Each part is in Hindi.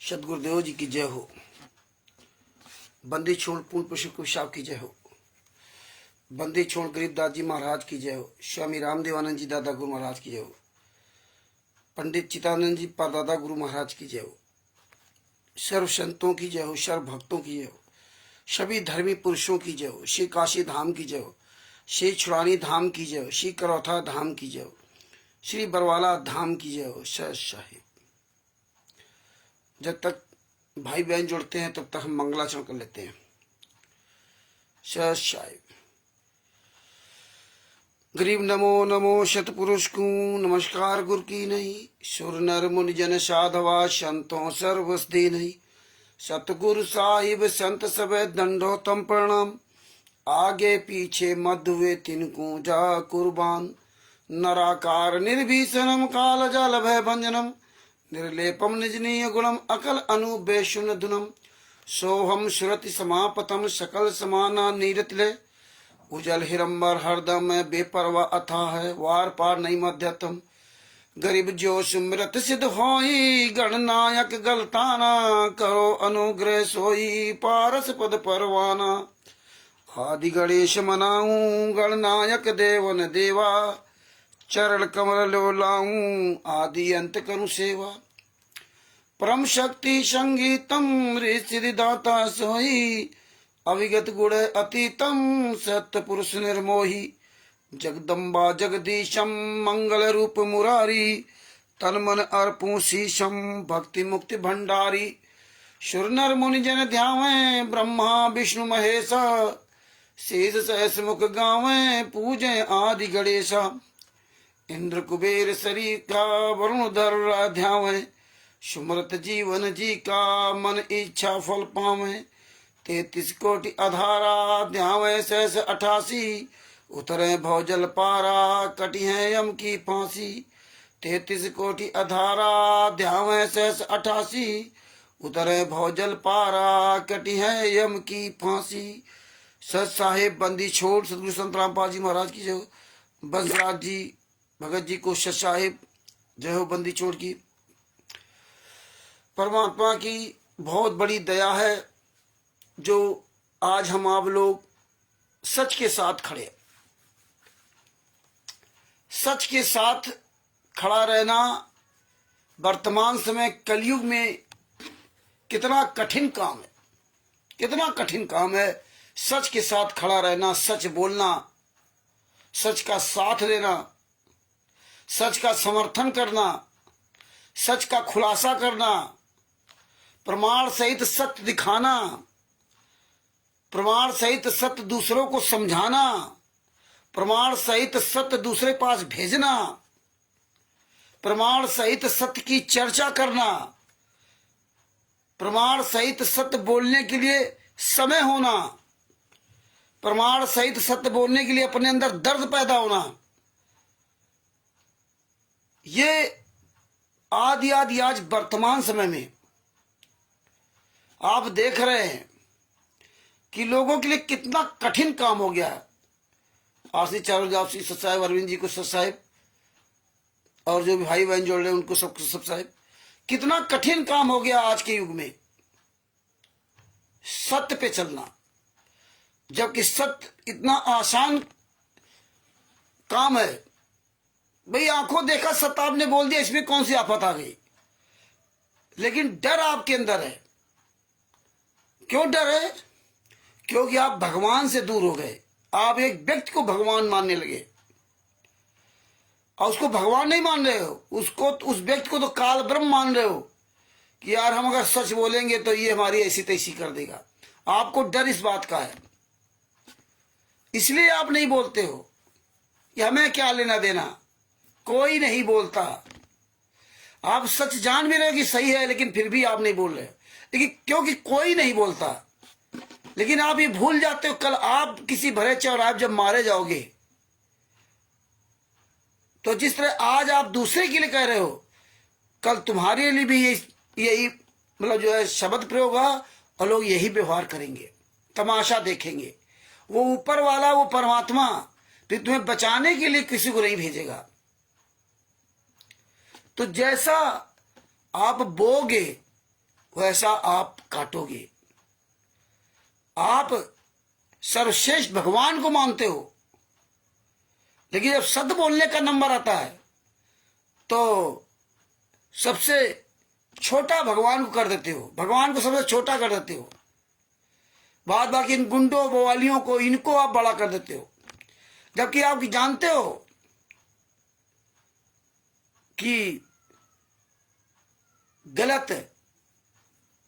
सतगुरुदेव जी की जय हो। बंदी छोड़ पूर्ण पुष्प साहब की जय हो। बंदी छोड़ गरीबदास जी महाराज की जय हो। स्वामी रामदेवानंद जी दादा गुरु महाराज की जय हो। पंडित चितानंद जी परदादा गुरु महाराज की जय हो। सर्व संतों की जय हो। सर्व भक्तों की जय हो। सभी धर्मी पुरुषों की जय हो। श्री काशी धाम की जय हो। श्री छुड़ानी धाम की जय हो। श्री करौथा धाम की जय हो। श्री बरवाला धाम की जय हो। सह साहिब। जब तक भाई बहन जुड़ते हैं तब तक हम मंगलाचरण कर लेते हैं। सह साहिब। गरीब नमो नमो सतपुरुष को नमस्कार गुरु की नहीं। सुर नर मुनि जन साधवा संतों सर्वस्दी नहीं। सतगुरु साहिब संत सब दंडोतम प्रणाम। आगे पीछे मध्य हुए तिनको जा कुर्बान। नराकार निर्भीषणम काल जाल भय भंजनम। निर्लेपम निजनीय गुणम अकल अनुबेशुन धुनम। सोहम सुरति समापतम सकल समाना नीरतिले। उजल हिरंबर हरदम बेपरवा अथा है वार पार नहीं मध्यतम। गरीब जो सुमृत सिद्ध होई गणनायक गलताना। करो अनुग्रह सोई पारस पद परवाना। आदि गणेश मनाऊं गणनायक देवन देवा। चरण कमल लो लाऊं आदि अंत करूं सेवा। परम शक्ति संगीतम ऋषिदाता सोई। अविगत गुण अतीतम सत्य पुरुष निर्मोही। जगदम्बा जगदीशम मंगल रूप मुरारी। तन मन अर्पू शीशम भक्ति मुक्ति भंडारी। सुर नर मुनि जन ध्यावें ब्रह्मा विष्णु महेशा। शेष सहस मुख गावें पूजे आदि गणेशा। इंद्र कुबेर सरीखा वरुण धर ध्यावें। सुमरत जीवन जी का मन इच्छा फल पावे। 33 कोटि अधारा ध्यावे सहस 88। उतरे भौजल पारा कटी है यम की फांसी। 33 कोटि अधारा ध्यावे सहस 88। उतरे भौजल पारा कटी है यम की फांसी। सत साहेब बंदी छोड़ सतगुरु संत रामपाल जी महाराज की जय हो। बंसराज जी भगत जी को सत साहेब जय हो। बंदी छोड़ की परमात्मा की बहुत बड़ी दया है जो आज हम आप लोग सच के साथ खड़े। सच के साथ खड़ा रहना वर्तमान समय कलयुग में कितना कठिन काम है। कितना कठिन काम है सच के साथ खड़ा रहना। सच बोलना, सच का साथ देना, सच का समर्थन करना, सच का खुलासा करना, प्रमाण सहित सत्य दिखाना, प्रमाण सहित सत्य दूसरों को समझाना, प्रमाण सहित सत्य दूसरे पास भेजना, प्रमाण सहित सत्य की चर्चा करना, प्रमाण सहित सत्य बोलने के लिए समय होना, प्रमाण सहित सत्य बोलने के लिए अपने अंदर दर्द पैदा होना। ये आदि आदि आज वर्तमान समय में आप देख रहे हैं कि लोगों के लिए कितना कठिन काम हो गया है। आशी चारों आपसी सत साहेब अरविंद जी को सत साहेब और जो भी भाई बहन जोड़ रहे हैं उनको सबको सत साहेब। कितना कठिन काम हो गया आज के युग में सत्य पे चलना, जबकि सत्य इतना आसान काम है। भाई आंखों देखा सत्य आपने बोल दिया, इसमें कौन सी आफत आ गई। लेकिन डर आपके अंदर है। क्यों डर है? क्योंकि आप भगवान से दूर हो गए। आप एक व्यक्ति को भगवान मानने लगे और उसको भगवान नहीं मान रहे हो। उसको, उस व्यक्ति को तो काल ब्रह्म मान रहे हो कि यार हम अगर सच बोलेंगे तो ये हमारी ऐसी तैसी कर देगा। आपको डर इस बात का है, इसलिए आप नहीं बोलते हो कि हमें क्या लेना देना। कोई नहीं बोलता। आप सच जान भी रहे हो कि सही है, लेकिन फिर भी आप नहीं बोल रहे। लेकिन क्योंकि कोई नहीं बोलता। लेकिन आप ये भूल जाते हो कल आप किसी भरे चौराहे जब मारे जाओगे तो जिस तरह आज आप दूसरे के लिए कह रहे हो, कल तुम्हारे लिए भी यही मतलब जो है शब्द प्रयोग होगा और लोग यही व्यवहार करेंगे। तमाशा देखेंगे। वो ऊपर वाला, वो परमात्मा फिर तुम्हें बचाने के लिए किसी को नहीं भेजेगा। तो जैसा आप बोगे वैसा आप काटोगे। आप सर्वश्रेष्ठ भगवान को मानते हो, लेकिन जब सत्य बोलने का नंबर आता है तो सबसे छोटा भगवान को कर देते हो, भगवान को सबसे छोटा कर देते हो। बाद बाकी इन गुंडों बवालियों को, इनको आप बड़ा कर देते हो, जबकि आप जानते हो कि गलत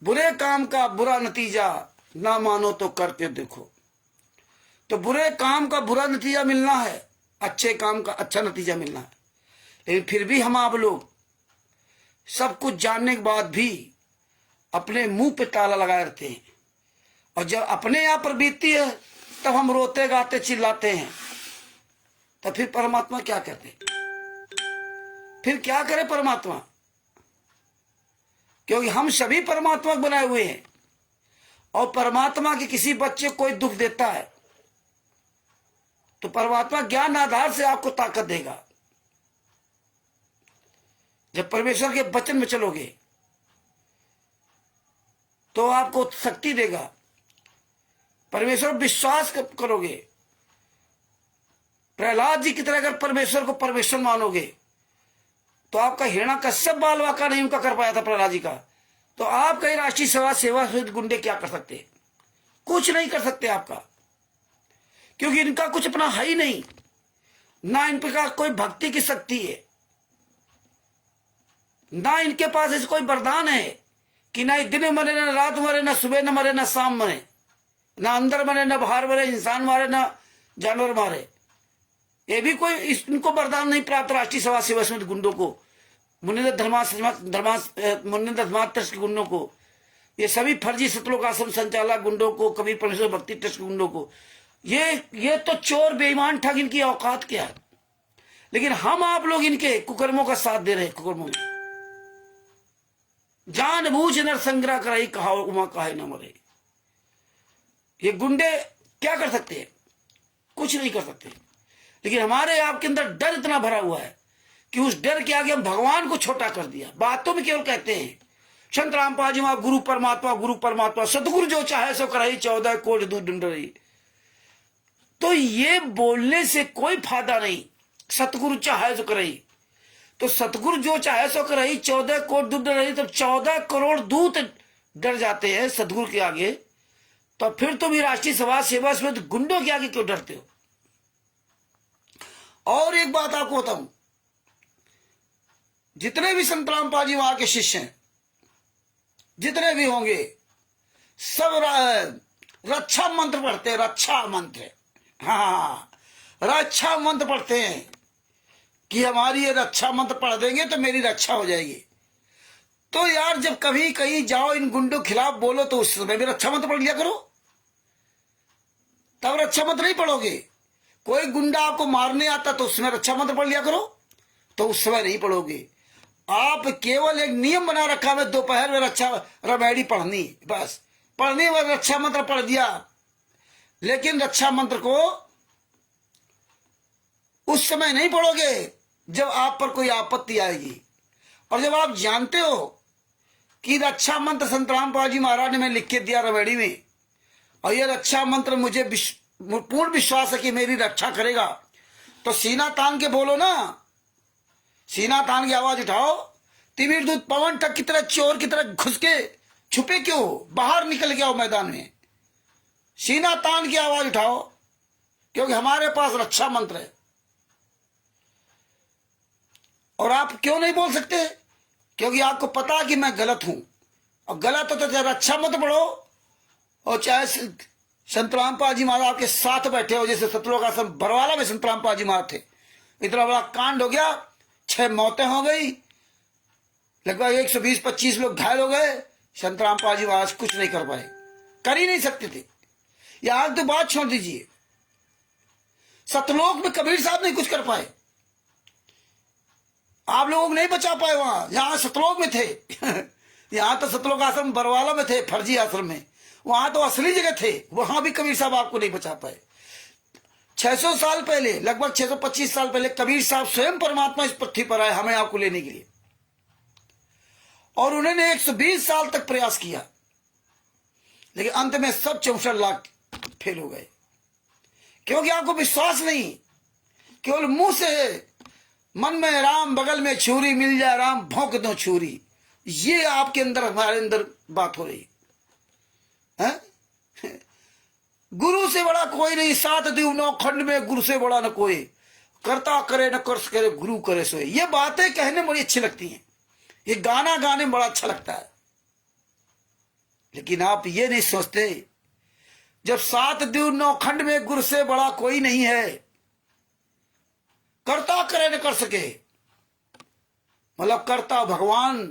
बुरे काम का बुरा नतीजा ना मानो तो करके देखो। तो बुरे काम का बुरा नतीजा मिलना है, अच्छे काम का अच्छा नतीजा मिलना है। लेकिन फिर भी हम आप लोग सब कुछ जानने के बाद भी अपने मुंह पे ताला लगाए रहते हैं, और जब अपने यहाँ पर बीतती है तब हम रोते गाते चिल्लाते हैं। तो फिर परमात्मा क्या कहते हैं? फिर क्या करे परमात्मा? क्योंकि हम सभी परमात्मा बनाए हुए हैं, और परमात्मा के किसी बच्चे को कोई दुख देता है तो परमात्मा ज्ञान आधार से आपको ताकत देगा। जब परमेश्वर के वचन में चलोगे तो आपको शक्ति देगा। परमेश्वर विश्वास करोगे, प्रहलाद जी की तरह अगर परमेश्वर को परमेश्वर मानोगे तो आपका हिरण्यकश्यप बाल वाका नहीं उनका कर पाया था प्रहलाद जी का, तो आपका ही राष्ट्रीय सेवा सहित गुंडे क्या कर सकते? कुछ नहीं कर सकते आपका, क्योंकि इनका कुछ अपना है ही नहीं, ना इन पर कोई भक्ति की शक्ति है, ना इनके पास ऐसे कोई वरदान है कि ना दिन में मरे, ना रात मरे, ना सुबह न मरे, ना शाम मरे, ना अंदर मरे, ना बाहर मरे, इंसान मारे, ना जानवर मारे। ये भी कोई इनको वरदान नहीं प्राप्त राष्ट्रीय सभा सेवा समिति गुंडों को, मुनिंदर धर्मार्थ ट्रस्ट के गुंडों को, ये सभी फर्जी सतलोक आश्रम संचालक गुंडों को, कबीर परमेश्वर भक्ति ट्रस्ट के गुंडों को, ये तो चोर बेईमान ठग, इनकी औकात क्या है? लेकिन हम आप लोग इनके कुकर्मों का साथ दे रहे हैं। कुकर्मों में जानबूझ नरसंग्रह कराई, कहा उमा काहे न मरे। ये गुंडे क्या कर सकते हैं? कुछ नहीं कर सकते। लेकिन हमारे आपके अंदर डर इतना भरा हुआ है कि उस डर के आगे हम भगवान को छोटा कर दिया। बातों में केवल कहते हैं संत रामपाल जी वहां गुरु परमात्मा, सतगुरु जो चाहे सो कराई, 14 कोट दूर ढूंढ रही। तो ये बोलने से कोई फायदा नहीं। सतगुरु चाहे सो कराई, तो सतगुरु जो चाहे सो कराई, 14 कोट दूर रही, तो 14 करोड़ दूत डर जाते हैं सतगुरु के आगे। तो फिर तुम राष्ट्रीय सभा सेवा समिति गुंडों के आगे क्यों डरते हो? और एक बात आपको बताऊं, जितने भी संत रामपाल जी वहां के शिष्य हैं, जितने भी होंगे, सब रक्षा मंत्र पढ़ते हैं। रक्षा मंत्र, हाँ, रक्षा मंत्र पढ़ते हैं कि हमारी ये रक्षा मंत्र पढ़ देंगे तो मेरी रक्षा हो जाएगी। तो यार जब कभी कहीं जाओ, इन गुंडों के खिलाफ बोलो, तो उस समय भी रक्षा मंत्र पढ़ लिया करो, तब रक्षा मंत्र नहीं पढ़ोगे। कोई गुंडा आपको मारने आता तो उसमें रक्षा मंत्र पढ़ लिया करो, तो उस समय नहीं पढ़ोगे। आप केवल एक नियम बना रखा है, दोपहर में रक्षा रमैड़ी पढ़नी, बस पढ़ने में रक्षा मंत्र पढ़ दिया। लेकिन रक्षा मंत्र को उस समय नहीं पढ़ोगे जब आप पर कोई आपत्ति आएगी। और जब आप जानते हो कि रक्षा मंत्र संत रामपाल जी महाराज ने मैं लिख के दिया रमैड़ी में, और यह रक्षा मंत्र मुझे पूर्ण विश्वास है कि मेरी रक्षा करेगा, तो सीना तान के बोलो ना, सीना तान की आवाज उठाओ। तिमिर दूत पवन टक की तरह, चोर की तरह घुस के छुपे क्यों? बाहर निकल के आओ मैदान में, सीना तान की आवाज उठाओ, क्योंकि हमारे पास रक्षा मंत्र है। और आप क्यों नहीं बोल सकते? क्योंकि आपको पता कि मैं गलत हूं, और गलत हो तो चाहे रक्षा मंत्र पढ़ो, और चाहे संत रामपाल जी महाराज आपके साथ बैठे हो, जैसे सतलोक आश्रम बरवाला में संत रामपाल जी महाराज थे। इतना बड़ा कांड हो गया, 6 मौतें हो गई, लगभग 120-25 लोग घायल हो गए। संत रामपाल जी महाराज कुछ नहीं कर पाए, कर ही नहीं सकते थे। यहां तो बात छोड़ दीजिए, सतलोक में कबीर साहब नहीं कुछ कर पाए, आप लोगों को नहीं बचा पाए वहां, जहां सतलोक में थे। यहां तो सतलोक आश्रम बरवाला में थे, फर्जी आश्रम में, वहां तो असली जगह थे, वहां भी कबीर साहब आपको नहीं बचा पाए। 600 साल पहले, लगभग 625 साल पहले कबीर साहब स्वयं परमात्मा इस पृथ्वी पर आए हमें आपको लेने के लिए। और उन्होंने 120 साल तक प्रयास किया, लेकिन अंत में सब 64 लाख फेल हो गए, क्योंकि आपको विश्वास नहीं। केवल मुंह से, मन में राम बगल में छुरी मिल जाए राम भौंक दो छुरी, ये आपके अंदर हमारे अंदर बात हो रही है। गुरु से बड़ा कोई नहीं, 7 दीव 9 खंड में गुरु से बड़ा न कोई, करता करे न कर करे गुरु करे सोए। ये बातें कहने बड़ी अच्छी लगती हैं, ये गाना गाने में बड़ा अच्छा लगता है, लेकिन आप ये नहीं सोचते जब 7 दीव 9 खंड में गुरु से बड़ा कोई नहीं है, करता करे न कर सके, मतलब करता भगवान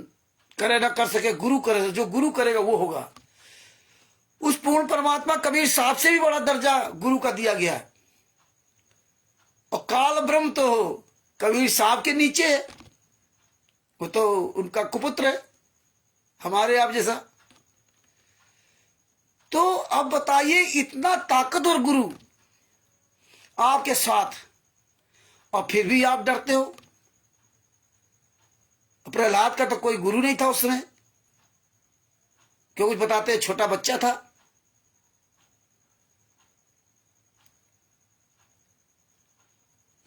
करे न कर सके, गुरु करे, जो गुरु करेगा वो होगा। उस पूर्ण परमात्मा कबीर साहब से भी बड़ा दर्जा गुरु का दिया गया है, और काल ब्रह्म तो कबीर साहब के नीचे है, वो तो उनका कुपुत्र है, हमारे आप जैसा। तो अब बताइए, इतना ताकतवर गुरु आपके साथ, और फिर भी आप डरते हो। प्रहलाद का तो कोई गुरु नहीं था उसमें, क्यों? कुछ बताते हैं, छोटा बच्चा था।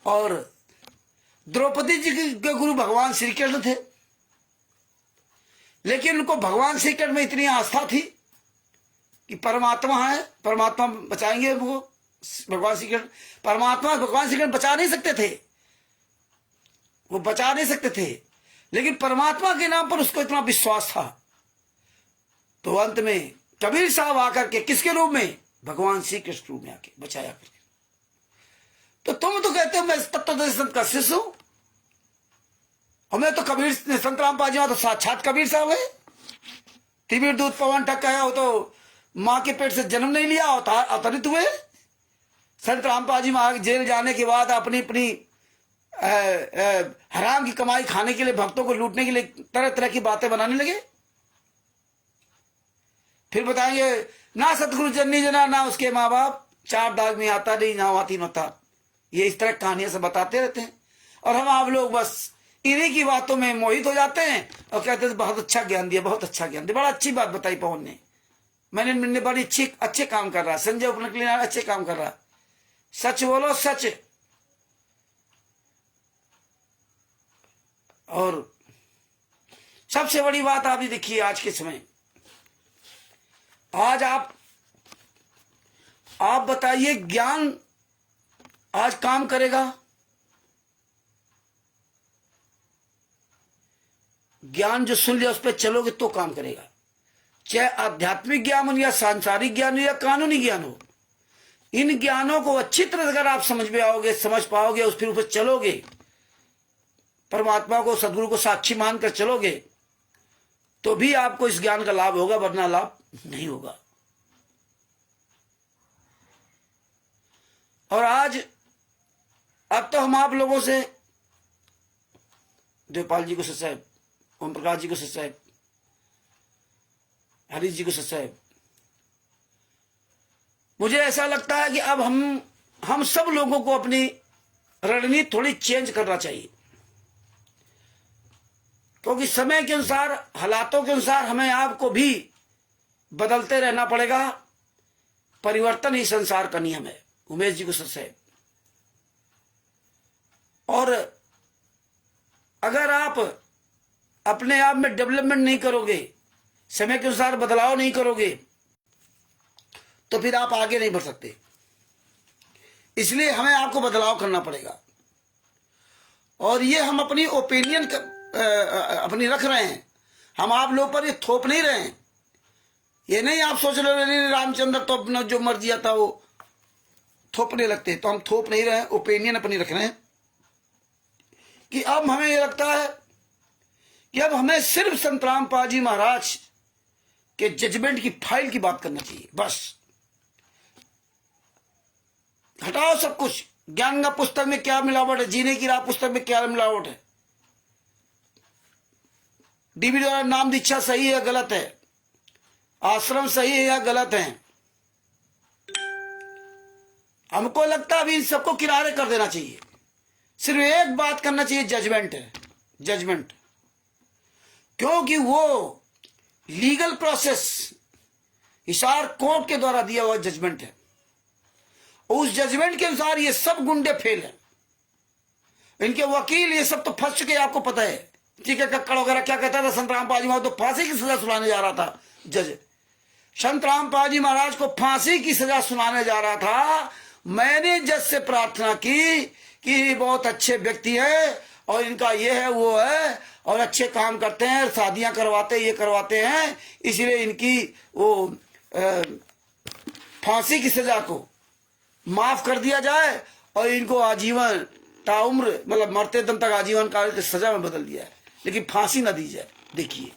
और द्रौपदी जी के गुरु भगवान श्री कृष्ण थे, लेकिन उनको भगवान श्री कृष्ण में इतनी आस्था थी कि परमात्मा है, परमात्मा बचाएंगे वो। भगवान श्री कृष्ण परमात्मा, भगवान श्री कृष्ण बचा नहीं सकते थे, वो बचा नहीं सकते थे, लेकिन परमात्मा के नाम पर उसको इतना विश्वास था। तो अंत में कबीर साहब आकर के किसके रूप में? भगवान श्री कृष्ण रूप में आके बचाया करके। तो तुम तो कहते हो मैं तत्व दर्शन का शिष्य हूं, और मैं तो कबीर संत रामपाल जी तो साक्षात कबीर साहब है। तिबिर दूध पवन टक्का है, वो तो माँ के पेट से जन्म नहीं लिया, अवतरित हुए। संत रामपाल जी महाराज जेल जाने के बाद अपनी अपनी हराम की कमाई खाने के लिए, भक्तों को लूटने के लिए तरह तरह की बातें बनाने लगे। फिर बताएंगे ना सतगुरु जननी जना, ना उसके माँ बाप, 4 दाग में आता नहीं, ना आती नता। ये इस तरह कहानियां से बताते रहते हैं, और हम आप लोग बस इन्हीं की बातों में मोहित हो जाते हैं और कहते हैं बहुत अच्छा ज्ञान दिया, बहुत अच्छा ज्ञान दिया, बड़ा अच्छी बात बताई पवन ने, मैंने बड़ी अच्छे काम कर रहा, संजय उपनकलीनाथ अच्छे काम कर रहा, सच बोलो सच। और सबसे बड़ी बात आप ही देखिए, आज के समय, आज आप बताइए, ज्ञान आज काम करेगा? ज्ञान जो सुन लिया उस पर चलोगे तो काम करेगा, चाहे आध्यात्मिक ज्ञान हो या सांसारिक ज्ञान हो या कानूनी ज्ञान हो। इन ज्ञानों को अच्छी तरह अगर आप समझ में आओगे, समझ पाओगे, उस फिर ऊपर चलोगे, परमात्मा को, सदगुरु को साक्षी मानकर चलोगे, तो भी आपको इस ज्ञान का लाभ होगा, वरना लाभ नहीं होगा। और आज अब तो हम आप लोगों से, देवपाल जी को सत्साहेब, ओम प्रकाश जी को सत्साहेब, हरीश जी को सत्साहेब, मुझे ऐसा लगता है कि अब हम सब लोगों को अपनी रणनीति थोड़ी चेंज करना चाहिए, क्योंकि समय के अनुसार, हालातों के अनुसार हमें आपको भी बदलते रहना पड़ेगा। परिवर्तन ही संसार का नियम है। उमेश जी को सत्साहेब। और अगर आप अपने आप में डेवलपमेंट नहीं करोगे, समय के अनुसार बदलाव नहीं करोगे, तो फिर आप आगे नहीं बढ़ सकते। इसलिए हमें आपको बदलाव करना पड़ेगा, और ये हम अपनी ओपिनियन अपनी रख रहे हैं, हम आप लोग पर ये थोप नहीं रहे हैं। ये नहीं आप सोच रहे नहीं रामचंद्र तो अपना जो मर्जी आता वो थोपने लगते, तो हम थोप नहीं रहे हैं, ओपिनियन अपनी रख रहे हैं कि अब हमें ये लगता है कि अब हमें सिर्फ संत रामपाल जी महाराज के जजमेंट की फाइल की बात करना चाहिए। बस हटाओ सब कुछ। ज्ञान का पुस्तक में क्या मिलावट है, जीने की राह पुस्तक में क्या मिलावट है, डीबी द्वारा नाम दीक्षा सही है गलत है, आश्रम सही है या गलत है। हमको लगता है अभी इन सबको किनारे कर देना चाहिए, सिर्फ एक बात करना चाहिए, जजमेंट है, जजमेंट। क्योंकि वो लीगल प्रोसेस हिसार कोर्ट के द्वारा दिया हुआ जजमेंट है। उस जजमेंट के अनुसार ये सब गुंडे फेल हैं। इनके वकील ये सब तो फंस चुके हैं, आपको पता है। ठीक है, कक्कड़ वगैरह क्या कहता था, संतराम पाजी महाराज तो फांसी की सजा सुनाने जा रहा था। जज संतराम पाजी महाराज को फांसी की सजा सुनाने जा रहा था। मैंने जज से प्रार्थना की कि बहुत अच्छे व्यक्ति है और इनका ये है वो है और अच्छे काम करते हैं, शादियां करवाते ये करवाते हैं, इसलिए इनकी वो फांसी की सजा को माफ कर दिया जाए और इनको आजीवन ताउम्र मतलब मरते दम तक आजीवन काल की सजा में बदल दिया है, लेकिन फांसी ना दी जाए। देखिए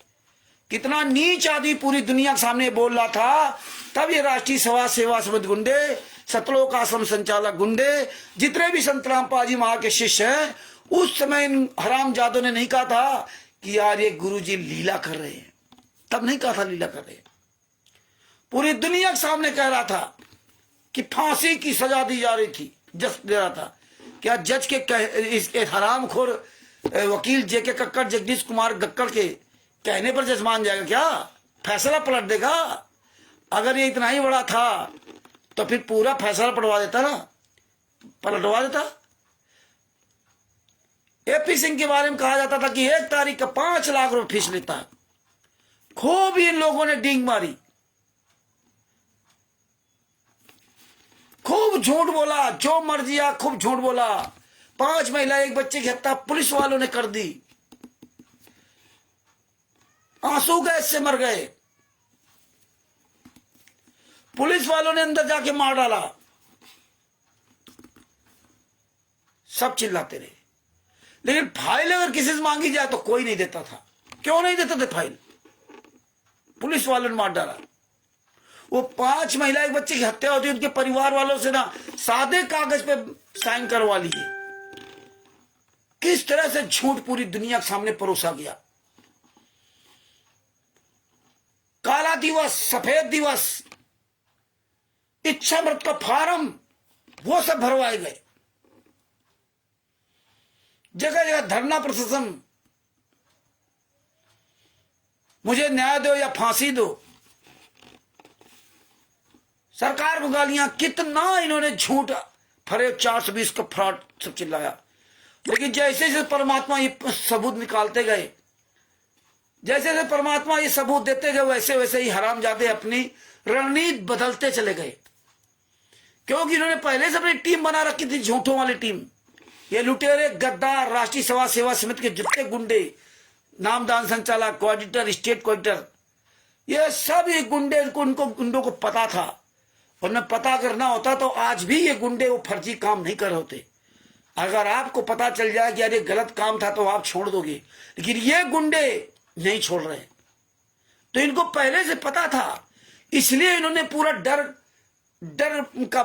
कितना नीच आदमी पूरी दुनिया के सामने बोल रहा था। तब ये राष्ट्रीय समाज सेवा समिति गुंडे, सतलोक आश्रम संचालक गुंडे, जितने भी संतराम पाजी महाराज के शिष्य हैं, उस समय इन हरामजादों ने नहीं कहा था कि यार ये गुरुजी लीला कर रहे हैं। तब नहीं कहा था लीला कर रहे हैं, पूरी दुनिया के सामने कह रहा था कि फांसी की सजा दी जा रही थी। जज दे रहा था। क्या जज के इसके हरामखोर वकील जेके कक्कड़, जगदीश कुमार गक्कड़ के कहने पर जज मान जाएगा क्या? फैसला पलट देगा। अगर ये इतना ही बड़ा था तो फिर पूरा फैसला पलटवा देता ना, पलटवा देता। एपी सिंह के बारे में कहा जाता था कि 1 तारीख का 5 लाख रुपए फीस लेता है। खूब इन लोगों ने डींग मारी, खूब झूठ बोला, जो मर्जी आ खूब झूठ बोला। 5 महिला 1 बच्चे की हत्या पुलिस वालों ने कर दी, आंसू गैस से मर गए। पुलिस वालों ने अंदर जाके मार डाला। सब चिल्लाते रहे, लेकिन फाइल अगर किसी से मांगी जाए तो कोई नहीं देता था। क्यों नहीं देते थे फाइल? पुलिस वालों ने मार डाला। वो 5 महिला 1 बच्चे की हत्या होती है, उनके परिवार वालों से ना सादे कागज पे साइन करवा लिए। किस तरह से झूठ पूरी दुनिया के सामने परोसा गया। काला दिवस, सफेद दिवस, इच्छा मृत का फार्म, वो सब भरवाए गए। जगह जगह धरना प्रदर्शन, मुझे न्याय दो या फांसी दो। सरकार को गालियां, कितना इन्होंने झूठ फरेब 420 का फ्रॉड सब चिल्लाया। लेकिन जैसे जैसे परमात्मा ये सबूत निकालते गए, जैसे जैसे परमात्मा ये सबूत देते गए, वैसे वैसे ही हरामजादे अपनी रणनीति बदलते चले गए। क्योंकि इन्होंने पहले से अपनी टीम बना रखी थी, झूठों वाली टीम। ये लुटेरे, गद्दार, राष्ट्रीय समाज सेवा समिति के जितने गुंडे, नामदान संचालक, कोऑर्डिनेटर, स्टेट कोऑर्डिनेटर, ये सब ये गुंडे, उनको गुंडों को पता था। उन्हें पता करना होता तो आज भी ये गुंडे वो फर्जी काम नहीं कर रहे होते। अगर आपको पता चल जाए कि यार ये गलत काम था तो आप छोड़ दोगे, लेकिन ये गुंडे नहीं छोड़ रहे। तो इनको पहले से पता था, इसलिए इन्होंने पूरा डर का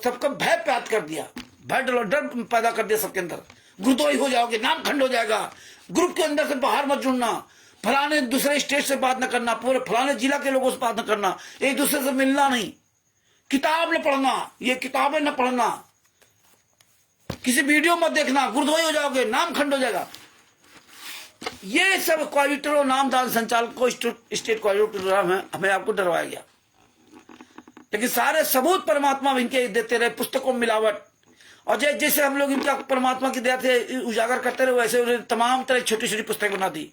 सबका भय पैदा कर दिया। भय डर पैदा कर दिया सबके अंदर। गुरुद्रोही हो जाओगे, नाम खंड हो जाएगा, ग्रुप के अंदर से बाहर मत जुड़ना, फलाने दूसरे स्टेट से बात न करना, पूरे फलाने जिला के लोगों से बात न करना, एक दूसरे से मिलना नहीं, किताब न पढ़ना, ये किताबें न पढ़ना, किसी वीडियो मत देखना, गुरुद्रोही हो जाओगे, नाम खंड हो जाएगा। ये सब कोऑर्डिनेटरों, नामदान संचालकों, स्टेट कोऑर्डिनेटर हमें आपको डरवाया गया। लेकिन सारे सबूत परमात्मा इनके देते रहे, पुस्तकों में मिलावट, और जैसे हम लोग इनका परमात्मा की दया से उजागर करते रहे, वैसे उन्होंने तमाम तरह छोटी छोटी पुस्तकें बना दी।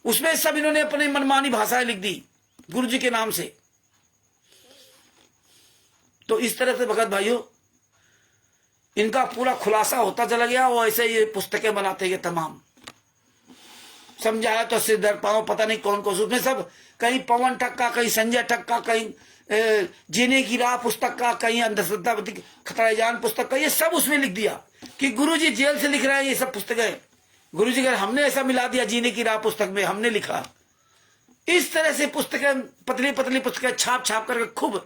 उसमें सब इन्होंने अपनी मनमानी भाषाएं लिख दी गुरु जी के नाम से। तो इस तरह से भगत भाइयों इनका पूरा खुलासा होता चला गया। वो ऐसे ये पुस्तकें बनाते गए तमाम। समझाया तो सिर दर पाओ, पता नहीं कौन कौन, उसमें सब कहीं पवन ठक्का, कहीं संजय ठक्का, कहीं जीने की राह पुस्तक का, कहीं अंधश्रद्धा खतरा जान पुस्तक का, ये सब उसमें लिख दिया कि गुरुजी जेल से लिख रहे हैं ये सब पुस्तकें। गुरुजी कह हमने ऐसा मिला दिया जीने की राह पुस्तक में, हमने लिखा। इस तरह से पुस्तकें, पतली पतली पुस्तकें छाप छाप करके खूब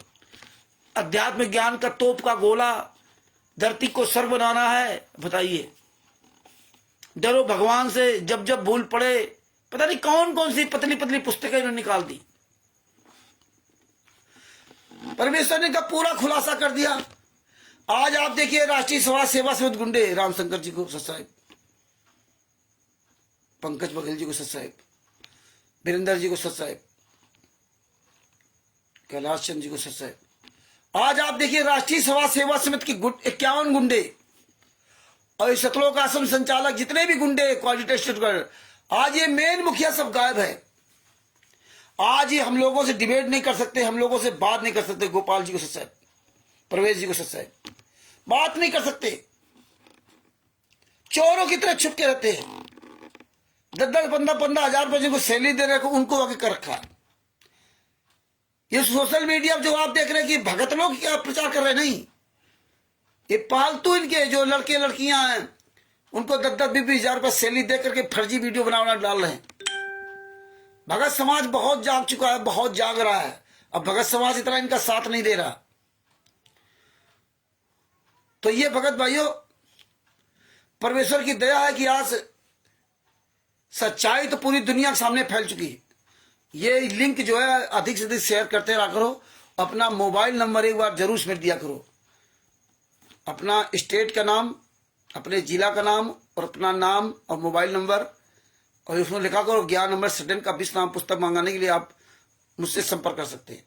अध्यात्म ज्ञान का तोप का गोला, धरती को स्वर्ग बनाना है। बताइए, डरो भगवान से, जब जब भूल पड़े, पता नहीं कौन कौन सी पतली पतली पुस्तकें इन्होंने निकाल दी। परमेश्वर ने का पूरा खुलासा कर दिया। आज आप देखिए राष्ट्रीय समाज सेवा समिति गुंडे रामशंकर जी को साहब पंकज बघेल जी को सत साहेब, वीरेंद्र जी को सत साहेब, कैलाश चंद्र जी को सत साहेब। आज आप देखिए राष्ट्रीय समाज सेवा समिति के 51 गुंडे और सतलोक आश्रम संचालक जितने भी गुंडे क्वालिटेटिव, आज ये मेन मुखिया सब गायब है। आज ये हम लोगों से डिबेट नहीं कर सकते, हम लोगों से बात नहीं कर सकते। गोपाल जी को सत साहेब, प्रवेश जी को सत साहेब, बात नहीं कर सकते। चोरों की तरह छुप के रहते हैं। 10-10, 15-15 हजार रुपए जिनको सैलरी दे रहे हैं उनको आगे कर रखा। ये सोशल मीडिया जो आप देख रहे हैं कि भगत लोग क्या प्रचार कर रहे हैं, नहीं, ये पालतू इनके जो लड़के लड़कियां हैं उनको 10-10, 20-20 हजार रुपए सैलरी दे करके फर्जी वीडियो बनाना डाल रहे हैं। भगत समाज बहुत जाग चुका है, बहुत जाग रहा है। अब भगत समाज इतना इनका साथ नहीं दे रहा। तो ये भगत भाइयों, परमेश्वर की दया है कि आज सच्चाई तो पूरी दुनिया के सामने फैल चुकी है। ये लिंक जो है अधिक से अधिक शेयर करते रहा करो। अपना मोबाइल नंबर एक बार जरूर इसमें दिया करो, अपना स्टेट का नाम, अपने जिला का नाम और अपना नाम और मोबाइल नंबर, और उसमें लिखा करो ज्ञान नंबर सडन का 20 नाम पुस्तक मंगाने के लिए आप मुझसे संपर्क कर सकते हैं।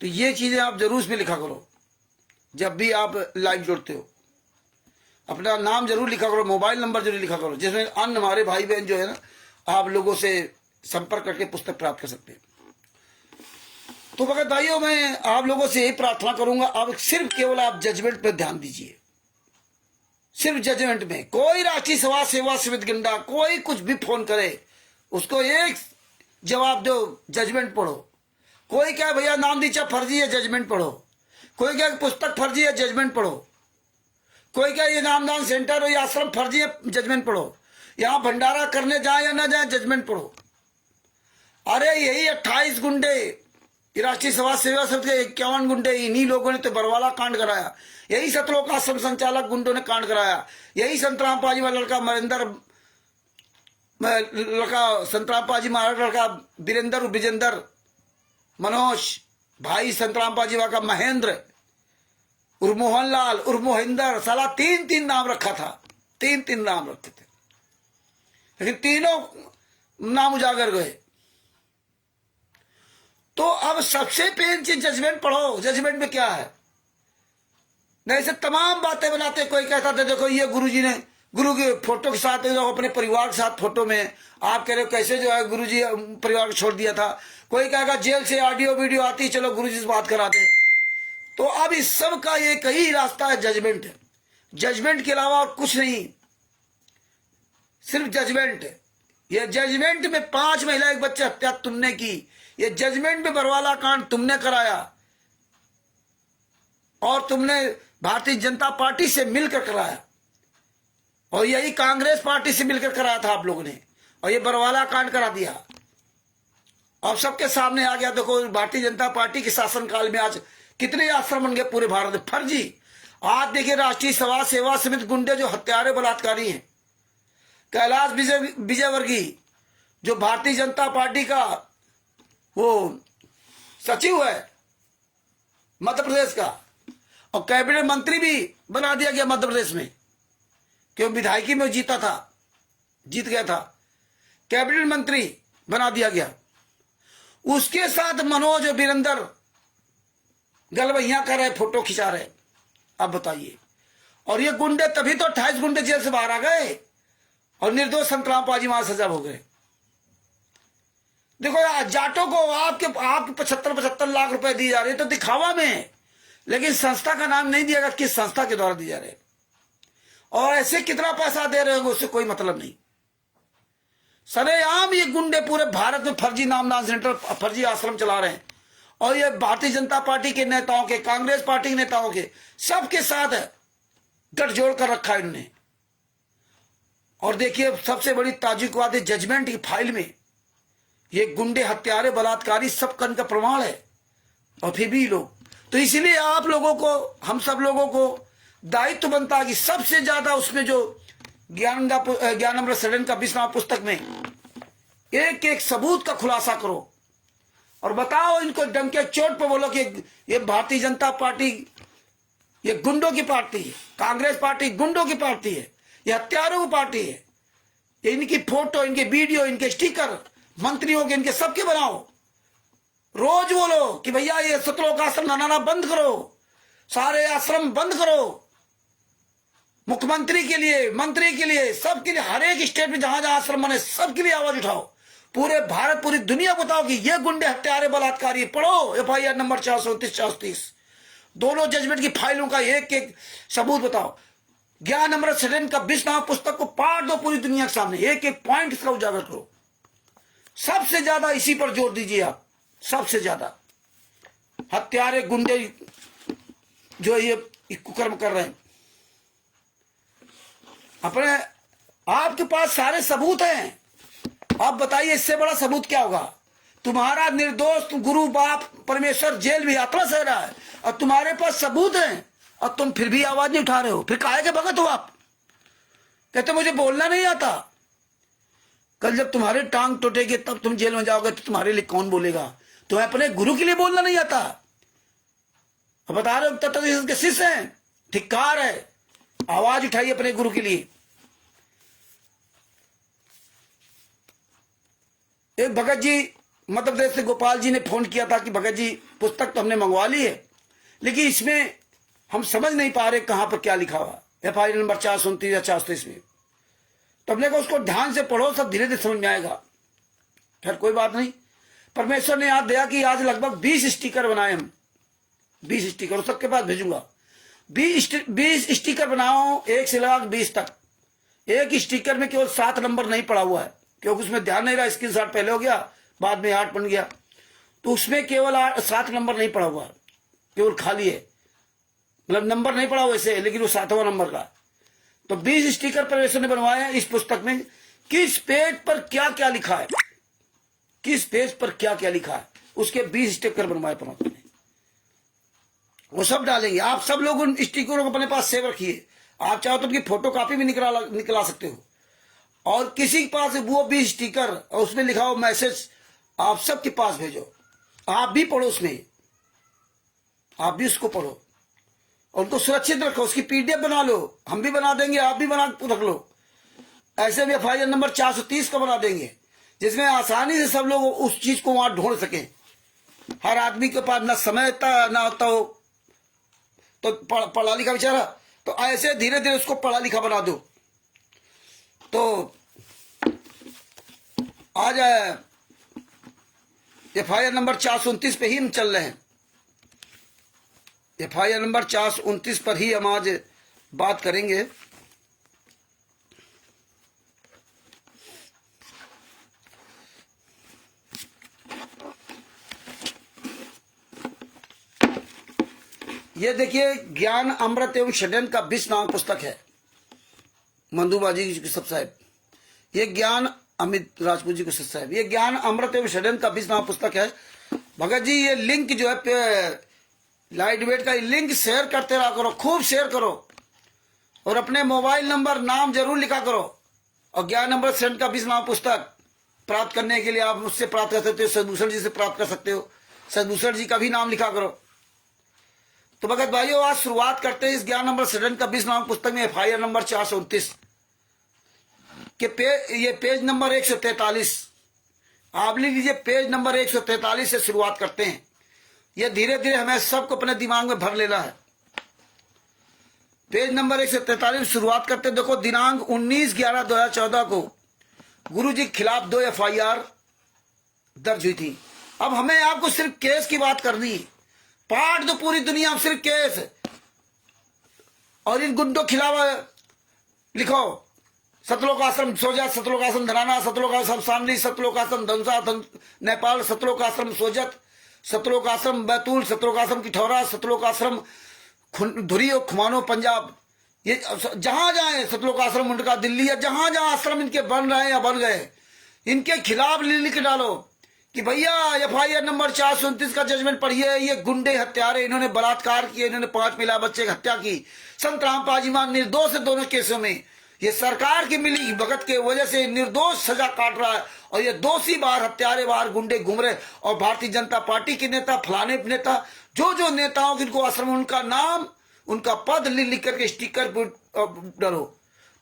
तो ये चीजें आप जरूर इसमें लिखा करो जब भी आप लाइव जुड़ते हो। अपना नाम जरूर लिखा करो, मोबाइल नंबर जरूर लिखा करो, जिसमें अन्य हमारे भाई बहन जो है ना, आप लोगों से संपर्क करके पुस्तक प्राप्त कर सकते हैं। तो भगत भाइयों, मैं आप लोगों से यही प्रार्थना करूंगा, आप सिर्फ केवल आप जजमेंट पर ध्यान दीजिए, सिर्फ जजमेंट में। कोई राष्ट्रीय समाज सेवा समिति गुंडा कोई कुछ भी फोन करे उसको एक जवाब दो, जजमेंट पढ़ो। कोई क्या भैया नाम दीचा फर्जी है, जजमेंट पढ़ो। कोई क्या पुस्तक फर्जी है, जजमेंट पढ़ो। कोई क्या ये नामदान सेंटर और ये आश्रम फर्जी है, जजमेंट पढ़ो। यहां भंडारा करने जाए या ना जाए, जजमेंट पढ़ो। अरे यही 28 गुंडे, राष्ट्रीय समाज सेवा समिति के 51 गुंडे, इन्हीं लोगों ने तो बरवाला कांड कराया। यही सतलोक आश्रम संचालक गुंडों ने कांड कराया। यही संतराम पाजी वाला लड़का महेंद्र, लड़का संतराम पाजी महाराज, लड़का वीरेंद्र, विजेंद्र, मनोज भाई संतराम पाजी वाला का महेंद्र उर्फ मोहनलाल उर्फ मोहिंदर, साला 3-3 नाम रखा था, 3-3 नाम रखे थे, लेकिन तीनों नाम उजागर गए। तो अब सबसे पहली चीज जजमेंट पढ़ो। जजमेंट में क्या है, नहीं से तमाम बातें बनाते। कोई कहता था देखो ये गुरुजी ने, गुरु के फोटो के साथ अपने परिवार के साथ फोटो में, आप कह रहे हो कैसे जो है गुरुजी परिवार को छोड़ दिया था। कोई कहेगा जेल से ऑडियो वीडियो आती, चलो गुरुजी से बात कराते। तो अब इस सब का एक ही रास्ता है, जजमेंट। जजमेंट के अलावा और कुछ नहीं, सिर्फ जजमेंट। ये जजमेंट में 5 महिला 1 बच्चे हत्या तुमने की, ये जजमेंट में बरवाला कांड तुमने कराया, और तुमने भारतीय जनता पार्टी से मिलकर कराया, और यही कांग्रेस पार्टी से मिलकर कराया था आप लोगों ने, और ये बरवाला कांड करा दिया। अब सबके सामने आ गया। देखो भारतीय जनता पार्टी के शासनकाल में आज कितने आश्रम बन गए पूरे भारत में फर्जी। आज देखिए राष्ट्रीय समाज सेवा समिति गुंडे जो हत्यारे बलात्कारी हैं, कैलाश विजयवर्गीय जो भारतीय जनता पार्टी का वो सचिव है मध्य प्रदेश का, और कैबिनेट मंत्री भी बना दिया गया मध्य प्रदेश में, क्यों विधायकी में जीता था, जीत गया था, कैबिनेट मंत्री बना दिया गया। उसके साथ मनोज और वीरेंद्र गलबैया कर रहे, फोटो खिंचा रहे। अब बताइए, और ये गुंडे तभी तो 28 गुंडे जेल से बाहर आ गए और निर्दोष संतराम पाजी वहां सजा हो गए। देखो जाटों को आपके 75 लाख रुपए दिए जा रहे, तो दिखावा में, लेकिन संस्था का नाम नहीं दिया गया किस संस्था के द्वारा दिए जा रहे, और ऐसे कितना पैसा दे रहे होंगे उससे कोई मतलब नहीं। सरेआम ये गुंडे पूरे भारत में फर्जी नामदान सेंटर, फर्जी आश्रम चला रहे हैं, और ये भारतीय जनता पार्टी के नेताओं के, कांग्रेस पार्टी के नेताओं के, सबके साथ गठजोड़ कर रखा है इन्होंने। और देखिए सबसे बड़ी ताजुब बात है, जजमेंट की फाइल में ये गुंडे, हत्यारे, बलात्कारी सब कन का प्रमाण है, और फिर भी लोग। तो इसलिए आप लोगों को, हम सब लोगों को दायित्व बनता है कि सबसे ज्यादा उसमें जो ज्ञानमृत सडन का 20 नाम पुस्तक में एक एक सबूत का खुलासा करो, और बताओ इनको डंके चोट पर बोलो कि ये भारतीय जनता पार्टी ये गुंडों की पार्टी है, कांग्रेस पार्टी गुंडों की पार्टी है, ये हत्यारों की पार्टी है। इनकी फोटो, इनके वीडियो, इनके स्टिकर, मंत्रियों के, इनके सबके बनाओ। रोज बोलो कि भैया ये सतलोक आश्रम बनाना बंद करो, सारे आश्रम बंद करो। मुख्यमंत्री के लिए, मंत्री के लिए, सबके लिए, हर एक स्टेट में जहां जहां आश्रम बने सबके लिए आवाज उठाओ। पूरे भारत, पूरी दुनिया बताओ कि ये गुंडे, हत्यारे, बलात्कारी। पढ़ो FIR नंबर 429, 430, दोनों जजमेंट की फाइलों का एक एक सबूत बताओ। ज्ञान अमृत सदन का 20 नाम पुस्तक को पाठ दो पूरी दुनिया के सामने, एक एक पॉइंट इसका उजागर करो। सबसे ज्यादा इसी पर जोर दीजिए आप, सबसे ज्यादा। हत्यारे, गुंडे जो ये कुकर्म कर रहे हैं, अपने आपके पास सारे सबूत हैं। आप बताइए इससे बड़ा सबूत क्या होगा? तुम्हारा निर्दोष गुरु बाप परमेश्वर जेल में यात्रा सह रहा है और तुम्हारे पास सबूत हैं और तुम फिर भी आवाज नहीं उठा रहे हो। फिर काहे के भगत हो आप? कहते मुझे बोलना नहीं आता। कल जब तुम्हारे टांग टूटेगी तब तुम जेल में जाओगे तो तुम्हारे लिए कौन बोलेगा? तुम्हें अपने गुरु के लिए बोलना नहीं आता। अब बता रहे हो तत्व के शिष्य हैं, धिक्कार है। आवाज उठाइए अपने गुरु के लिए। एक भगत जी मध्य प्रदेश से गोपाल जी ने फोन किया था कि भगत जी पुस्तक तो हमने मंगवा ली है, लेकिन इसमें हम समझ नहीं पा रहे कहां पर क्या लिखा हुआ। FIR नंबर 429 या 430 में। तो हमने कहा उसको ध्यान से पढ़ो, सब धीरे धीरे समझ में आएगा। खैर कोई बात नहीं, परमेश्वर ने याद दिया कि आज लगभग 20 स्टिकर बनाए हम। 20 स्टिकर सबके पास भेजूंगा। 20 स्टिकर बनाओ, 1 से लगा 20 तक। एक स्टिकर में केवल 7 नंबर नहीं पड़ा हुआ है, क्योंकि उसमें ध्यान नहीं रहा, स्क्रीनशॉट पहले हो गया, बाद में 8 बन गया। तो उसमें केवल 7 नंबर नहीं पड़ा हुआ, केवल खाली है, मतलब नंबर नहीं पड़ा वैसे, लेकिन वो 7वां नंबर का। तो 20 स्टिकर परमेश्वर ने बनवाए हैं इस पुस्तक में। किस पेज पर क्या क्या लिखा है, किस पेज पर क्या क्या लिखा है, उसके 20 स्टिकर बनवाए परमात्मा ने। वो सब डालेंगे। आप सब लोग उन स्टिकरों को अपने पास सेव रखिए। आप चाहो तो उनकी फोटो कॉपी भी निकला सकते हो। और किसी के पास वो 20 स्टिकर और उसमें लिखा हो मैसेज, आप सबके पास भेजो। आप भी पढ़ो, उसमें आप भी उसको पढ़ो और उनको सुरक्षित रखो। उसकी PDF बना लो, हम भी बना देंगे, आप भी बना रख लो। ऐसे भी FIR नंबर 430 का बना देंगे, जिसमें आसानी से सब लोग उस चीज को वहां ढूंढ सके। हर आदमी के पास ना समय होता ना होता हो, तो पढ़ा लिखा बेचारा, तो ऐसे धीरे धीरे उसको पढ़ा लिखा बना दो। तो आज FIR नंबर 429 पे ही हम चल रहे हैं। FIR नंबर 429 पर ही हम आज बात करेंगे। ये देखिए, ज्ञान अमृत एवं षड्यंत्र का 20 नाम पुस्तक है, मंदुबा जी की सब साहब। ये ज्ञान अमित राजपूत जी को सच साहब। ये ज्ञान अमृत एवं षड्यंत्र का 20 नाम पुस्तक है। भगत जी ये लिंक जो है लाइट वेट का लिंक शेयर करते रहा करो, खूब शेयर करो और अपने मोबाइल नंबर नाम जरूर लिखा करो। और ज्ञान अमृत षड्यंत्र का 20 नाम पुस्तक प्राप्त करने के लिए आप मुझसे प्राप्त कर सकते हो, सदभूषण जी से प्राप्त कर सकते हो। सदभूषण जी का भी नाम लिखा करो। तो भगत भाइयों, आज शुरुआत करते हैं इस ज्ञान अमृत षड्यंत्र का 20 नाम पुस्तक में FIR नंबर 429 के ये पेज नंबर 143। आप लिख लीजिए, पेज नंबर 143 से शुरुआत करते हैं। ये धीरे धीरे हमें सबको अपने दिमाग में भर लेना है। पेज नंबर 143 शुरुआत करते। देखो, दिनांक 19/11/2014 को गुरु जी के खिलाफ 2 FIR दर्ज हुई थी। अब हमें आपको सिर्फ केस की बात करनी है। पाठ दो पूरी दुनिया में सिर्फ केस, और इन गुंडों के खिलाफ लिखो सतलोक आश्रम सोजत, सतलोक आश्रम धराना, सतलोक आश्रम शामली, सतलोक आश्रम धनसा नेपाल, सतलोक आश्रम सोजत, सतलोक आश्रम बैतूल, सतलोक आश्रम किठौरा, सतलोक आश्रम धुरी और खुमानो पंजाब। ये जहां जाए सतलोक आश्रम मुंडका दिल्ली, या जहां जहां आश्रम इनके बन रहे हैं या बन गए, इनके खिलाफ लिख डालो कि भैया FIR नंबर 429 का जजमेंट पढ़िए। ये गुंडे हत्यारे, इन्होंने बलात्कार किए, इन्होंने 5 महिला बच्चे की हत्या की। संत रामपाल मान निर्दोष है दोनों केसों में। ये सरकार की मिली भगत के वजह से निर्दोष सजा काट रहा है, और ये दोषी बाहर, हत्यारे बाहर, गुंडे घूम रहे। और भारतीय जनता पार्टी के नेता, फलाने नेता, जो नेताओं जिनको आश्रम, उनका नाम, उनका पद लिख करके स्टिकर डालो।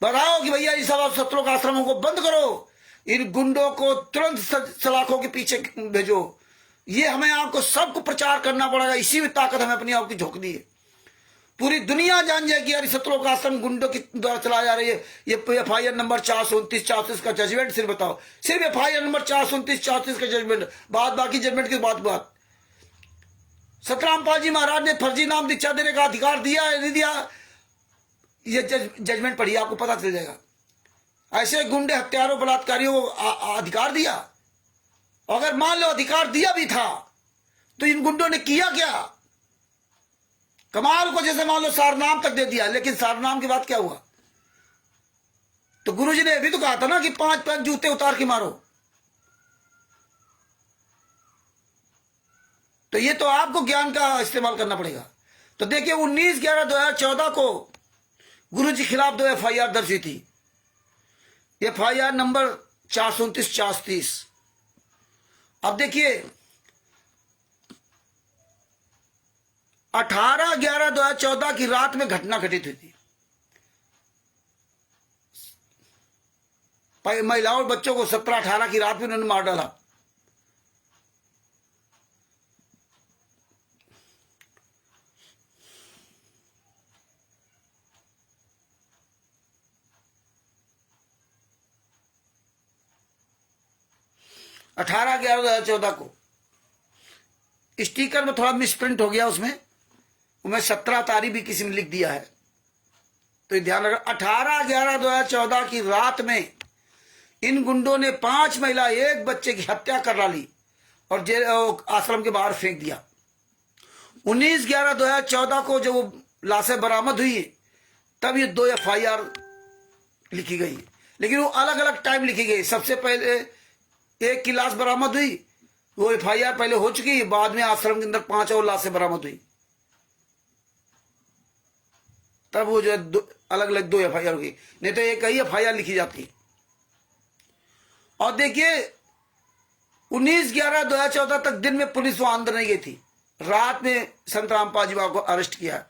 बताओ कि भैया ये सब आप सतलोक आश्रमों को बंद करो, इन गुंडों को तुरंत सलाखों के पीछे भेजो। ये हमें आपको सबको प्रचार करना पड़ेगा, इसी में ताकत हमें अपनी आप की झोंकनी है। पूरी दुनिया जान जाए कि यार सतलोक आश्रम गुंडों के द्वारा चलाया जा रही है। ये FIR नंबर 429-34 का जजमेंट सिर्फ बताओ, सिर्फ FIR नंबर 429-34 का जजमेंट, बाकी जजमेंट की बात। सतरामपाल जी महाराज ने फर्जी नाम दीक्षा देने का अधिकार दिया है नहीं दिया, ये जजमेंट पढ़िए, आपको पता चल जाएगा। ऐसे गुंडे हत्यारों बलात्कारियों को अधिकार दिया। अगर मान लो अधिकार दिया भी था तो इन गुंडों ने किया क्या? कमाल को जैसे मान लो सारनाम तक दे दिया, लेकिन सारनाम के बाद क्या हुआ? तो गुरुजी ने भी तो कहा था ना कि 5 जूते उतार के मारो। तो ये तो आपको ज्ञान का इस्तेमाल करना पड़ेगा। तो देखिए 19/11/2014 को गुरुजी के खिलाफ 2 FIR दर्ज हुई थी। FIR number 429-430। अब देखिए 18/11/2014 की रात में घटना घटित हुई थी। महिलाओं और बच्चों को 17-18 की रात में उन्होंने मार डाला। अठारह 11/2014 को स्टिकर में थोड़ा मिसप्रिंट हो गया, उसमें 17 तारीख भी किसी ने लिख दिया है, तो ये ध्यान रखना। 18/11/2014 की रात में इन गुंडों ने 5 महिला 1 बच्चे की हत्या कर डाली और जेल आश्रम के बाहर फेंक दिया। 19/11/2014 को जब वो लाशें बरामद हुई तब ये 2 FIR लिखी गई, लेकिन वो अलग अलग टाइम लिखी गई। सबसे पहले 1 की लाश बरामद हुई, वो FIR पहले हो चुकी, बाद में आश्रम के अंदर 5 और लाशें बरामद हुई, तब वो जो है अलग अलग 2 FIR हो गई, नहीं तो एक ही FIR लिखी जाती। और देखिए 19/11/2014 तक दिन में पुलिस वहां अंदर नहीं गई थी, रात में संत रामपाल जी बाबा को अरेस्ट किया।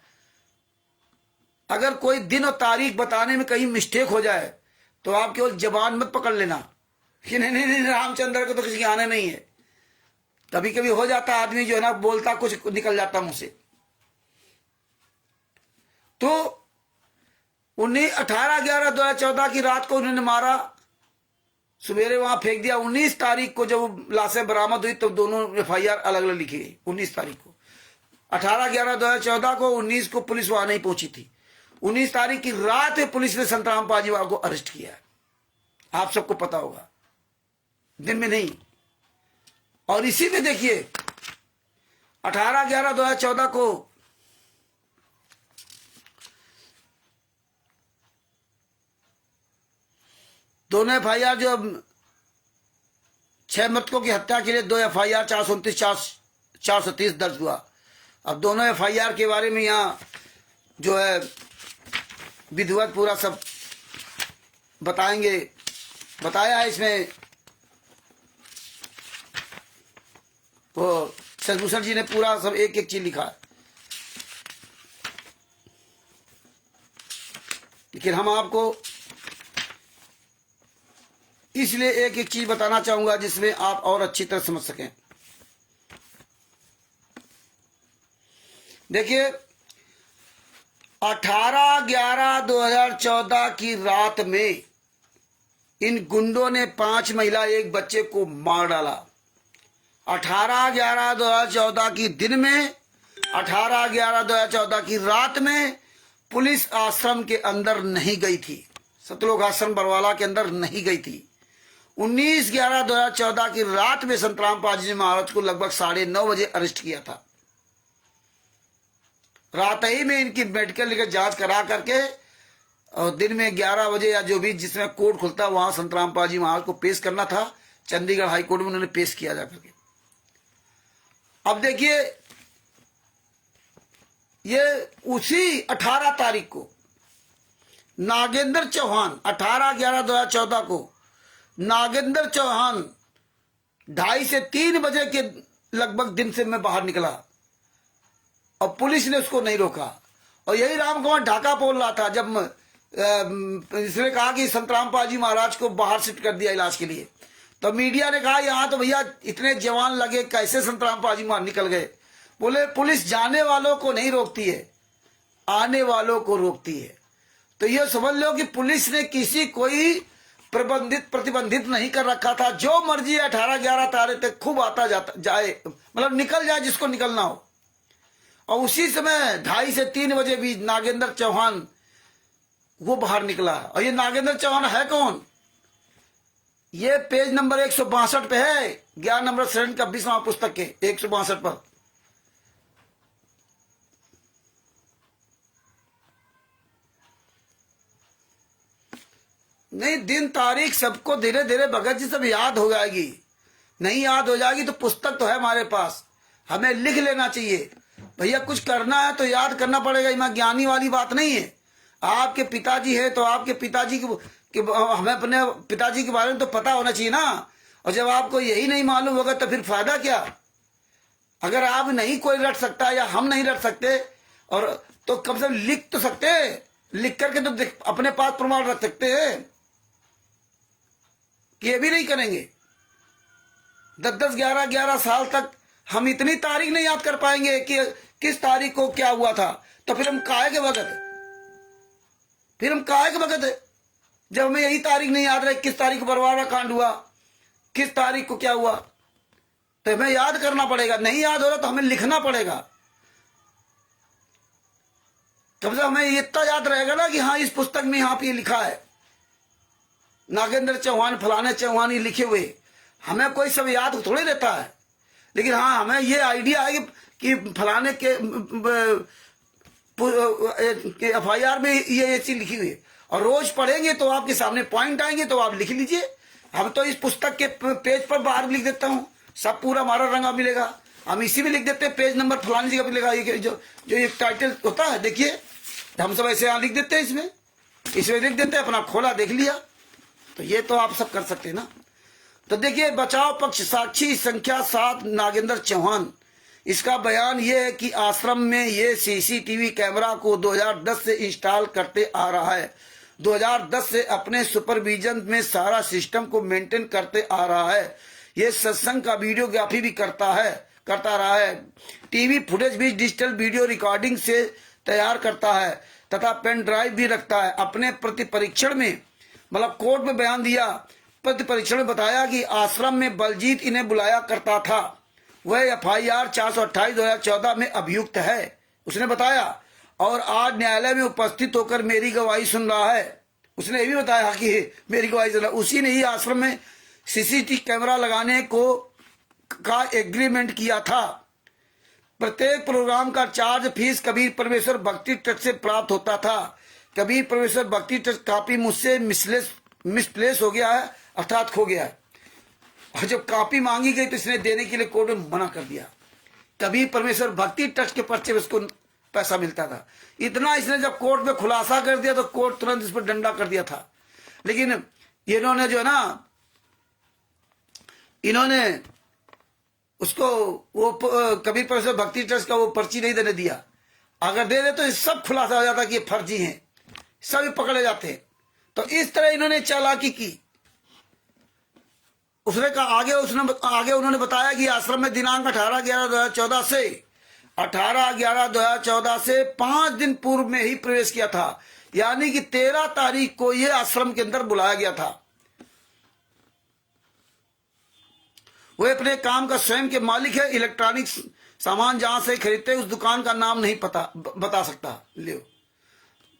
अगर कोई दिन और तारीख बताने में कहीं मिस्टेक हो जाए तो आप केवल जबान मत पकड़ लेना कि नहीं रामचंद्र को तो किसी के आने नहीं है। कभी कभी हो जाता आदमी जो है ना बोलता कुछ निकल जाता मुंह से। तो 18/11/2014 की रात को उन्होंने मारा, सवेरे वहां फेंक दिया। 19 तारीख को जब लाशें बरामद हुई तो दोनों FIR अलग अलग लिखी गई। 19 तारीख को 18/11/2014 को 19 को पुलिस वहां नहीं पहुंची थी। 19 तारीख की रात में पुलिस ने संत रामपाल जी को अरेस्ट किया है, आप सबको पता होगा, दिन में नहीं। और इसी में देखिए 18/11/2014 को दोनों FIR जो 6 मृतकों की हत्या के लिए 2 FIR 429-430 दर्ज हुआ। अब दोनों FIR के बारे में यहाँ जो है विधिवत पूरा सब बताएंगे, बताया है इसमें। वो शशभूषण जी ने पूरा सब एक एक चीज लिखा है, लेकिन हम आपको इसलिए एक एक चीज बताना चाहूंगा जिसमें आप और अच्छी तरह समझ सकें। देखिए 18/11/2014 की रात में इन गुंडों ने 5 महिला 1 बच्चे को मार डाला। 18/11/2014 की दिन में 18/11/2014 की रात में पुलिस आश्रम के अंदर नहीं गई थी, सतलोक आश्रम बरवाला के अंदर नहीं गई थी। 19/11/2014 की रात में संत रामपाल जी महाराज को लगभग 9:30 बजे अरेस्ट किया था। रात ही में इनकी मेडिकल लेकर जांच करा करके और दिन में 11 बजे या जो भी जिसमें कोर्ट खुलता वहां संत रामपाल जी महाराज को पेश करना था। चंडीगढ़ हाई कोर्ट में उन्होंने पेश किया जाकर के। अब देखिए ये उसी 18 तारीख को नागेंद्र चौहान 18/11/2014 को नागेंद्र चौहान 2:30 से 3 बजे के लगभग दिन से मैं बाहर निकला और पुलिस ने उसको नहीं रोका। और यही राम कुमार ढाका बोल रहा था जब इसने कहा कि संतराम पाजी महाराज को बाहर शिफ्ट कर दिया इलाज के लिए। तो मीडिया ने कहा यहाँ तो भैया इतने जवान लगे, कैसे संतराम पाजी महाराज निकल गए? बोले पुलिस जाने वालों को नहीं रोकती है, आने वालों को रोकती है। तो ये समझ लो कि पुलिस ने किसी कोई प्रतिबंधित नहीं कर रखा था। जो मर्जी 18-11 तारीख तक खूब आता जाता जाए, मतलब निकल जाए जिसको निकलना हो। और उसी समय 2:30 से 3 बजे भी नागेंद्र चौहान वो बाहर निकला। और ये नागेंद्र चौहान है कौन? ये पेज नंबर 162 पे है, ज्ञान नंबर शरण का 20वां पुस्तक के 162 पर। नहीं, दिन तारीख सबको धीरे धीरे भगत जी सब याद हो जाएगी। नहीं याद हो जाएगी तो पुस्तक तो है हमारे पास, हमें लिख लेना चाहिए। भैया कुछ करना है तो याद करना पड़ेगा। इमा ज्ञानी वाली बात नहीं है। आपके पिताजी है तो आपके पिताजी की हमें अपने पिताजी के बारे में तो पता होना चाहिए ना। और जब आपको यही नहीं मालूम होगा तो फिर फायदा क्या? अगर आप नहीं कोई रट सकता या हम नहीं रट सकते, और तो कम से कम लिख तो सकते, लिख करके तो अपने पास प्रमाण रख सकते हैं कि ये भी नहीं करेंगे। 10-10, 11-11 साल तक हम इतनी तारीख नहीं याद कर पाएंगे कि किस तारीख को क्या हुआ था। तो फिर हम काहे के वक्त है? फिर हम काहे के वक्त है जब हमें यही तारीख नहीं याद रहे, किस तारीख को बरवाड़ा कांड हुआ, किस तारीख को क्या हुआ। तो हमें याद करना पड़ेगा। नहीं याद हो रहा तो हमें लिखना पड़ेगा। कम से कम हमें इतना याद रहेगा ना कि हाँ इस पुस्तक में यहाँ पे लिखा है नागेंद्र चौहान फलाने चौहान ये लिखे हुए। हमें कोई सब याद थोड़ी रहता है, लेकिन हाँ हमें ये आइडिया है कि फलाने के FIR में ये चीज लिखी हुई है। और रोज पढ़ेंगे तो आपके सामने पॉइंट आएंगे तो आप लिख लीजिए। हम तो इस पुस्तक के पेज पर बाहर लिख देता हूँ, सब पूरा हमारा रंगा मिलेगा। हम इसी में लिख देते हैं, पेज नंबर फलानी जगह मिलेगा। ये जो एक टाइटल होता है देखिए, हम सब ऐसे यहाँ लिख देते हैं, इसमें लिख देते हैं, अपना खोला देख लिया। तो ये तो आप सब कर सकते हैं ना। तो देखिए बचाव पक्ष साक्षी संख्या 7 नागेंद्र चौहान, इसका बयान ये है कि आश्रम में ये CCTV कैमरा को 2010 से इंस्टॉल करते आ रहा है। 2010 से अपने सुपरविजन में सारा सिस्टम को मेंटेन करते आ रहा है। ये सत्संग का वीडियोग्राफी भी करता रहा है। टीवी फुटेज भी डिजिटल वीडियो रिकॉर्डिंग से तैयार करता है तथा पेन ड्राइव भी रखता है। अपने प्रति परीक्षण में मतलब कोर्ट में बयान दिया, प्रति परीक्षण में बताया कि आश्रम में बलजीत इन्हें बुलाया करता था। वह FIR 428/2014 में अभियुक्त है, उसने बताया। और आज न्यायालय में उपस्थित होकर मेरी गवाही सुन रहा है। उसने ये भी बताया कि मेरी गवाही सुन रहा है। उसी ने ही आश्रम में CCTV कैमरा लगाने का एग्रीमेंट किया था। प्रत्येक प्रोग्राम का चार्ज फीस कबीर परमेश्वर भक्ति ट्रस्ट से प्राप्त होता था। कबीर परमेश्वर भक्ति ट्रस्ट कापी मुझसे मिसप्लेस हो गया है, अर्थात खो गया है। और जब कॉपी मांगी गई तो इसने देने के लिए कोर्ट में मना कर दिया। कबीर परमेश्वर भक्ति ट्रस्ट के पर्चे में उसको पैसा मिलता था। इतना इसने जब कोर्ट में खुलासा कर दिया तो कोर्ट तुरंत इस पर डंडा कर दिया था। लेकिन इन्होंने जो है ना, इन्होंने उसको वो कबीर परमेश्वर भक्ति ट्रस्ट का वो पर्ची नहीं देने दिया। अगर दे दे तो सब खुलासा हो जाता कि ये फर्जी हैं, सभी पकड़े जाते हैं। तो इस तरह इन्होंने चालाकी की। उसने कहा आगे उन्होंने बताया कि आश्रम में दिनांक 18/11/2014 से 18/11/2014 से 5 दिन पूर्व में ही प्रवेश किया था। यानी कि 13 तारीख को ये आश्रम के अंदर बुलाया गया था। वह अपने काम का स्वयं के मालिक है। इलेक्ट्रॉनिक सामान जहां से खरीदते उस दुकान का नाम नहीं बता सकता। लियो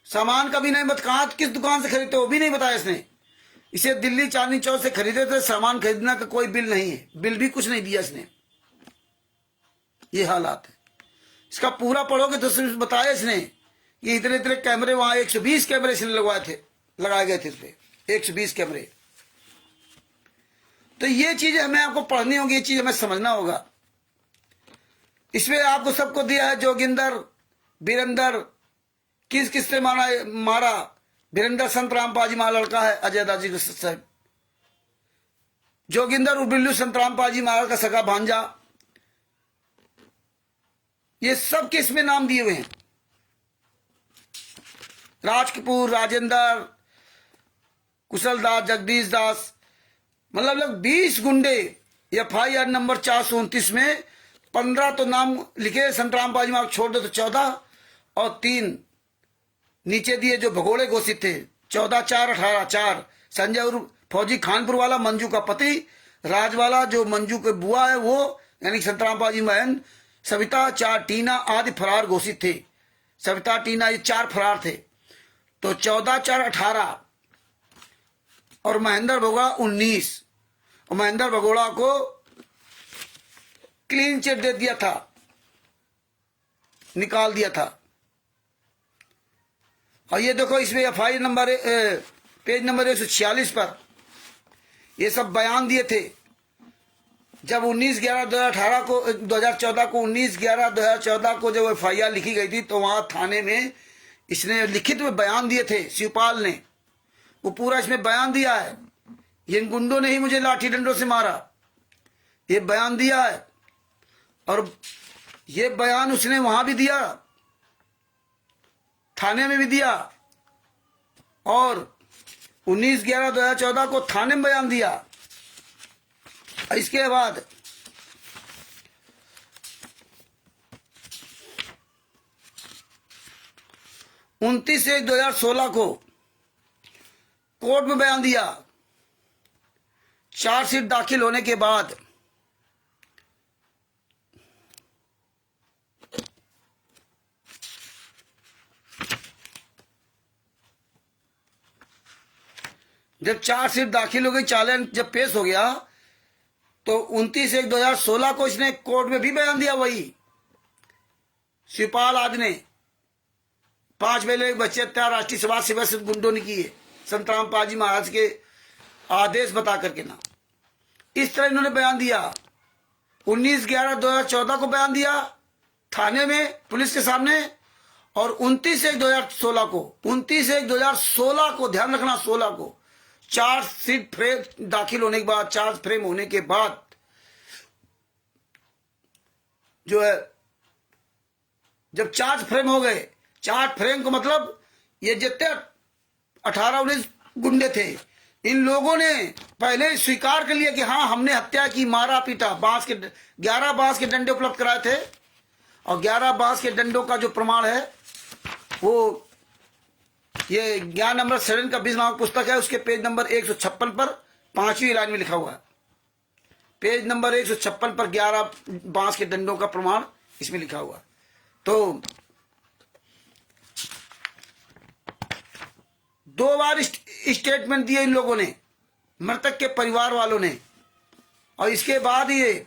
सामान का भी नहीं कहा किस दुकान से खरीदते वो भी नहीं बताया इसने। इसे दिल्ली चांदनी चौक से खरीदे थे। सामान खरीदने का कोई बिल नहीं है, बिल भी कुछ नहीं दिया इसने। ये हालात है। इसका पूरा पढ़ोगे तो सिर्फ बताया इसने कि इतने इतने कैमरे, वहां 120 कैमरे इसने लगाए गए थे इस पे 120 कैमरे। तो ये चीजें हमें आपको पढ़नी होगी, ये चीज हमें समझना होगा। इसमें आपको सबको दिया है जोगिंदर बीरेंद्र किस ने मारा। बीरेंद्र संतराम पाजी माँ लड़का है अजय दास जी साहब। जोगिंदर उबिल्लू संतराम पाजी महाराज का सगा भांजा। ये सब किस में नाम दिए हुए हैं। राज कपूर, राजेंद्र, कुशल दास, जगदीश दास, मतलब लगभग 20 गुंडे FIR नंबर 429 में 15 तो नाम लिखे, संतराम बाजी मार्ग छोड़ दो तो 14 और 3 नीचे दिए जो भगोड़े घोषित थे। 14, 4, 18, 4 संजय उर्फ फौजी खानपुर वाला, मंजू का पति, राज वाला जो मंजू के बुआ है वो, यानी संतराम बाजी बहन, सविता, 4 टीना आदि फरार घोषित थे। सविता, टीना ये 4 फरार थे। तो 14, 4, 18 और महेंद्र भगोड़ा 19, और महेंद्र भगोड़ा को क्लीन चिट दे दिया था, निकाल दिया था। और ये देखो इसमें FIR नंबर पेज नंबर 146 पर ये सब बयान दिए थे। जब 19/11/2018 को 2014 को 19/11/2014 को जब FIR लिखी गई थी तो वहां थाने में इसने लिखित में बयान दिए थे। शिवपाल ने वो पूरा इसमें बयान दिया है, ये इन गुंडों ने ही मुझे लाठी डंडों से मारा, ये बयान दिया है। और ये बयान उसने वहां भी दिया, थाने में भी दिया, और 19/11/2014 को थाने में बयान दिया। इसके बाद 29/1/2016 को कोर्ट में बयान दिया। चार्जशीट दाखिल होने के बाद जब चार्जशीट दाखिल हो गई, चालान जब पेश हो गया तो 29/1/2016 को इसने कोर्ट में भी बयान दिया। वही शिवपाल आदि ने 5 बेले बच्चे हत्या राष्ट्रीय समाज सेवा से गुंडों ने किए, संतराम पाजी महाराज के आदेश बता करके ना, इस तरह इन्होंने बयान दिया। 19/11/2014 को बयान दिया थाने में पुलिस के सामने, और 29/1/2016 को ध्यान रखना, 16 को चार्जशीट फ्रेम दाखिल होने के बाद, चार्ज फ्रेम होने के बाद जो है, जब चार्ज फ्रेम हो गए, चार्ज फ्रेम को मतलब ये जितने 18-19 गुंडे थे, इन लोगों ने पहले स्वीकार कर लिया कि हाँ हमने हत्या की, मारा पीटा, 11 बांस के डंडे उपलब्ध कराए थे। और 11 बांस के डंडों का जो प्रमाण है वो ये ज्ञान अमृत शरण का 20 नामक पुस्तक है, उसके पेज नंबर 156 पर 5वीं लाइन में लिखा हुआ है। पेज नंबर 156 पर 11 बांस के डंडों का प्रमाण इसमें लिखा हुआ है। तो 2 बार स्टेटमेंट दिए इन लोगों ने, मृतक के परिवार वालों ने, और इसके बाद ये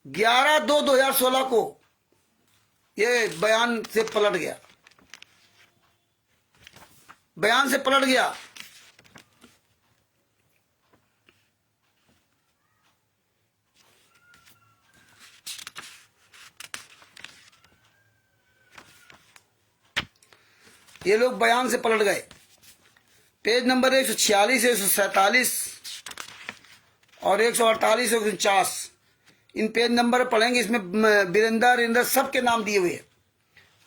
11/2/2016 को ये बयान से पलट गया, बयान से पलट गया। ये लोग बयान से पलट गए। पेज नंबर 146, 147 और 148, 149 इन पेज नंबर पढ़ेंगे। इसमें वीरेंद्र सबके नाम दिए हुए,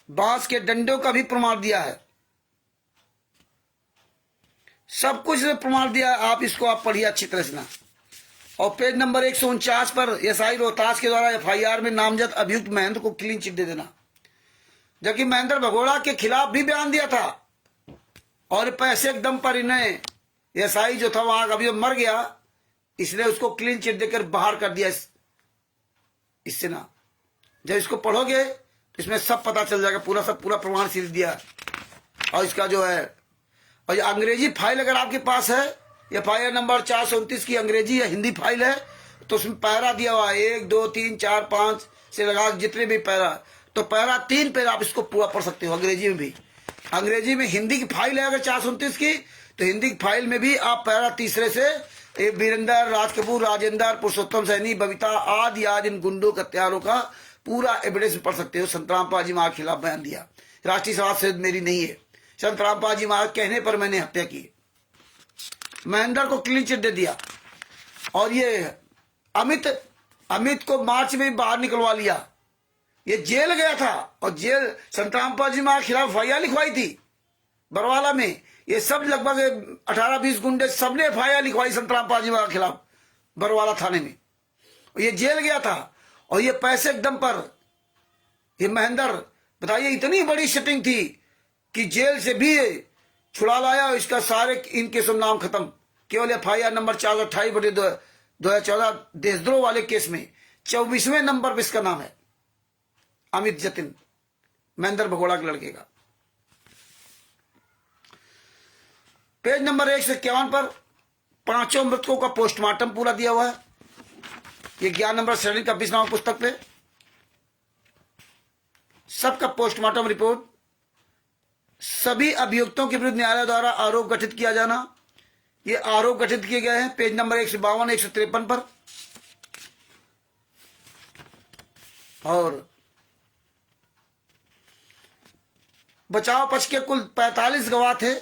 बांस के डंडों का भी प्रमाण दिया है, सब कुछ प्रमाण दिया। आप इसको आप पढ़िए अच्छी तरह से ना। और पेज नंबर 149 पर SI रोहतास के द्वारा FIR में नामजद अभियुक्त महेंद्र को क्लीन चिट दे देना, जबकि महेंद्र भगोड़ा के खिलाफ भी बयान दिया था। और पैसे के दम पर इन्हें SI जो था वहां अभी मर गया, इसने उसको क्लीन चिट देकर बाहर कर दिया। इससे ना, जब इसको पढ़ोगे तो इसमें सब पता चल जाएगा, पूरा प्रमाण सिद्ध दिया। और इसका जो है, और ये अंग्रेजी फाइल अगर आपके पास है, FIR नंबर 429 की अंग्रेजी या हिंदी फाइल है, तो उसमें पैरा दिया हुआ है 1, 2, 3, 4, 5 से लगा जितने भी पैरा, तो पैरा 3 पैरा आप इसको पूरा पढ़ सकते हो अंग्रेजी में भी। अंग्रेजी में हिंदी की फाइल है अगर 429 की, तो हिंदी की फाइल में भी आप पैरा 3 से वीरेंद्र, राज कपूर, राजेंद्र, पुरुषोत्तम सैनी, बबीता आदि इन गुंडों के हत्यारों का पूरा एविडेंस पढ़ सकते हो। संतराम पाजी महाराज के खिलाफ बयान दिया, राष्ट्रीय समाज से मेरी नहीं है, संतराम पाजी महाराज कहने पर मैंने हत्या की। महेंद्र को क्लीन चिट दे दिया। और ये अमित को मार्च में बाहर निकलवा लिया। ये जेल गया था और जेल संत रामपाल जी महाराज के खिलाफ FIR लिखवाई थी बरवाला में। ये सब लगभग 18-20 गुंडे सबने FIR लिखवाई संत रामपाल जी महाराज के खिलाफ बरवाला थाने में। और ये जेल गया था और ये पैसे एकदम पर ये महेंद्र, बताइए इतनी बड़ी सेटिंग थी कि जेल से भी छुड़ा लाया। इसका सारे इनके सब नाम खत्म। केवल FIR नंबर 428/2014 देशद्रोह वाले केस में 24वें नंबर पर इसका नाम है, अमित जतिन, महेंद्र भगोड़ा के लड़के का। पेज नंबर 151 पर 5 मृतकों का पोस्टमार्टम पूरा दिया हुआ है। ये 11 नंबर श्रेणी का 20 नामक पुस्तक पे सबका पोस्टमार्टम रिपोर्ट, सभी अभियुक्तों के विरुद्ध न्यायालय द्वारा आरोप गठित किया जाना। ये आरोप गठित किए गए हैं पेज नंबर 152-153 पर। और बचाव पक्ष के कुल 45 गवाह थे।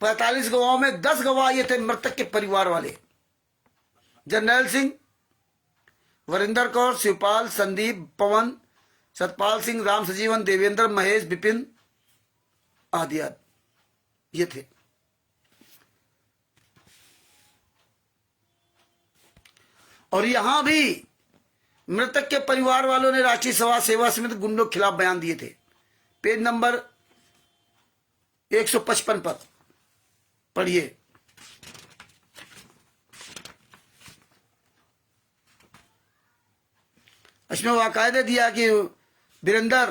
45 गवाहों में 10 गवाह ये थे मृतक के परिवार वाले, जर्नैल सिंह, वरिंदर कौर, शिवपाल, संदीप, पवन, सतपाल सिंह, राम सजीवन, देवेंद्र, महेश, विपिन आदि ये थे। और यहां भी मृतक के परिवार वालों ने राष्ट्रीय सभा सेवा समिति गुंडों के खिलाफ बयान दिए थे। पेज नंबर 155 पर पढ़िए। इसमें वाकायदे दिया कि वीरेंद्र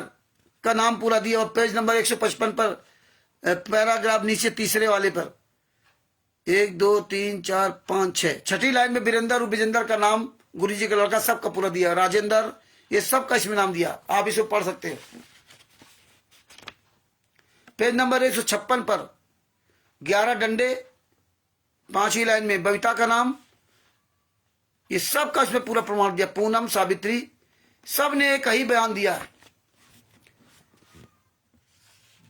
का नाम पूरा दिया। और पेज नंबर 155 पर पैराग्राफ नीचे तीसरे वाले पर 1 2 3 4 5 6 छठी लाइन में वीरेंद्र और विजेंद्र का नाम, गुरु जी का लड़का, सबका पूरा दिया। राजेंद्र, ये सबका इसमें नाम दिया। आप इसे पढ़ सकते हैं। पेज नंबर 156 पर 11 डंडे, 5वीं लाइन में बबीता का नाम, ये सबका इसमें पूरा प्रमाण दिया। पूनम, सावित्री, सब ने एक ही बयान दिया है।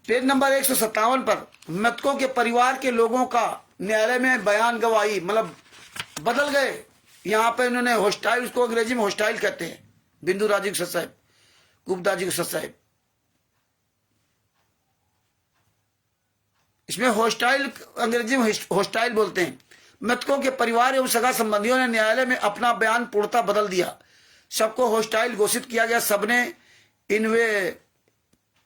पेज नंबर 157 पर मृतकों के परिवार के लोगों का न्यायालय में बयान गवाही, मतलब बदल गए। यहां पर इन्होंने होस्टाइल, उसको अंग्रेजी में होस्टाइल कहते हैं, बिंदु राजी को साहब, गुप्ता जी को साहब, इसमें होस्टाइल, अंग्रेजी में होस्टाइल बोलते हैं। मृतकों के परिवार एवं सगा संबंधियों ने न्यायालय में अपना बयान पूर्णतः बदल दिया। सबको होस्टाइल घोषित किया गया। सबने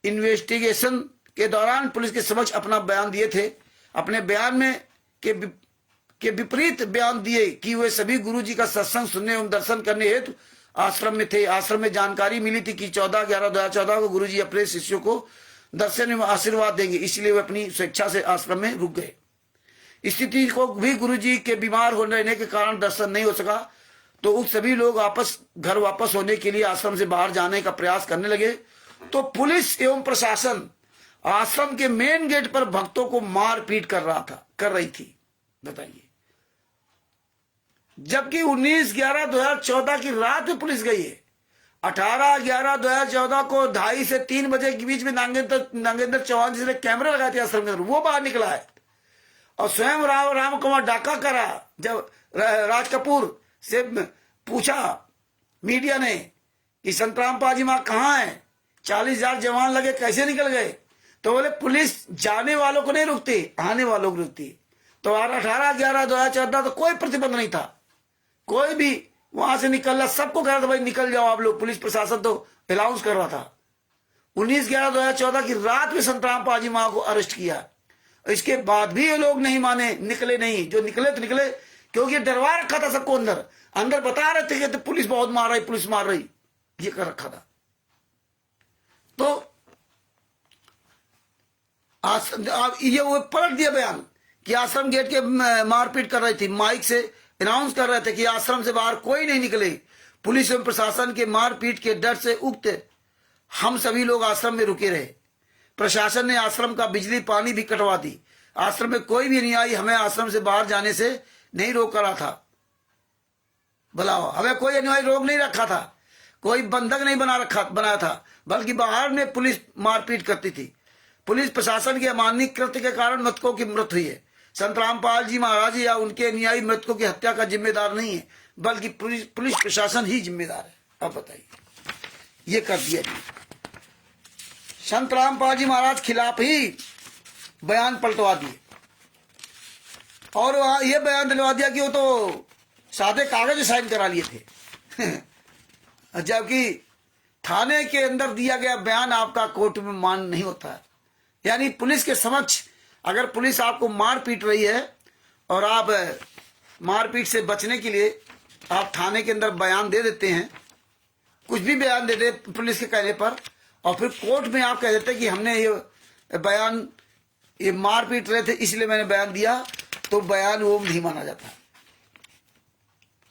इन्वेस्टिगेशन के दौरान पुलिस के समक्ष अपना बयान दिए थे। अपने बयान में के विपरीत बयान दिए कि वे सभी गुरुजी का सत्संग सुनने एवं दर्शन करने हेतु आश्रम में थे। आश्रम में जानकारी मिली थी कि 14/11/2014 को गुरुजी अपने शिष्यों को दर्शन में आशीर्वाद देंगे, इसलिए वे अपनी स्वेच्छा से आश्रम में रुक गए। स्थिति को भी गुरुजी के बीमार होने रहने के कारण दर्शन नहीं हो सका, तो उस सभी लोग घर वापस होने के लिए आश्रम से बाहर जाने का प्रयास करने लगे। तो पुलिस एवं प्रशासन आश्रम के मेन गेट पर भक्तों को मारपीट कर रही थी। बताइए, जबकि 19/11/2014 की रात में पुलिस गई है। 18/11/2014 को 2:30 से 3 बजे के बीच में नागेंद्र चौहान जिसने कैमरे लगाए थे आश्रम के अंदर, वो बाहर निकला है और स्वयं राम कुमार डाका करा। जब राज कपूर से पूछा मीडिया ने कि संत रामपाल जी महाराज कहाँ है, 40,000 जवान लगे, कैसे निकल गए, तो बोले पुलिस जाने वालों को नहीं रुकती, आने वालों को रुकती। तो 18/11/2014 तो कोई प्रतिबंध नहीं था, कोई भी वहां से निकलना, सबको कह रहा था भाई निकल जाओ आप लोग। पुलिस प्रशासन तो अनाउंस कर रहा था। 19/11/2014 की रात में संत रामपाल जी महाराज को अरेस्ट किया। इसके बाद भी ये लोग नहीं माने, निकले नहीं। जो निकले तो निकले, क्योंकि डरवा रखा था सबको। अंदर बता रहे थे कि तो पुलिस बहुत मार रही, पुलिस मार रही, ये कर रखा था। तो ये वो पलट दिया बयान कि आश्रम गेट के मारपीट कर रही थी, माइक से अनाउंस कर रहे थे कि आश्रम से बाहर कोई नहीं निकले। पुलिस एवं प्रशासन के मारपीट के डर से उक्त हम सभी लोग आश्रम में रुके रहे। प्रशासन ने आश्रम का बिजली पानी भी कटवा दी। आश्रम में कोई भी नहीं आई, हमें आश्रम से बाहर जाने से नहीं रोक रहा था। बुलाओ, हमें कोई अनुयायी रोक नहीं रखा था, कोई बंधक नहीं बनाया था, बल्कि बाहर में पुलिस मारपीट करती थी। पुलिस प्रशासन के अमानवीय कृत्य के कारण मृतकों की मृत्यु हुई है। संत रामपाल जी महाराज या उनके अनुयायी मृतकों की हत्या का जिम्मेदार नहीं है, बल्कि पुलिस प्रशासन ही जिम्मेदार है। अब बताइए, ये कर दिया जी। संत रामपाल जी महाराज खिलाफ ही बयान पलटवा दिए और वहां ये बयान दिलवा दिया कि वो तो सादे कागज साइन करा लिए थे जबकि थाने के अंदर दिया गया बयान आपका कोर्ट में मान नहीं होता है। यानी पुलिस के समक्ष अगर पुलिस आपको मार पीट रही है और आप मारपीट से बचने के लिए आप थाने के अंदर बयान दे देते हैं, कुछ भी बयान दे दे पुलिस के कहने पर, और फिर कोर्ट में आप कह देते कि हमने ये बयान, ये मार पीट रहे थे इसलिए मैंने बयान दिया, तो बयान वो नहीं माना जाता,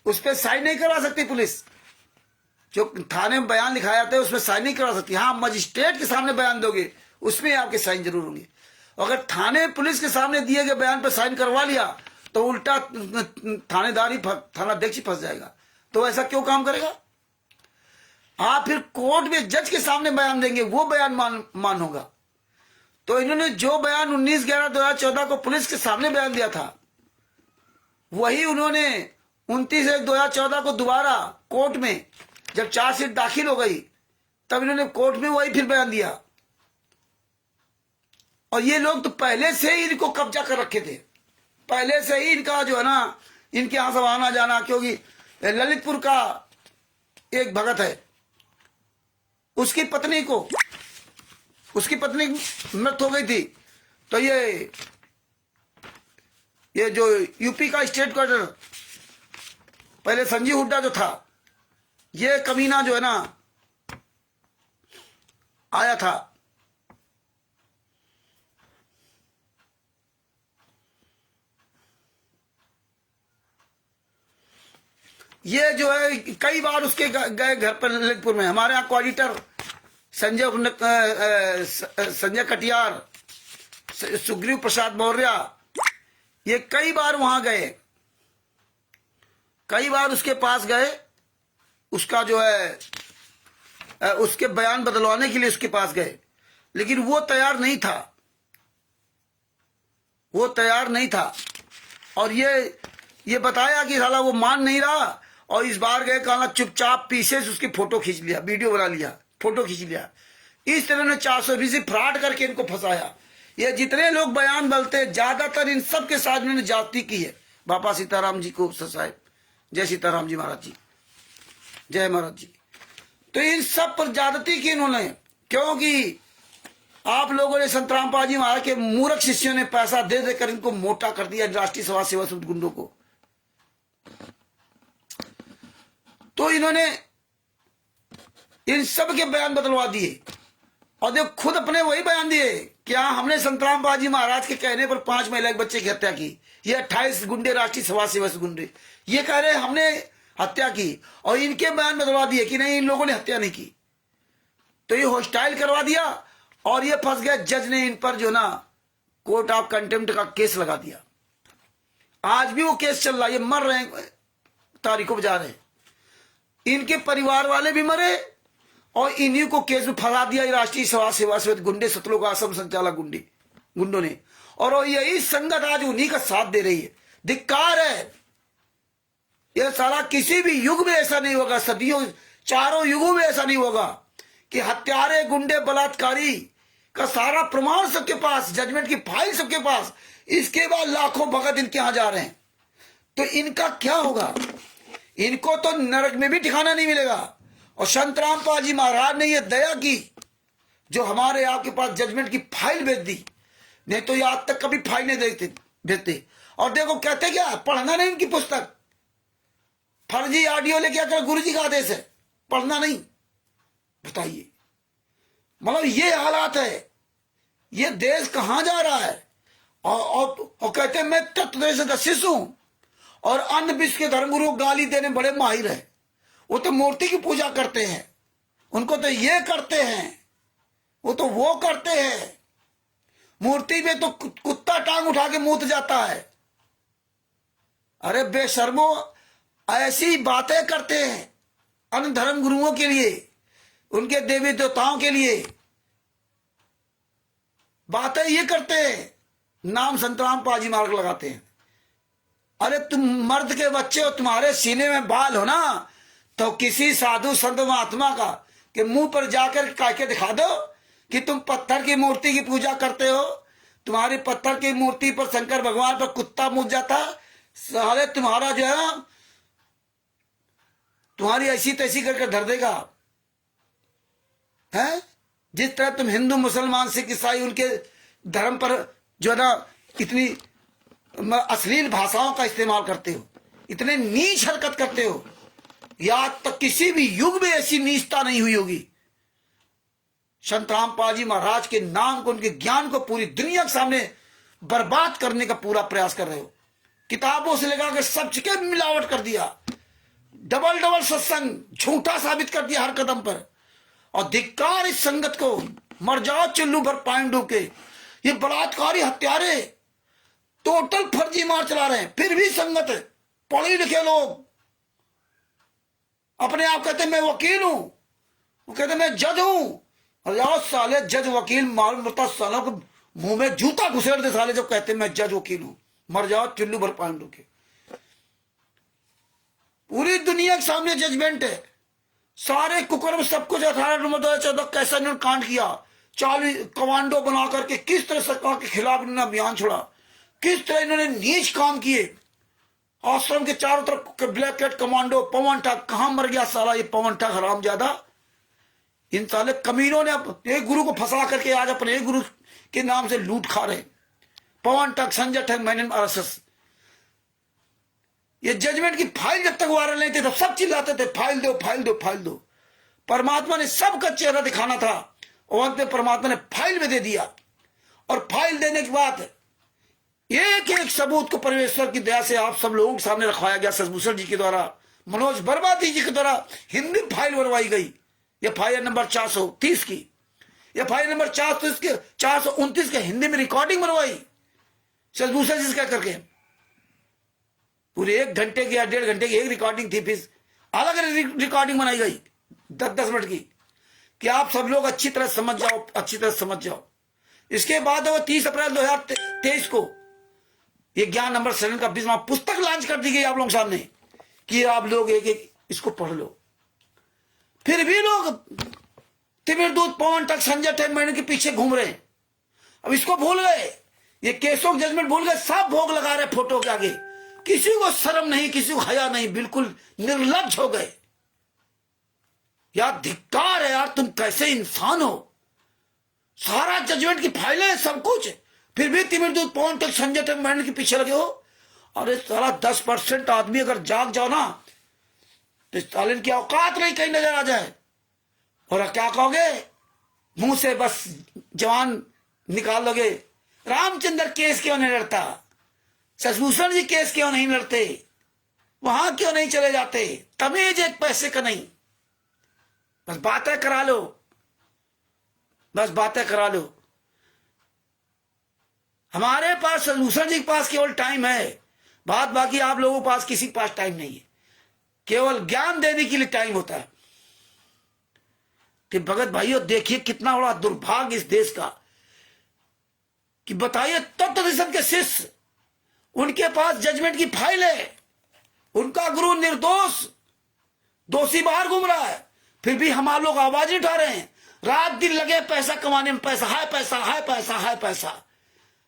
उस पर साइन नहीं करवा सकती पुलिस। जो थाने में बयान लिखाया जाता है उसमें साइन नहीं करवा सकती। हाँ, मजिस्ट्रेट के सामने बयान दोगे उसमें आपके साइन जरूर होंगे। अगर थाने पुलिस के सामने दिए गए बयान पर साइन करवा लिया तो उल्टा थानेदार ही थानाध्यक्ष ही फंस जाएगा। तो ऐसा क्यों काम करेगा? आप फिर कोर्ट में जज के सामने बयान देंगे, वो बयान मान होगा। तो इन्होंने जो बयान 19/11/2014 को पुलिस के सामने बयान दिया था, वही उन्होंने 29/1/2014 को दोबारा कोर्ट में जब चार्जशीट दाखिल हो गई तब इन्होंने कोर्ट में वही फिर बयान दिया। और ये लोग तो पहले से ही इनको कब्जा कर रखे थे, पहले से ही इनका जो है ना, इनके यहां सब आना जाना, क्योंकि ललितपुर का एक भगत है, उसकी पत्नी मृत हो गई थी। तो ये जो यूपी का स्टेट क्वार्टर पहले संजीव हुड्डा जो था, ये कमीना जो है ना आया था, ये जो है कई बार उसके गए घर पर ललितपुर में। हमारे यहाँ कोऑर्डिनेटर संजय कटियार, सुग्रीव प्रसाद मौर्य, ये कई बार वहां गए, कई बार उसके पास गए, उसका जो है उसके बयान बदलवाने के लिए उसके पास गए, लेकिन वो तैयार नहीं था। और ये बताया कि साला वो मान नहीं रहा, और इस बार गए कहना चुपचाप पीछे से उसकी फोटो खींच लिया, वीडियो बना लिया, फोटो खींच लिया। इस तरह ने 420 फ्रॉड करके इनको फंसाया। ये जितने लोग बयान बदलते ज्यादातर इन सब के साथ इन्होंने जाति की है। बाबा सीताराम जी को साहब, जय सीताराम जी महाराज जी, जय महाराज जी। तो इन सब पर ज्यादती की इन्होंने, क्योंकि आप लोगों ने संत रामपाल जी महाराज के मूर्ख शिष्यों ने पैसा दे देकर इनको मोटा कर दिया, राष्ट्रीय समाज सेवा समिति गुंडों को। तो इन्होंने इन सब के बयान बदलवा दिए, और देखो खुद अपने वही बयान दिए, क्या हमने संत रामपाल जी महाराज के कहने पर 5 महिला बच्चे की हत्या की। ये 28 गुंडे राष्ट्रीय समाज सेवा गुंडे ये कह रहे हमने हत्या की, और इनके बयान बदलवा दिए कि नहीं इन लोगों ने हत्या नहीं की। तो ये हॉस्टाइल करवा दिया, और ये फंस गया। जज ने इन पर जो ना कोर्ट ऑफ कंटेम्प्ट का केस लगा दिया। आज भी वो केस चल रहा है, ये मर रहे हैं, तारीखों बजा रहे हैं। इनके परिवार वाले भी मरे, और इन्हीं को केस में फंसा दिया राष्ट्रीय समाज सेवा समिति गुंडे, सतलोक आश्रम संचालक गुंडों ने। और यही संगत आज उन्हीं का साथ दे रही है। धिक्कार है। यह सारा किसी भी युग में ऐसा नहीं होगा, सदियों चारों युगों में ऐसा नहीं होगा कि हत्यारे, गुंडे, बलात्कारी का सारा प्रमाण सबके पास, जजमेंट की फाइल सबके पास, इसके बाद लाखों भगत इनके यहां जा रहे हैं। तो इनका क्या होगा? इनको तो नरक में भी ठिकाना नहीं मिलेगा। और संत रामपाल जी महाराज ने यह दया की, जो हमारे आपके पास जजमेंट की फाइल भेज दी, नहीं तो ये आज तक कभी फाइल नहीं भेजते। और देखो कहते क्या, पढ़ना नहीं इनकी पुस्तक, फर्जी ऑडियो लेके आकर गुरु जी का आदेश है, पढ़ना नहीं। बताइए, मतलब ये हालात है, ये देश कहां जा रहा है। और कहते हैं मैं तत्वदेश का शिष्य हूं, और अन्य विश्व के धर्मगुरु गाली देने बड़े माहिर है। वो तो मूर्ति की पूजा करते हैं, उनको तो ये करते हैं, वो तो वो करते हैं। मूर्ति में तो कुत्ता टांग उठा के मूत जाता है। अरे बेशर्मो, ऐसी बातें करते हैं अन्य धर्म गुरुओं के लिए, उनके देवी देवताओं के लिए बातें ये करते हैं, नाम संत रामपाल जी महाराज लगाते हैं। अरे तुम मर्द के बच्चे हो, तुम्हारे सीने में बाल हो ना, तो किसी साधु संत महात्मा का कि मुंह पर जाकर काके दिखा दो कि तुम पत्थर की मूर्ति की पूजा करते हो, तुम्हारी पत्थर की मूर्ति पर शंकर भगवान पर कुत्ता मुझ जाता, साले तुम्हारा जो है ना, तुम्हारी ऐसी तैसी करके धर देगा है। जिस तरह तुम हिंदू मुसलमान सिख ईसाई उनके धर्म पर जो है ना इतनी अश्लील भाषाओं का इस्तेमाल करते हो, इतने नीच हरकत करते हो, या तक किसी भी युग में ऐसी नीचता नहीं हुई होगी। संत रामपाल जी महाराज के नाम को, उनके ज्ञान को पूरी दुनिया के सामने बर्बाद करने का पूरा प्रयास कर रहे हो। किताबों से लगा के सब जगह मिलावट कर दिया, डबल डबल सत्संग झूठा साबित कर दिया हर कदम पर। और धिक्कार इस संगत को, मर जाओ चुल्लू भर पांडु के। ये बलात्कारी हत्यारे टोटल फर्जी मार चला रहे हैं, फिर भी संगत पढ़े लिखे लोग अपने आप कहते मैं वकील हूं, वो कहते मैं जज हूं। अल्लाह साले जज वकील मालूम होता सालों को मुंह में जूता घुसेड़ दे साले जब कहते मैं जज वकील हूं। मर जाओ चुल्लू भर पांडु के। पूरी दुनिया के सामने जजमेंट है, सारे कुकर्म सब कुछ 18 नंबर 2014 कैसा इन्होंने कांड किया, 40 कमांडो बना करके किस तरह सरकार के खिलाफ इन्होंने अभियान छोड़ा, किस तरह इन्होंने नीच काम किए। आश्रम के चारों तरफ ब्लैक कैट कमांडो, पवन ठाक कहां मर गया साला ये पवन ठाक हराम ज्यादा। इन साले कमीनों ने एक गुरु को फंसा करके आज अपने एक गुरु के नाम से लूट खा रहे। पवन ठाक, संजय ठाक, मैनन आरएसएस। ये जजमेंट की फाइल जब तक वायरल नहीं थी तब सब चिल्लाते थे फाइल दो फाइल दो फाइल दो। परमात्मा ने सबका चेहरा दिखाना था और अंत में परमात्मा ने फाइल में दे दिया। और फाइल देने के बाद एक एक सबूत को परमेश्वर की दया से आप सब लोगों के सामने रखवाया गया। ससभूषण जी के द्वारा, मनोज बर्मादी जी के द्वारा हिंदी फाइल बनवाई गई। यह फाइल नंबर 430 की, यह फाइल नंबर 429 के हिंदी में रिकॉर्डिंग बनवाई ससभूषण जी का करके। पूरे 1 घंटे की या 1.5 घंटे की एक रिकॉर्डिंग थी, फिर अलग अलग रिकॉर्डिंग बनाई गई 10-10 मिनट की, कि आप सब लोग अच्छी तरह समझ जाओ, अच्छी तरह समझ जाओ। इसके बाद वो 30 अप्रैल 2023 को ये ज्ञान नंबर 7 का 20वां पुस्तक लॉन्च कर दी गई आप लोगों के सामने कि आप लोग एक एक इसको पढ़ लो। फिर भी लोग तिमिर दूत, पवन तक, संजय ठाकुर महीने के पीछे घूम रहे हैं। अब इसको भूल गए, ये केसों के जजमेंट भूल गए, सब भोग लगा रहे फोटो के आगे। किसी को शर्म नहीं, किसी को हया नहीं, बिल्कुल निर्लज्ज हो गए। यार धिक्कार है यार, तुम कैसे इंसान हो। सारा जजमेंट की फाइलें सब कुछ, फिर भी तिमिर दूत, पवन तक, संजय तक महीने के पीछे लगे हो। अरे सारा 10% आदमी अगर जाग जाओ ना तो स्टालिन की औकात नहीं कहीं नजर आ जाए। और क्या कहोगे, मुंह से बस जवान निकाल लोगे। रामचंद्र केस क्यों नहीं लड़ता, ससभूषण जी केस क्यों नहीं लड़ते, वहां क्यों नहीं चले जाते। तमीज एक पैसे का नहीं, बस बातें करा लो, बस बातें करा लो। हमारे पास ससभूषण जी के पास केवल टाइम है, बात बाकी आप लोगों के पास किसी के पास टाइम नहीं है। केवल ज्ञान देने के लिए टाइम होता है। कि भगत भाइयों देखिए कितना बड़ा दुर्भाग्य इस देश का, कि बताइए तत्वदर्शन के शिष्य, उनके पास जजमेंट की फाइल है, उनका गुरु निर्दोष, दोषी बाहर घूम रहा है, फिर भी हम लोग आवाज नहीं उठा रहे हैं। रात दिन लगे पैसा कमाने में, पैसा है, पैसा है, पैसा है, पैसा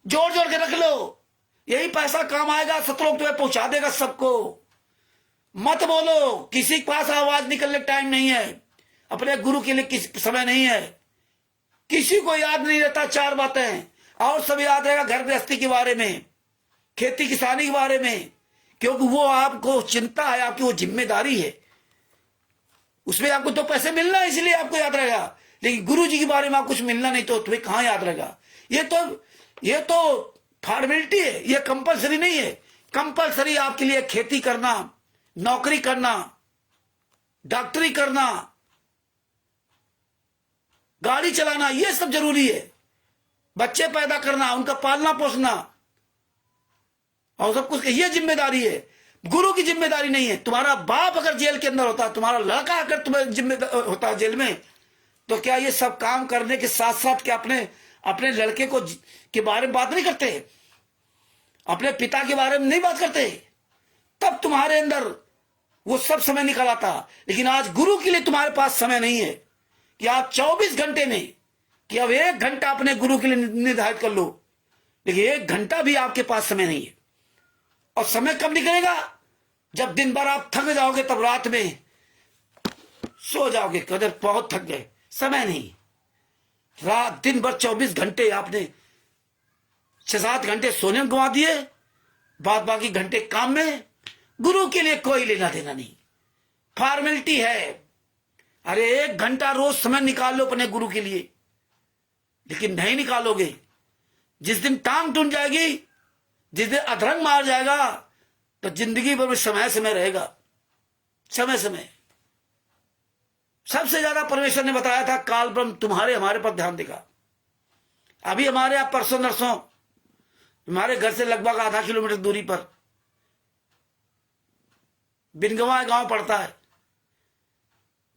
जोड़ जोड़ के रख लो, यही पैसा काम आएगा, सतलोक तुम्हें पहुंचा देगा सबको। मत बोलो, किसी के पास आवाज निकलने टाइम नहीं है, अपने गुरु के लिए किसी समय नहीं है। किसी को याद नहीं रहता 4 बातें, और सब याद रहेगा घर गृहस्थी के बारे में, खेती किसानी के बारे में, क्योंकि वो आपको चिंता है, आपकी वो जिम्मेदारी है, उसमें आपको तो पैसे मिलना है इसलिए आपको याद रहेगा। लेकिन गुरु जी के बारे में आप कुछ मिलना नहीं तो तुम्हें कहां याद रहेगा। ये तो फॉर्मेलिटी है, ये कंपलसरी नहीं है। कंपलसरी आपके लिए खेती करना, नौकरी करना, डॉक्टरी करना, गाड़ी चलाना, ये सब जरूरी है। बच्चे पैदा करना, उनका पालना पोसना और सब कुछ, ये जिम्मेदारी है, गुरु की जिम्मेदारी नहीं है। तुम्हारा बाप अगर जेल के अंदर होता, तुम्हारा लड़का अगर तुम्हें जिम्मेदार होता जेल में, तो क्या ये सब काम करने के साथ साथ क्या अपने लड़के को के बारे में बात नहीं करते, अपने पिता के बारे में नहीं बात करते? तब तुम्हारे अंदर वो सब समय निकाला था। लेकिन आज गुरु के लिए तुम्हारे पास समय नहीं है कि आप 24 घंटे में कि अब 1 घंटा अपने गुरु के लिए निर्धारित कर लो, लेकिन 1 घंटा भी आपके पास समय नहीं है। और समय कब निकलेगा? जब दिन भर आप थक जाओगे, तब रात में सो जाओगे, कदर बहुत थक गए, समय नहीं। रात दिन भर 24 घंटे आपने 6-7 घंटे सोने में गंवा दिए, बाद बाकी घंटे काम में। गुरु के लिए कोई लेना देना नहीं, फॉर्मेलिटी है। अरे 1 घंटा रोज समय निकाल लो अपने गुरु के लिए, लेकिन नहीं निकालोगे, जिस दिन टांग टूट जाएगी, जिस दिन अधरंग मार जाएगा, तो जिंदगी भर में समय समय रहेगा, समय समय। सबसे ज्यादा परमेश्वर ने बताया था काल ब्रह्म तुम्हारे हमारे पर ध्यान देगा। अभी हमारे यहाँ परसों नरसों हमारे घर से लगभग आधा किलोमीटर दूरी पर बिनगवा गांव पड़ता है।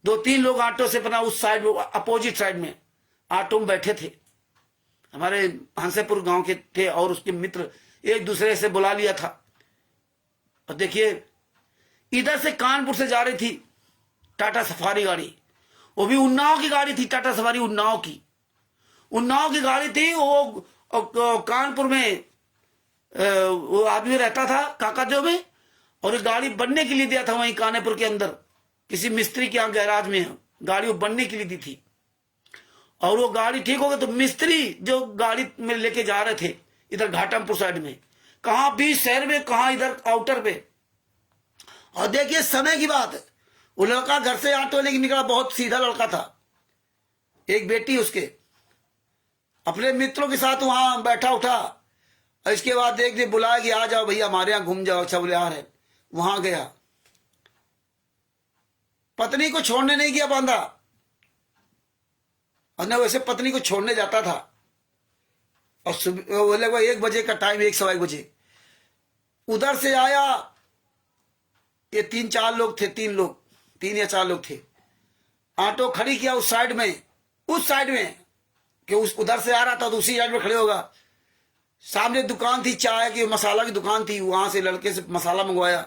2-3 लोग ऑटो से अपना उस साइड अपोजिट साइड में ऑटो में बैठे थे, हमारे हंसेपुर गांव के थे, और उसके मित्र एक दूसरे से बुला लिया था। और देखिए इधर से कानपुर से जा रही थी टाटा सफारी गाड़ी, वो भी उन्नाव की गाड़ी थी, टाटा सफारी उन्नाव की गाड़ी थी। वो कानपुर में वो आदमी रहता था काकाजो में, और एक गाड़ी बनने के लिए दिया था वहीं कानपुर के अंदर, किसी मिस्त्री के यहाँ गैराज में गाड़ी वो बनने के लिए दी थी। और वो गाड़ी ठीक हो गई तो मिस्त्री जो गाड़ी में लेके जा रहे थे इधर घाटमपुर साइड में, कहाँ बीच शहर में, कहाँ इधर आउटर पे। और देखिए समय की बात है, वो लड़का घर से ऑटो लेके निकला, बहुत सीधा लड़का था, एक बेटी उसके, अपने मित्रों के साथ वहां बैठा उठा। और इसके बाद एक दिन बुलाया कि आ जाओ भैया हमारे यहाँ घूम जाओ। अच्छा बोले आ रहे, वहां गया, पत्नी को छोड़ने नहीं गया बांधा, और न वैसे पत्नी को छोड़ने जाता था। और बोले 1 बजे का टाइम, 1-1:15 बजे उधर से आया। ये 3-4 लोग थे, 3 या 4 लोग थे। ऑटो खड़ी किया उस साइड में कि उस उधर से आ रहा था तो उसी साइड में खड़े होगा। सामने दुकान थी चाय की, मसाला की दुकान थी, वहां से लड़के से मसाला मंगवाया,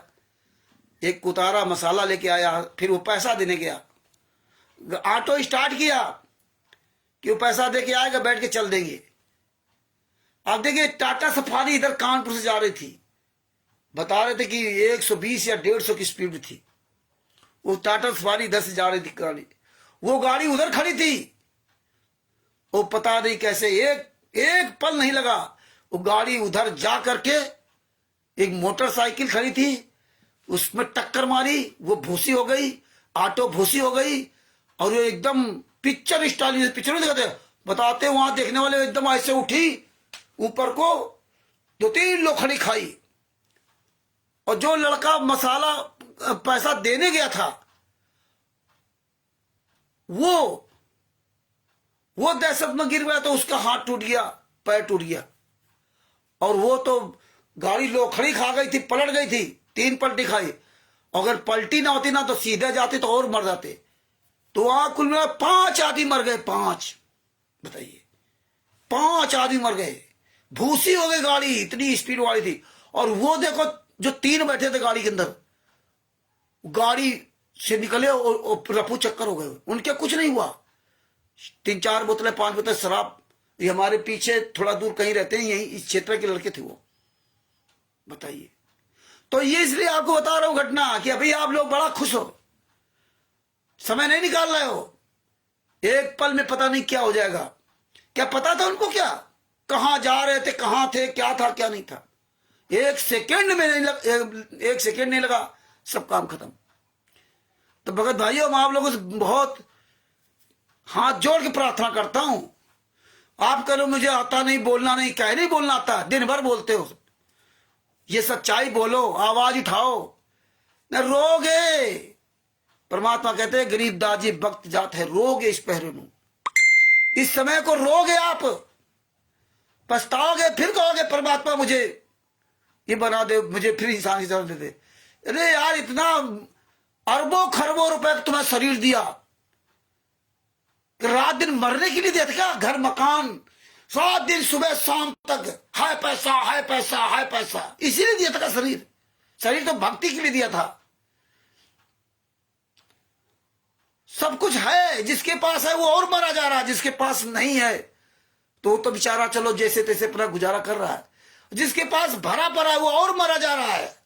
एक कुतारा मसाला लेके आया। फिर वो पैसा देने गया, ऑटो स्टार्ट किया कि वो पैसा दे के आएगा, बैठ के चल देंगे। अब देखिए टाटा सफारी इधर कानपुर से जा रही थी, बता रहे थे कि 120 या 150 की स्पीड थी। वो टाटा सफारी इधर से जा रही थी गाड़ी, वो गाड़ी उधर खड़ी थी। वो पता नहीं कैसे एक पल नहीं लगा, वो गाड़ी उधर जा करके एक मोटरसाइकिल खड़ी थी उसमें टक्कर मारी, वो भूसी हो गई, ऑटो भूसी हो गई। और वो एकदम पिक्चर स्टाइल, पिक्चर में दिखाते बताते, वहां देखने वाले एकदम ऐसे उठी ऊपर को, 2-3 लोग खड़ी खाई। और जो लड़का मसाला पैसा देने गया था वो दहशत में गिर गया, तो उसका हाथ टूट गया, पैर टूट गया। और वो तो गाड़ी लोखड़ी खा गई थी, पलट गई थी, 3 पलटी खाई। अगर पलटी ना होती ना तो सीधे जाते तो और मर जाते। तो वहां कुल मिला 5 आदमी मर गए, 5, बताइए 5 आदमी मर गए, भूसी हो गई गाड़ी, इतनी स्पीड वाली थी। और वो देखो जो 3 बैठे थे गाड़ी के अंदर, गाड़ी से निकले और रफू चक्कर हो गए, उनके कुछ नहीं हुआ। 3-4 बोतलें 5 बोतलें शराब, ये हमारे पीछे थोड़ा दूर कहीं रहते हैं, यही इस क्षेत्र के लड़के थे वो, बताइए। तो ये इसलिए आपको बता रहा हूं घटना कि अभी आप लोग बड़ा खुश हो, समय नहीं निकाल रहे हो। एक पल में पता नहीं क्या हो जाएगा। क्या पता था उनको, क्या कहां जा रहे थे, कहां थे, क्या था क्या नहीं था। 1 सेकेंड में नहीं लग, 1 सेकेंड नहीं लगा, सब काम खत्म। तो भगत भाइयों, मैं आप लोगों से बहुत हाथ जोड़ के प्रार्थना करता हूं। आप करो मुझे आता नहीं, बोलना नहीं, कह नहीं बोलना आता, दिन भर बोलते हो। ये सच्चाई बोलो, आवाज उठाओ, न रोगे। परमात्मा कहते हैं गरीब दाजी भक्त जात है, रोगे इस पहरे नू। इस समय को रोगे आप, पछताओगे, फिर कहोगे परमात्मा मुझे ये बना दे, मुझे फिर इंसान की तरह दे दे। अरे यार, इतना अरबों खरबों रुपए तुम्हें शरीर दिया, रात दिन मरने के लिए दिया था क्या? घर मकान, 7 दिन सुबह शाम तक हाय पैसा हाय पैसा हाय पैसा, इसीलिए दिया था का शरीर? शरीर तो भक्ति के लिए दिया था। सब कुछ है, जिसके पास है वो और मरा जा रहा है, जिसके पास नहीं है तो वो तो बेचारा चलो जैसे तैसे अपना गुजारा कर रहा है, जिसके पास भरा पड़ा है वो और मरा जा रहा है।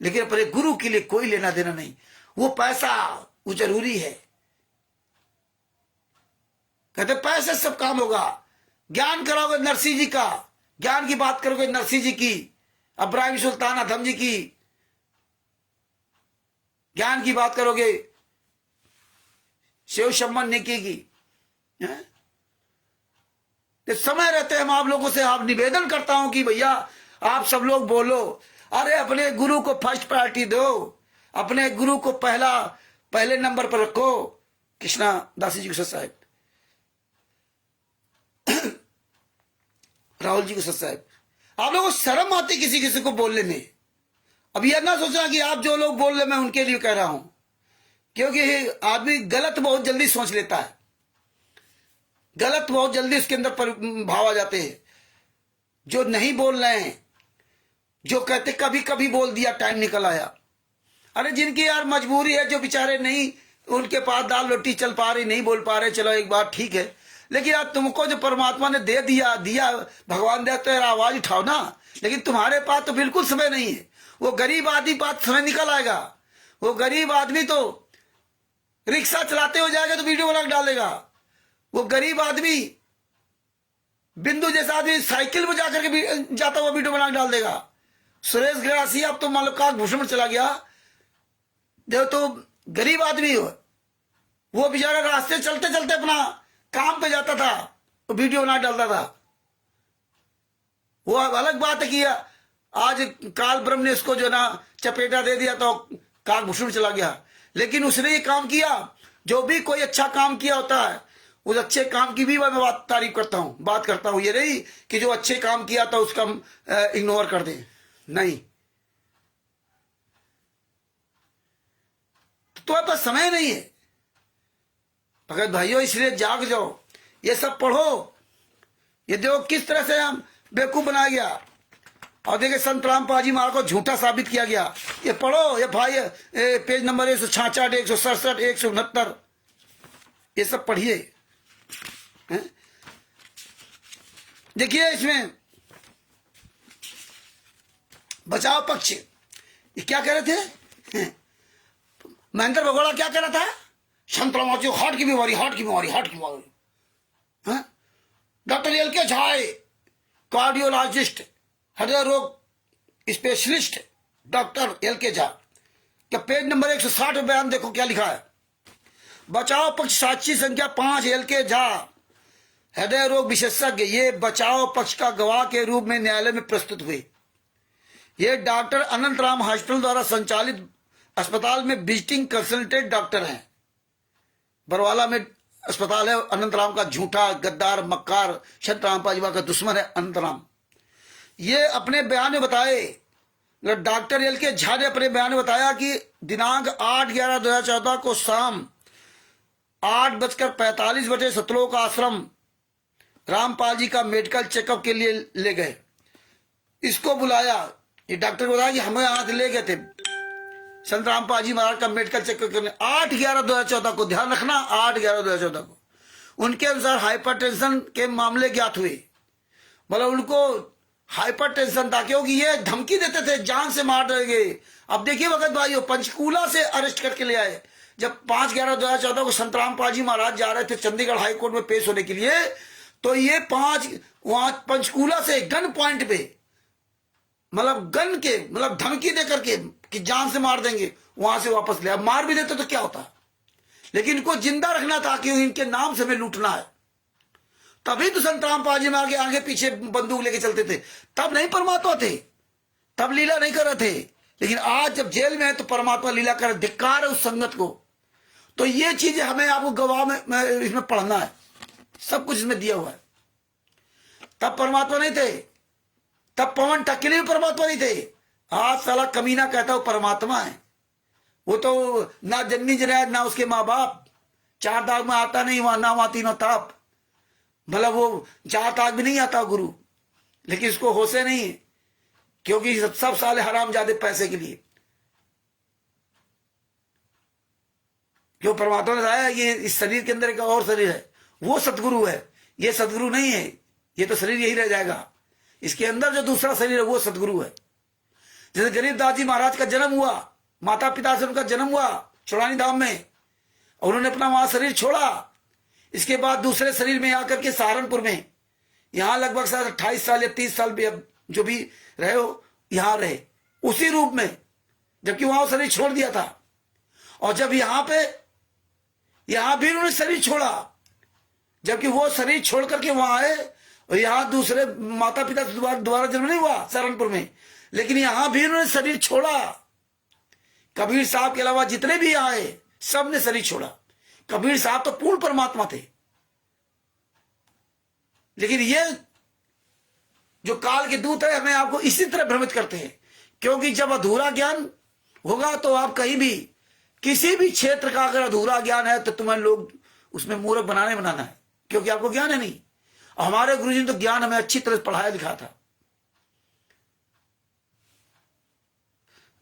लेकिन अपने गुरु के लिए कोई लेना देना नहीं, वो पैसा वो जरूरी है। कहते पैसे से सब काम होगा। ज्ञान कराओगे नरसिंह जी का, ज्ञान की बात करोगे नरसिंह जी की, इब्राहिम सुल्तान अधम जी की, ज्ञान की बात करोगे शिव शम्मन नेकी की। समय रहते हम आप लोगों से आप निवेदन करता हूं कि भैया आप सब लोग बोलो, अरे अपने गुरु को फर्स्ट प्रायोरिटी दो, अपने गुरु को पहले नंबर पर रखो। कृष्णा दासी जी को साहब, राहुल जी को साहब, आप लोगों को शर्म आती किसी किसी को बोलने में। अब यह ना सोचना कि आप जो लोग बोल रहे मैं उनके लिए कह रहा हूं, क्योंकि आदमी गलत बहुत जल्दी सोच लेता है, गलत बहुत जल्दी उसके अंदर भाव आ जाते हैं। जो नहीं बोल रहे हैं, जो कहते कभी कभी बोल दिया टाइम निकल आया, अरे जिनकी यार मजबूरी है, जो बेचारे नहीं उनके पास दाल रोटी चल पा रही, नहीं बोल पा रहे, चलो एक बात ठीक है। लेकिन यार तुमको जो परमात्मा ने दे दिया भगवान दे तो यार आवाज उठाओ ना। लेकिन तुम्हारे पास तो बिल्कुल समय नहीं है। वो गरीब आदमी पास समय निकल आएगा, वो गरीब आदमी तो रिक्शा चलाते हो जाएगा तो वीडियो बना डालेगा, वो गरीब आदमी बिंदु जैसा आदमी साइकिल में जाकर के जाता हुआ वीडियो बना डाल देगा। सुरेश ग्रासी अब तो मान लो काक भूषण में चला गया, जो तो गरीब आदमी हो, वो बेचारा रास्ते चलते चलते अपना काम पे जाता था तो वीडियो बना डालता था। वो अलग बात है कि आज काल ब्रह्म ने इसको जो ना चपेटा दे दिया तो काक भूषण चला गया। लेकिन उसने ये काम किया, जो भी कोई अच्छा काम किया होता है उस अच्छे काम की भी मैं तारीफ करता हूं, बात करता हूं। ये नहीं कि जो अच्छे काम किया था उसका हम इग्नोर कर दें, नहीं। तुम्हारे पास समय नहीं है भगत भाइयों, इसलिए जाग जाओ, ये सब पढ़ो। ये देखो किस तरह से हम बेवकूफ बनाया गया, और देखिए संत रामपाल जी महाराज को झूठा साबित किया गया। ये पढ़ो, ये भाई पेज नंबर 166, 167, 169, ये सब पढ़िए। देखिए इसमें बचाव पक्ष ये क्या कह रहे थे, महेंद्र भगोड़ा क्या कह रहा था, संत रामपाल हार्ट की बीमारी, हार्ट की बीमारी, हार्ट की बीमारी। Doctor LK. झा कार्डियोलॉजिस्ट, हृदय रोग स्पेशलिस्ट डॉक्टर एल.के. झा का पेज नंबर 160 बयान देखो क्या लिखा है। बचाव पक्ष साक्षी संख्या 5 एल.के. झा हृदय रोग विशेषज्ञ, ये बचाव पक्ष का गवाह के रूप में न्यायालय में प्रस्तुत हुए। ये डॉक्टर अनंत राम हॉस्पिटल द्वारा संचालित अस्पताल में विजिटिंग कंसल्टेंट डॉक्टर हैं। बरवाला में अस्पताल है अनंत राम का, झूठा गद्दार मक्कार संत रामपाल जी का दुश्मन है अनंत राम। ये अपने बयान में बताए, डॉक्टर एल.के. झा ने अपने बयान में बताया कि दिनांक 8/11/2014 को शाम 8:45 सतलोक आश्रम रामपाल जी का मेडिकल चेकअप के लिए ले गए। इसको बुलाया, ये डॉक्टर को बताया कि हमें यहां से ले गए थे संत रामपाल जी महाराज का मेडिकल चेकअप करने 8/11/2014 को, ध्यान रखना 8/11/2014 को। उनके अनुसार हाइपरटेंशन के मामले ज्ञात हुए, मतलब उनको हाइपरटेंशन था, क्योंकि ये धमकी देते थे जान से मार देंगे। अब देखिए वक्त भाइयों, पंचकूला से अरेस्ट करके ले आए। जब 5/11/2014 को संत रामपाल जी महाराज जा रहे थे चंडीगढ़ हाईकोर्ट में पेश होने के लिए, तो ये 5 वहां पंचकूला से गन पॉइंट पे, मतलब गन के मतलब धमकी दे करके कि जान से मार देंगे, वहां से वापस ले। अब मार भी देते तो क्या होता, लेकिन इनको जिंदा रखना था कि इनके नाम से हमें लूटना है। तभी तो संत रामपाल जी में आगे पीछे बंदूक लेके चलते थे। तब नहीं परमात्मा थे, तब लीला नहीं कर रहे थे। लेकिन आज जब जेल में है तो परमात्मा लीला कर, धिक्कार है उस संगत को। तो ये चीजें हमें आपको गवाह में इसमें पढ़ना है, सब कुछ इसमें दिया हुआ है। तब परमात्मा नहीं थे, तब पवन टक्कली भी परमात्मा नहीं थे। आज साला कमीना कहता हूं परमात्मा है, वो तो ना जन्नी जनायत ना उसके माँ बाप, 4 दाग में आता नहीं वहां, ना वहां तीनों ताप, मतलब वो 4 ताक भी नहीं आता गुरु। लेकिन इसको होशे नहीं है, क्योंकि सब साले हराम जादे पैसे के लिए, क्यों परमात्मा ने बताया ये इस शरीर के अंदर एक और शरीर है, वो सतगुरु है, ये सतगुरु नहीं है, ये तो शरीर यही रह जाएगा, इसके अंदर जो दूसरा शरीर है वो सतगुरु है। जैसे गरीबदास जी महाराज का जन्म हुआ, माता पिता से उनका जन्म हुआ चौड़ानी धाम में, और उन्होंने अपना वहां शरीर छोड़ा। इसके बाद दूसरे शरीर में आकर के सहारनपुर में यहां लगभग 28 साल या 30 साल जो भी रहे हो, यहां रहे उसी रूप में, जबकि वहां शरीर छोड़ दिया था। और जब यहां भी उन्होंने शरीर छोड़ा, जबकि वो शरीर छोड़ करके वहां आए, और यहां दूसरे माता पिता से दोबारा जन्म नहीं हुआ सहारनपुर में, लेकिन यहां भी उन्होंने शरीर छोड़ा। कबीर साहब के अलावा जितने भी आए सब ने शरीर छोड़ा। कबीर साहब तो पूर्ण परमात्मा थे, लेकिन ये जो काल के दूत है हमें आपको इसी तरह भ्रमित करते हैं, क्योंकि जब अधूरा ज्ञान होगा तो आप कहीं भी किसी भी क्षेत्र का अगर अधूरा ज्ञान है तो तुम्हें लोग उसमें मूर्ख बनाना है, क्योंकि आपको ज्ञान है नहीं। और हमारे गुरुजी ने तो ज्ञान हमें अच्छी तरह पढ़ाया लिखा था।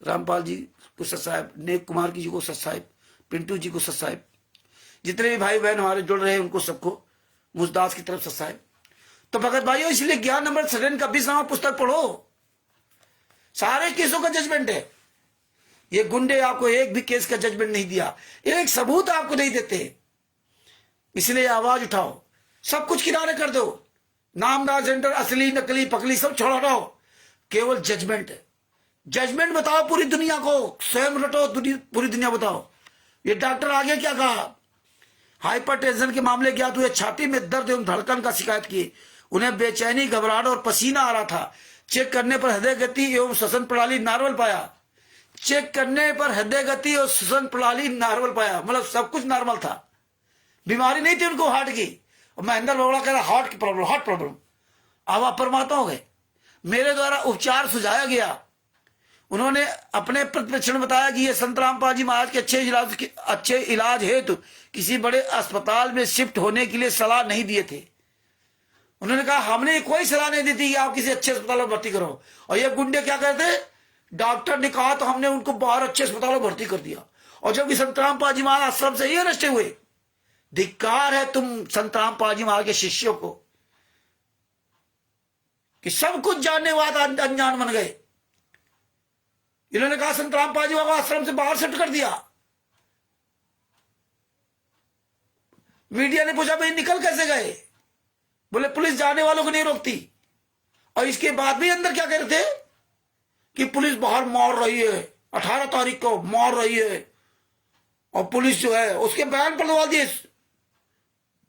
रामपाल जी को सत साहिब, नेक कुमार जी को सत साहिब, पिंटू जी को सत साहिब, जितने भी भाई बहन हमारे जुड़ रहे हैं उनको सबको मुझदास की तरफ सत साहिब। तो भगत भाइयों, इसलिए ज्ञान नंबर 7 का 20वां पुस्तक पढ़ो। सारे केसों का जजमेंट है। ये गुंडे आपको एक भी केस का जजमेंट नहीं दिया, एक सबूत आपको नहीं देते। इसलिए आवाज उठाओ, सब कुछ किनारे कर दो, नामदार सेंटर असली नकली पकली सब छोड़ा दो, केवल जजमेंट है। जजमेंट बताओ पूरी दुनिया को, स्वयं रटो, पूरी दुनिया बताओ। ये डॉक्टर आगे क्या कहा, हाइपरटेंशन के मामले क्या हुए, छाती में दर्द एवं धड़कन का शिकायत की, उन्हें बेचैनी, घबराहट और पसीना आ रहा था। चेक करने पर हृदय गति एवं श्वसन प्रणाली नॉर्मल पाया। चेक करने पर हृदय गति और श्वसन प्रणाली नॉर्मल पाया, मतलब सब कुछ नॉर्मल था, बीमारी नहीं थी उनको हार्ट की। और महेंद्र बगड़ा कह रहा हार्ट की प्रॉब्लम, हार्ट प्रॉब्लम। अब आप परमात्मा हो गए। मेरे द्वारा उपचार सुझाया गया, उन्होंने अपने प्रतिप्रेक्षण बताया कि ये संत रामपाल जी महाराज के अच्छे इलाज हेतु किसी बड़े अस्पताल में शिफ्ट होने के लिए सलाह नहीं दिए थे। उन्होंने कहा हमने कोई सलाह नहीं दी थी कि आप किसी अच्छे अस्पताल में भर्ती करो। और ये गुंडे क्या कहते, डॉक्टर ने कहा तो हमने उनको बाहर अच्छे अस्पताल में भर्ती कर दिया। और जबकि संत रामपाल जी महाराज आश्रम से ही अरेस्ट हुए। धिक्कार है तुम संत रामपाल जी महाराज के शिष्यों को कि सब कुछ जानने वाद अनजान बन गए। इन्होंने कहा संत रामपाल जी को आश्रम से बाहर शिफ्ट कर दिया। मीडिया ने पूछा भाई निकल कैसे गए, बोले पुलिस जाने वालों को नहीं रोकती। और इसके बाद भी अंदर क्या कह रहे थे कि पुलिस बाहर मार रही है, 18 तारीख को मार रही है। और पुलिस जो है उसके बयान पढ़वा दिए।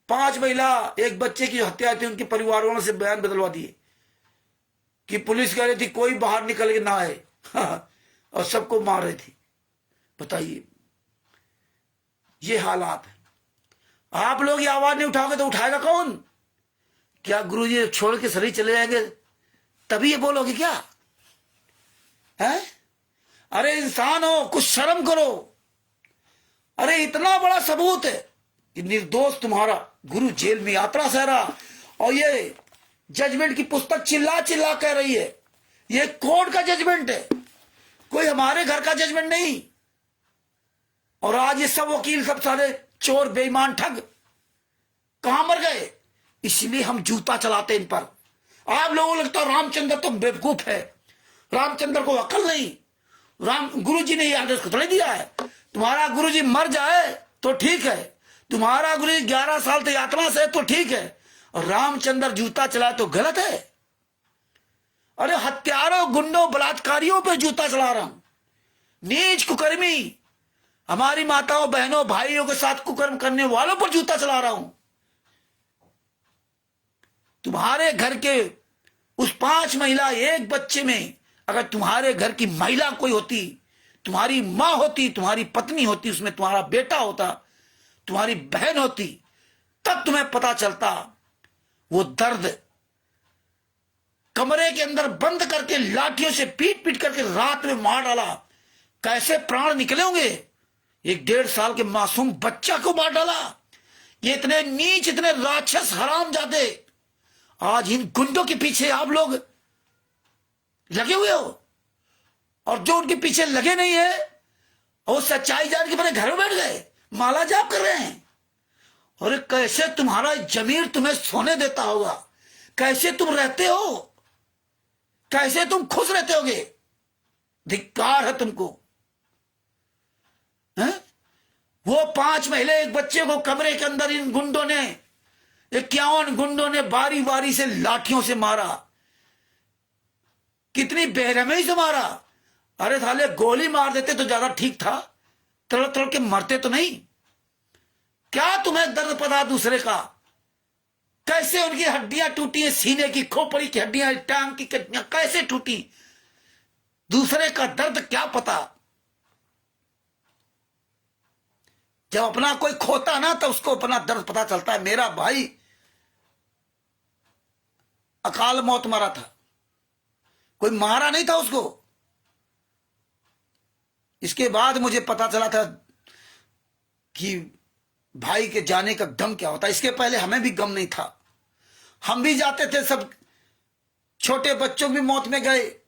5 महिला, एक बच्चे की हत्या थी, उनके परिवार वालों से बयान बदलवा दिए कि पुलिस कह रही थी कोई बाहर निकल के ना आए और सबको मार रही थी। बताइए, ये हालात है। आप लोग ये आवाज नहीं उठाओगे तो उठाएगा कौन? क्या गुरुजी छोड़ के शरीर चले जाएंगे तभी ये बोलोगे क्या है? अरे इंसान हो, कुछ शर्म करो। अरे इतना बड़ा सबूत है कि निर्दोष तुम्हारा गुरु जेल में यात्रा सह रहा, और ये जजमेंट की पुस्तक चिल्ला चिल्ला कह रही है ये कोर्ट का जजमेंट है, कोई हमारे घर का जजमेंट नहीं। और आज ये सब वकील, सब सारे चोर, बेईमान, ठग कहां मर गए? इसलिए हम जूता चलाते इन पर। आप लोगों को लगता है रामचंद्र तो बेवकूफ है, रामचंद्र को अकल नहीं। गुरुजी ने ये आदेश थोड़ी दिया है। तुम्हारा गुरुजी मर जाए तो ठीक है, तुम्हारा गुरुजी 11 साल तक यात्रा से तो ठीक है, और रामचंद्र जूता चलाए तो गलत है। अरे हत्यारों, गुंडों, बलात्कारियों पे जूता चला रहा हूं, नीच कुकर्मी, हमारी माताओं, बहनों, भाइयों के साथ कुकर्म करने वालों पर जूता चला रहा हूं। तुम्हारे घर के उस 5 महिला, एक बच्चे में अगर तुम्हारे घर की महिला कोई होती, तुम्हारी मां होती, तुम्हारी पत्नी होती, उसमें तुम्हारा बेटा होता, तुम्हारी बहन होती, तब तुम्हें पता चलता वो दर्द। कमरे के अंदर बंद करके लाठियों से पीट पीट करके रात में मार डाला, कैसे प्राण निकले होंगे। एक 1.5 साल के मासूम बच्चा को मार डाला। ये इतने नीच, इतने राक्षस, हरामजादे आज इन गुंडों के पीछे आप लोग लगे हुए हो। और जो उनके पीछे लगे नहीं है वो सच्चाई जान के अपने घर में बैठ गए। माला जाप कर रहे हैं। और कैसे तुम्हारा जमीर तुम्हें सोने देता होगा, कैसे तुम रहते हो, कैसे तुम खुश रहते होगे। धिक्कार है तुमको। है? वो 5 महीने एक बच्चे को कमरे के अंदर इन गुंडों ने, 51 गुंडों ने बारी बारी से लाठियों से मारा। कितनी बेरहमी से मारा। अरे साले गोली मार देते तो ज्यादा ठीक था, तड़ तड़ के मरते तो नहीं। क्या तुम्हें दर्द पता दूसरे का? कैसे उनकी हड्डियां टूटी है, सीने की खोपड़ी की हड्डियां, टांग की हड्डियां कैसे टूटी, दूसरे का दर्द क्या पता। जब अपना कोई खोता ना तो उसको अपना दर्द पता चलता है। मेरा भाई अकाल मौत मरा था, कोई मारा नहीं था उसको। इसके बाद मुझे पता चला था कि भाई के जाने का गम क्या होता है। इसके पहले हमें भी गम नहीं था, हम भी जाते थे, सब छोटे बच्चों भी मौत में गए,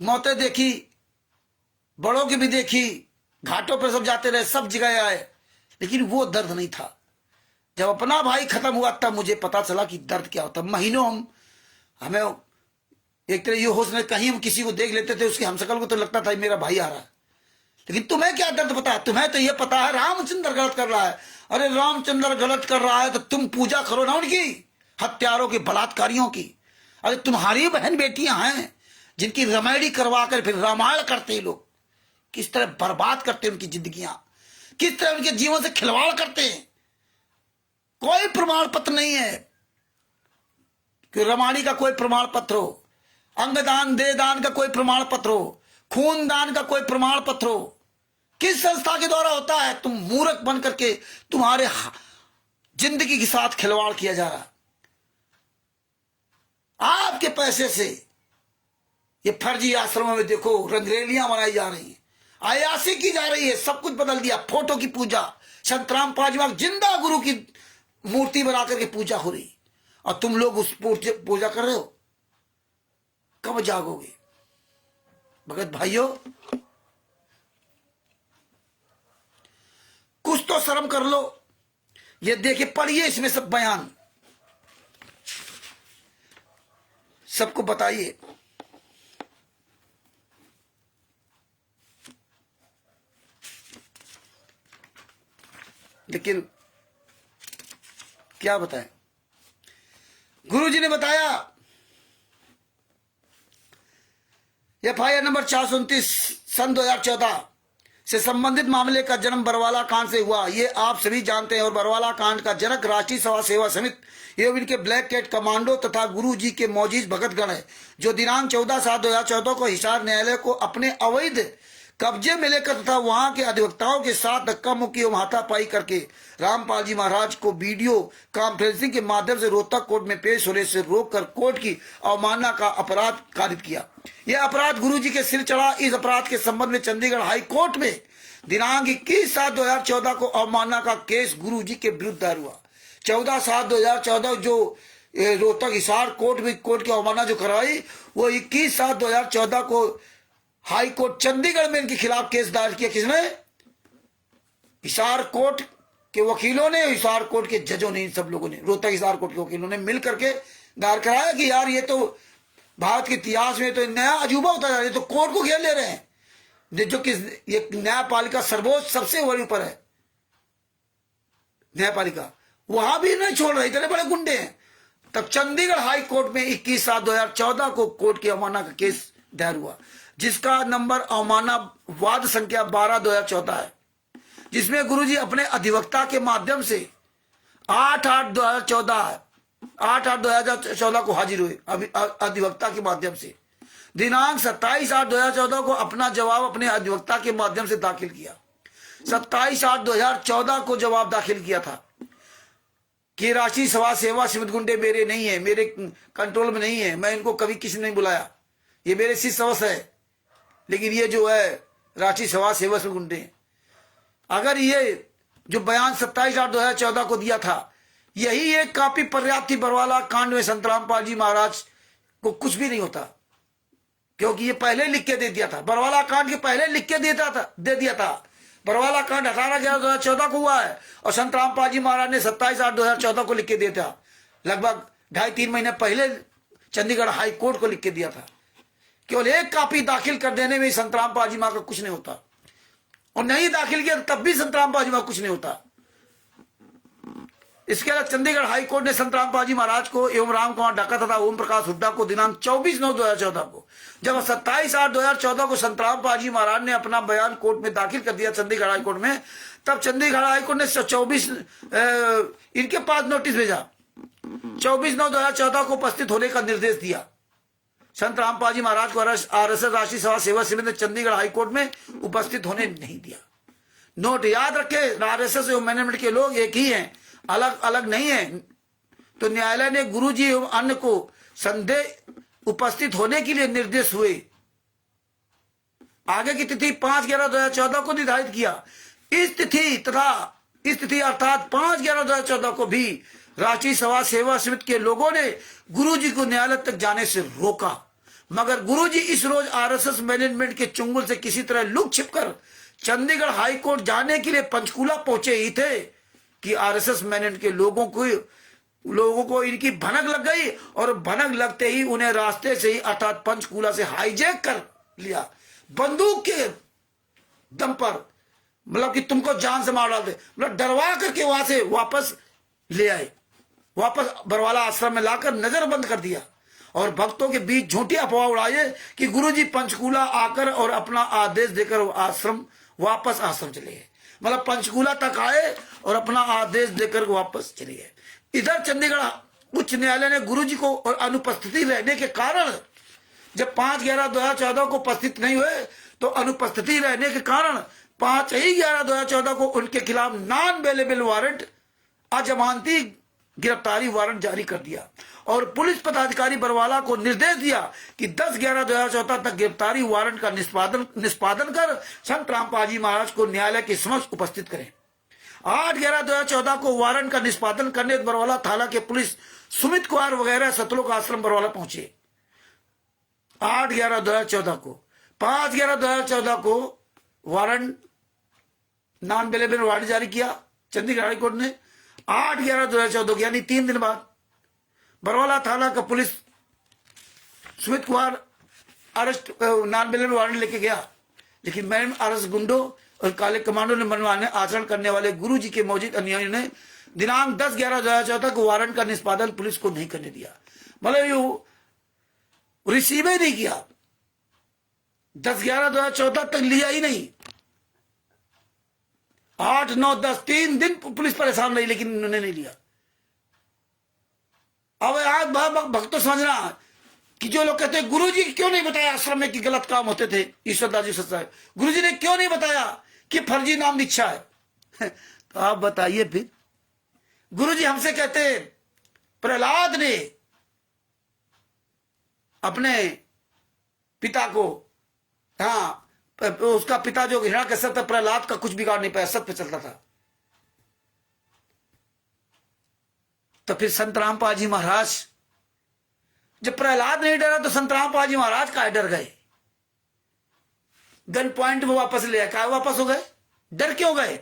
मौतें देखी, बड़ों की भी देखी, घाटों पर सब जाते रहे, सब जगह आए, लेकिन वो दर्द नहीं था। जब अपना भाई खत्म हुआ तब मुझे पता चला कि दर्द क्या होता। महीनों हमें एक तरह ये होश में, कहीं हम किसी को देख लेते थे उसकी हमशक्ल को तो लगता था मेरा भाई आ रहा है, लेकिन तुम्हें क्या दर्द पता है? तुम्हें तो ये पता है रामचंद्र गलत कर रहा है। अरे रामचंद्र गलत कर रहा है तो तुम पूजा करो ना उनकी, हत्यारों की, बलात्कारियों की। अरे तुम्हारी बहन बेटियां हैं जिनकी रमैड़ी करवा कर फिर रामायण करते हैं लोग, किस तरह बर्बाद करते हैं उनकी जिंदगियां, किस तरह उनके जीवन से खिलवाड़ करते हैं। कोई प्रमाण पत्र नहीं है कि रमाणी का कोई प्रमाण पत्र हो, अंगदान देदान का कोई प्रमाण पत्र हो, खून दान का कोई प्रमाण पत्र हो। किस संस्था के द्वारा होता है? तुम मूर्ख बन करके तुम्हारे जिंदगी के साथ खिलवाड़ किया जा रहा। आपके पैसे से ये फर्जी आश्रमों में देखो रंगरेलियां बनाई जा रही हैं, अयासी की जा रही है, सब कुछ बदल दिया। फोटो की पूजा, संतराम पांचवा जिंदा गुरु की मूर्ति बना करके पूजा हो रही, और तुम लोग उस पूजा कर रहे हो। कब जागोगे भगत भाइयों? कुछ तो शर्म कर लो। ये देखिए, पढ़िए इसमें सब बयान, सबको बताइए। लेकिन क्या बताएं, गुरुजी ने बताया एफआईआर नंबर 429 सन 2014 से संबंधित मामले का जन्म बरवाला कांड से हुआ, ये आप सभी जानते हैं। और बरवाला कांड का जनक राष्ट्रीय सभा सेवा समिति एवं इनके ब्लैक कैट कमांडो तथा गुरु जी के मौजूद भगतगण है, जो दिनांक 14/7/2014 को हिसार न्यायालय को अपने अवैध कब्जे में लेकर तथा वहां के अधिवक्ताओं के साथ धक्का मुक्की एवं हाथापाई करके रामपाल जी महाराज को वीडियो कॉन्फ्रेंसिंग के माध्यम से रोहतक कोर्ट में पेश होने से रोककर कोर्ट की अवमानना का अपराध कारित किया। यह अपराध गुरु जी के सिर चढ़ा। इस अपराध के संबंध में चंडीगढ़ हाई कोर्ट में दिनांक 21/7/2014 को अवमानना का केस गुरु जी के विरुद्ध दायर हुआ। 14/7/2014 जो रोहतक हिसार कोर्ट में कोर्ट की अवमानना जो कराई, वो 21/7/2014 को हाई कोर्ट चंडीगढ़ में इनके खिलाफ केस दायर किया। किसने? हिसार कोर्ट के वकीलों ने, हिसार कोर्ट के जजों ने, इन सब लोगों ने, रोहतक हिसार कोर्ट के वकीलों ने मिल करके दायर कराया कि यार ये तो भारत के इतिहास में तो नया अजूबा होता जा रहा है, तो कोर्ट को घेर ले रहे हैं। जो कि ये न्यायपालिका सर्वोच्च सबसे बड़े ऊपर है, न्यायपालिका, वहां भी नहीं छोड़ रहे, इतने बड़े गुंडे हैं। तब चंडीगढ़ हाई कोर्ट में 21/7/2014 को कोर्ट की अवमानना का केस दायर हुआ, जिसका नंबर अवमानना वाद संख्या 12/2014 है, जिसमें गुरुजी अपने अधिवक्ता के माध्यम से 8/8/2014 को हाजिर हुए। अधिवक्ता के माध्यम से दिनांक 27/8/2014 को अपना जवाब अपने अधिवक्ता के माध्यम से दाखिल किया। 27/8/2014 को जवाब दाखिल किया था कि राष्ट्रीय सभा सेवा समिति गुंडे मेरे नहीं है, मेरे कंट्रोल में नहीं है, मैं इनको कभी किसी ने नहीं बुलाया, ये मेरे शिष्य सवस है, लेकिन ये जो है राष्ट्रीय सभा सेवा समिति गुंडे हैं। अगर ये जो बयान 27/8/2014 को दिया था, यही एक काफी पर्याप्त थी बरवाला कांड में संतराम पाल जी महाराज को कुछ भी नहीं होता, क्योंकि ये पहले लिख के दे दिया था। बरवाला कांड के पहले लिख के दे दिया था बरवाला कांड 18/11/2014 को हुआ है और संत रामपाल जी महाराज ने 27/8/2014 को लिख के दिया था। लगभग 2.5-3 महीने पहले चंडीगढ़ हाई कोर्ट को लिख के दिया था। केवल एक कॉपी दाखिल कर देने में संत रामपाल जी महाराज का कुछ नहीं होता, और नहीं दाखिल किया तब भी संत रामपाल जी महाराज कुछ नहीं होता। इसके अलावा चंडीगढ़ हाई कोर्ट ने संत रामपाल जी महाराज को एवं राम कुमार ढाका तथा ओम प्रकाश हुड्डा को दिनांक 24/9/2014 को, जब 27/8/2014 को संत रामपाल जी महाराज ने अपना बयान कोर्ट में दाखिल कर दिया चंडीगढ़ हाई कोर्ट में, तब चंडीगढ़ हाई कोर्ट ने 24 इनके पास नोटिस भेजा, 24/9/2014 को उपस्थित होने का निर्देश दिया। संत रामपाल जी महाराज को RSS राष्ट्रीय सभा सेवा समिति ने चंडीगढ़ हाई कोर्ट में उपस्थित होने नहीं दिया। नोट याद रखे, RSS एवं मैनेजमेंट के लोग एक ही हैं, अलग अलग नहीं है। तो न्यायालय ने गुरुजी एवं अन्य को संदेह उपस्थित होने के लिए निर्देश हुए। आगे की तिथि 5/11/2014 को निर्धारित किया। इस तिथि अर्थात 5/11/2014 को भी राष्ट्रीय सभा सेवा समिति के लोगों ने गुरुजी को न्यायालय तक जाने से रोका, मगर गुरुजी इस रोज RSS मैनेजमेंट के चुंगल से किसी तरह लुक छिपकर चंडीगढ़ हाई कोर्ट जाने के लिए पंचकूला पहुंचे ही थे कि RSS मैनेजमेंट के लोगों को इनकी भनक लग गई, और भनक लगते ही उन्हें रास्ते से ही अर्थात पंचकूला से हाईजैक कर लिया, बंदूक के दम पर, मतलब कि तुमको जान से मार डालते, मतलब डरवा करके वहां से वापस ले आए, वापस बरवाला आश्रम में लाकर नजरबंद कर दिया, और भक्तों के बीच झूठी अफवाह उड़ाए कि गुरुजी पंचकूला आकर और अपना आदेश देकर वापस आश्रम चले गए। मतलब पंचकूला तक आए और अपना आदेश देकर वापस चले गए। इधर चंडीगढ़ उच्च न्यायालय ने गुरुजी को और अनुपस्थिति रहने के कारण, जब 5/11/2014 को उपस्थित नहीं हुए तो अनुपस्थिति रहने के कारण 5/11/2014 को उनके खिलाफ नॉन अवेलेबल वारंट, अजमानती गिरफ्तारी वारंट जारी कर दिया, और पुलिस पदाधिकारी बरवाला को निर्देश दिया कि 10/11/2014 तक गिरफ्तारी वारंट का निष्पादन कर संत रामपाल जी महाराज को न्यायालय के समक्ष उपस्थित करें। 8/11/2014 को वारंट का निष्पादन करने बरवाला थाना के पुलिस सुमित कुमार वगैरह सतलोक आश्रम बरवाला पहुंचे। 8/11/2014 को 5/11/2014 को वारंट नॉन अवेलेबल वारंट जारी किया चंडीगढ़ हाई कोर्ट ने। 8/11/2014 यानी 3 दिन बाद बरवाला थाना का police Sumit Kumar arrest non available warrant लेके गया, लेकिन मैडम RS गुंडो और काले कमांडो ने मनमाने आचरण करने वाले गुरुजी के मौजूद अनुयायियों ने दिनांक 10/11/2014 को वारंट का निष्पादन पुलिस को नहीं करने दिया, मतलब ये रिसीव ही नहीं किया। 10/11/2014 तक लिया ही नहीं। 8, 9, 10 3 दिन पुलिस परेशान रही, लेकिन उन्होंने नहीं लिया। अब आज भक्तों समझना कि जो लोग कहते हैं गुरुजी क्यों नहीं बताया आश्रम में कि गलत काम होते थे, ईश्वरदास जी सत्ता है, गुरुजी ने क्यों नहीं बताया कि फर्जी नाम दीक्षा है तो आप बताइए फिर। गुरुजी हमसे कहते प्रहलाद ने अपने पिता को, हाँ उसका पिता जो हिरण्यकश्यप था, प्रहलाद का कुछ बिगाड़ नहीं पाया, सत्य पे चलता था। तो फिर संत रामपाल जी महाराज, जब प्रहलाद नहीं डरा तो संत रामपाल जी महाराज काहे डर गए? गन पॉइंट में वापस ले आए, काहे वापस हो गए? डर क्यों गए?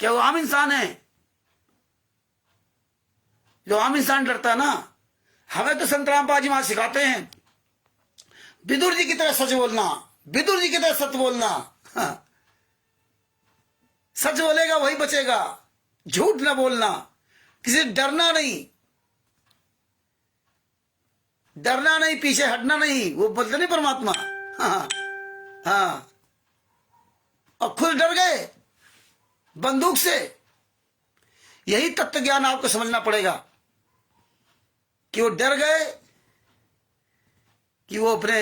क्या वो आम इंसान है? जो आम इंसान डरता है ना, हमें तो संत रामपाल जी महाराज सिखाते हैं विदुर जी की तरह सच बोलना, विदुर जी की तरह सत्य बोलना। हाँ। सच बोलेगा वही बचेगा, झूठ ना बोलना, किसी डरना नहीं, डरना नहीं, पीछे हटना नहीं, वो बोलते नहीं परमात्मा। हाँ हाँ, और खुद डर गए बंदूक से। यही तत्व ज्ञान आपको समझना पड़ेगा कि वो डर गए कि वो अपने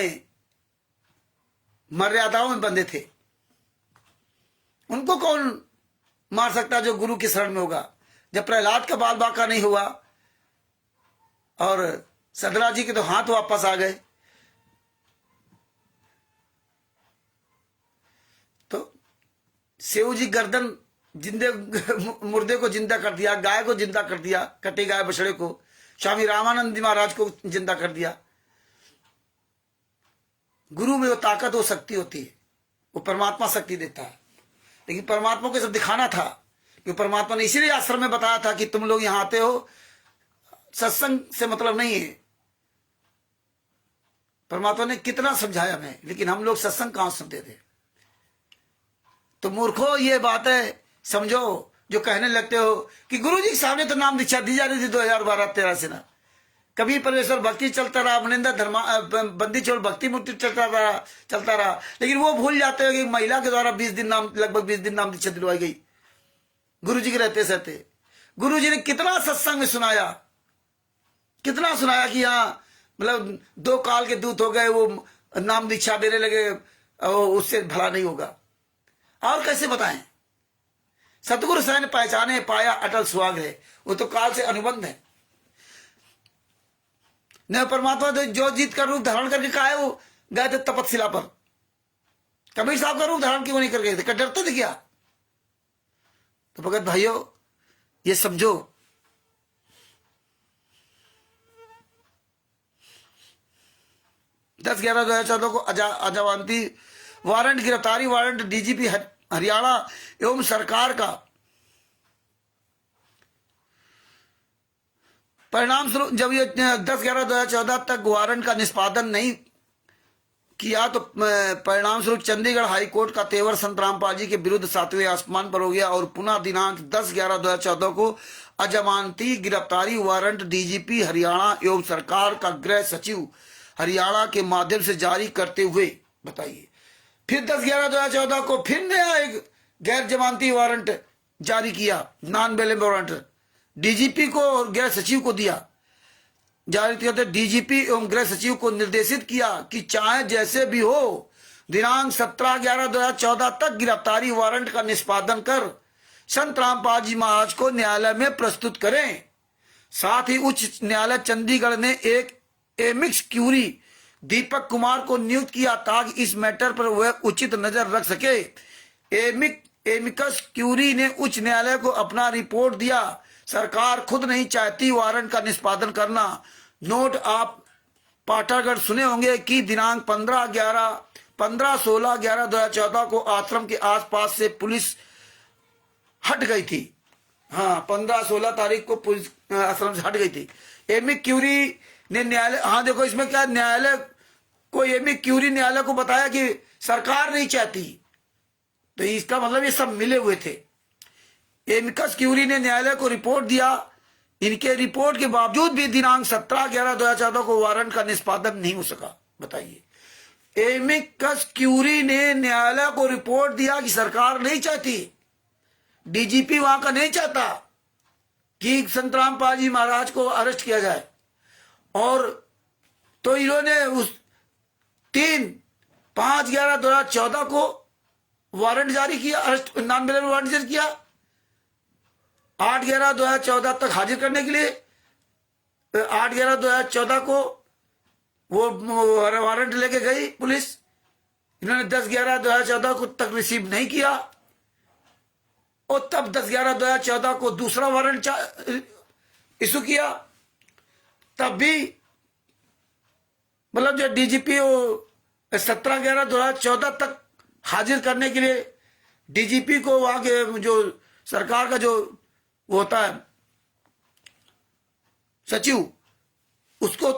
मर्यादाओं में बंधे थे। उनको कौन मार सकता जो गुरु की शरण में होगा? जब प्रहलाद का बाल बांका नहीं हुआ और सदरा जी के तो हाथ वापस आ गए, तो सेव जी गर्दन जिंदे मुर्दे को जिंदा कर दिया, गाय को जिंदा कर दिया, कटे गाय बछड़े को, स्वामी रामानंद महाराज को जिंदा कर दिया। गुरु में वो ताकत, वो शक्ति होती है, वो परमात्मा शक्ति देता है, लेकिन परमात्मा को सब दिखाना था, कि परमात्मा ने इसीलिए आश्रम में बताया था कि तुम लोग यहां आते हो, सत्संग से मतलब नहीं है। परमात्मा ने कितना समझाया हमें, लेकिन हम लोग सत्संग कहां सुनते थे। तो मूर्खों, ये बात है समझो जो कहने लगते हो कि गुरु जी के सामने तो नाम दीक्षा दी जा रही थी 2012-13 से ना, कभी परमेश्वर भक्ति चलता रहा, मनिंदा धर्मा बंदी छोड़ भक्ति मुक्ति चलता रहा, लेकिन वो भूल जाते हो कि महिला के द्वारा 20 दिन नाम, लगभग 20 दिन नाम दीक्षा दिलवाई गई गुरु जी के रहते सहते। गुरु जी ने कितना सत्संग में सुनाया, कितना सुनाया कि हाँ मतलब 2 काल के दूत हो गए, वो नाम दीक्षा देने लगे, उससे भला नहीं होगा। और कैसे बताएं? सतगुरु सैन पहचाने पाया अटल सुहाग है, वो तो काल से अनुबंध है। न परमात्मा तो जो जीत का रूप धारण करके कहा है, वो गए थे तपस्या पर। कबीर साहब का रूप धारण क्यों नहीं कर गए थे? क्या डरते थे क्या? तो भगत भाइयों, ये समझो, दस 11/2014 को अजावंती वारंट, गिरफ्तारी वारंट डीजीपी हरियाणा एवं सरकार का परिणाम स्वरूप, जब ये 10/11/2014 तक वारंट का निष्पादन नहीं किया तो परिणाम स्वरूप चंडीगढ़ हाईकोर्ट का तेवर संत रामपाल जी के विरुद्ध 7वें आसमान पर हो गया और पुनः दिनांक 10/11/2014 को अजमानती गिरफ्तारी वारंट डीजीपी हरियाणा एवं सरकार का गृह सचिव हरियाणा के माध्यम से जारी करते हुए, बताइए, फिर 10/11/2014 को फिर नया एक गैर जमानती वारंट जारी किया, नॉन अवेलेबल वारंट डीजीपी को और गृह सचिव को दिया। जारी किया तो डीजीपी एवं गृह सचिव को निर्देशित किया कि चाहे जैसे भी हो दिनांक 17/11/2014 तक गिरफ्तारी वारंट का निष्पादन कर संत रामपाल जी महाराज को न्यायालय में प्रस्तुत करें। साथ ही उच्च न्यायालय चंडीगढ़ ने एक एमिक्स क्यूरी दीपक कुमार को नियुक्त किया ताकि इस मैटर पर वह उचित नजर रख सके। एमिकस क्यूरी ने उच्च न्यायालय को अपना रिपोर्ट दिया। सरकार खुद नहीं चाहती वारंट का निष्पादन करना। नोट आप पाठागढ़ सुने होंगे कि दिनांक 15-16-11/2014 को आश्रम के आसपास से पुलिस हट गई थी। हाँ, 15-16 तारीख को पुलिस आश्रम से हट गई थी। एमिक क्यूरी ने न्यायालय, हाँ देखो इसमें क्या, न्यायालय को एमिक क्यूरी न्यायालय को बताया कि सरकार नहीं चाहती, तो इसका मतलब ये सब मिले हुए थे। एमिकस क्यूरी ने न्यायालय को रिपोर्ट दिया। इनके रिपोर्ट के बावजूद भी दिनांक 17/11/2014 को वारंट का निष्पादन नहीं हो सका। बताइए, एमिकस क्यूरी ने न्यायालय को रिपोर्ट दिया कि सरकार नहीं चाहती, डीजीपी वहां का नहीं चाहता कि संत रामपाल जी महाराज को अरेस्ट किया जाए, और तो इन्होंने उस 3-5-11/2014 को वारंट जारी किया, अरेस्ट नॉन अवेलेबल वारंट जारी किया। 8/11/2014 तक हाजिर करने के लिए 8/11/2014 को वो वारंट लेके गई पुलिस। इन्होंने 10/11/2014 को तक रिसीव नहीं किया, और तब 10/11/2014 को दूसरा वारंट इशू किया। तब भी मतलब जो डीजीपी 17/11/2014 तक हाजिर करने के लिए डीजीपी को वहां के जो सरकार का जो वो होता है सचिव, उसको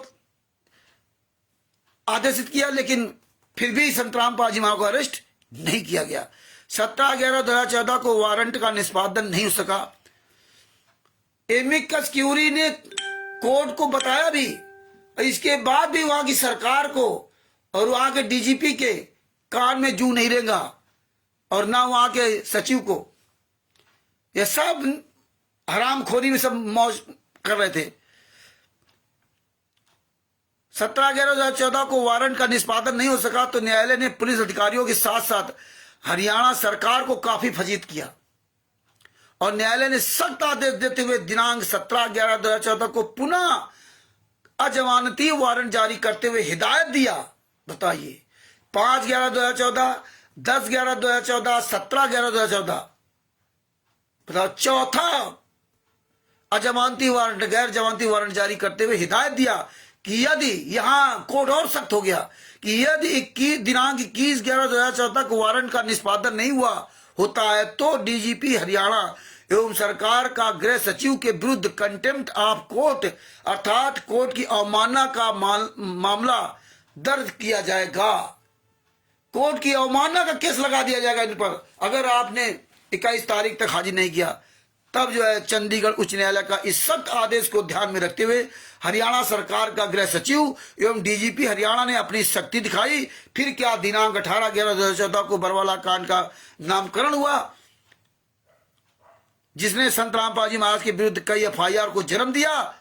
आदेशित किया, लेकिन फिर भी संत रामपाल जी महाराज को अरेस्ट नहीं किया गया। 17/11/2014 को वारंट का निष्पादन नहीं हो सका। एमिकस क्यूरी ने कोर्ट को बताया भी, इसके बाद भी वहां की सरकार को और वहां के डीजीपी के कान में जू नहीं रहेगा, और ना वहां के सचिव को। ये सब हरामखोरी में सब मौज कर रहे थे। 17/11/2014 को वारंट का निष्पादन नहीं हो सका तो न्यायालय ने पुलिस अधिकारियों के साथ साथ हरियाणा सरकार को काफी फजीत किया, और न्यायालय ने सख्त आदेश देते हुए दिनांक 17/11/2014 को पुनः अजमानती वारंट जारी करते हुए हिदायत दिया। बताइए, 5/11/2014, 10/11/2014, 17/11/2014, बताओ, चौथा अजमानती वारंट, गैर जमानती वारंट जारी करते हुए हिदायत दिया कि यदि यहाँ कोड और सख्त हो गया कि यदि 21 दिनांक 21/11/2014 तक वारंट का निष्पादन नहीं हुआ होता है तो डीजीपी हरियाणा एवं सरकार का गृह सचिव के विरुद्ध कंटेम्प्ट ऑफ कोर्ट अर्थात कोर्ट की अवमानना का मामला दर्ज किया जाएगा। कोर्ट की अवमानना का केस लगा दिया जाएगा इन पर। अगर आपने 21 तारीख तक हाजिर नहीं किया तब जो है चंडीगढ़ उच्च न्यायालय का इस सख्त आदेश को ध्यान में रखते हुए हरियाणा सरकार का गृह सचिव एवं डीजीपी हरियाणा ने अपनी शक्ति दिखाई। फिर क्या दिनांक 18/11/2014 को बरवाला कांड का नामकरण हुआ जिसने संत रामपाल जी महाराज के विरुद्ध कई एफआईआर को जन्म दिया,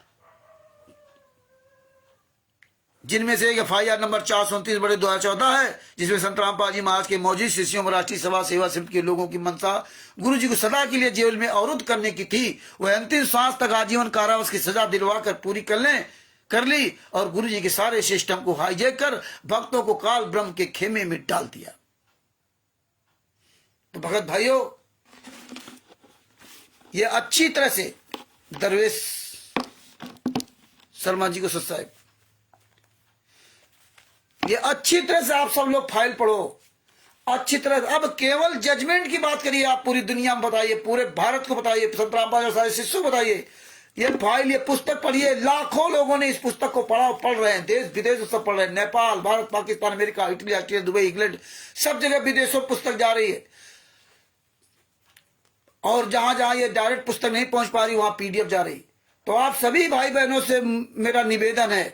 जिनमें से एक एफआईआर नंबर 429/2014 है जिसमें संत रामपाल जी महाराज के मौजूद शिष्यों में राष्ट्रीय सभा सेवा समिति के लोगों की मंशा गुरु जी को सदा के लिए जेल में अवरुद्ध करने की थी। वह अंतिम सांस तक आजीवन कारावास की सजा दिलवा कर पूरी कर ली और गुरु जी के सारे सिस्टम को हाईजैक कर भक्तों को काल ब्रह्म के खेमे में डाल दिया। तो भगत भाइयों, ये अच्छी तरह से दरवेश शर्मा जी को सत्साहिब, ये अच्छी तरह से आप सब लोग फाइल पढ़ो अच्छी तरह। अब केवल जजमेंट की बात करिए, आप पूरी दुनिया में बताइए, पूरे भारत को बताइए, संत रामपाल सारे शिष्यों को बताइए, ये फाइल ये पुस्तक पढ़िए। लाखों लोगों ने इस पुस्तक को पढ़ रहे हैं, देश विदेश में सब पढ़ रहे हैं, Nepal, Bharat, Pakistan, America, Italy, Australia, Dubai, England, सब जगह विदेशों में पुस्तक जा रही है। और जहां जहां ये डायरेक्ट पुस्तक नहीं पहुंच पा रही वहां पीडीएफ जा रही। तो आप सभी भाई बहनों से मेरा निवेदन है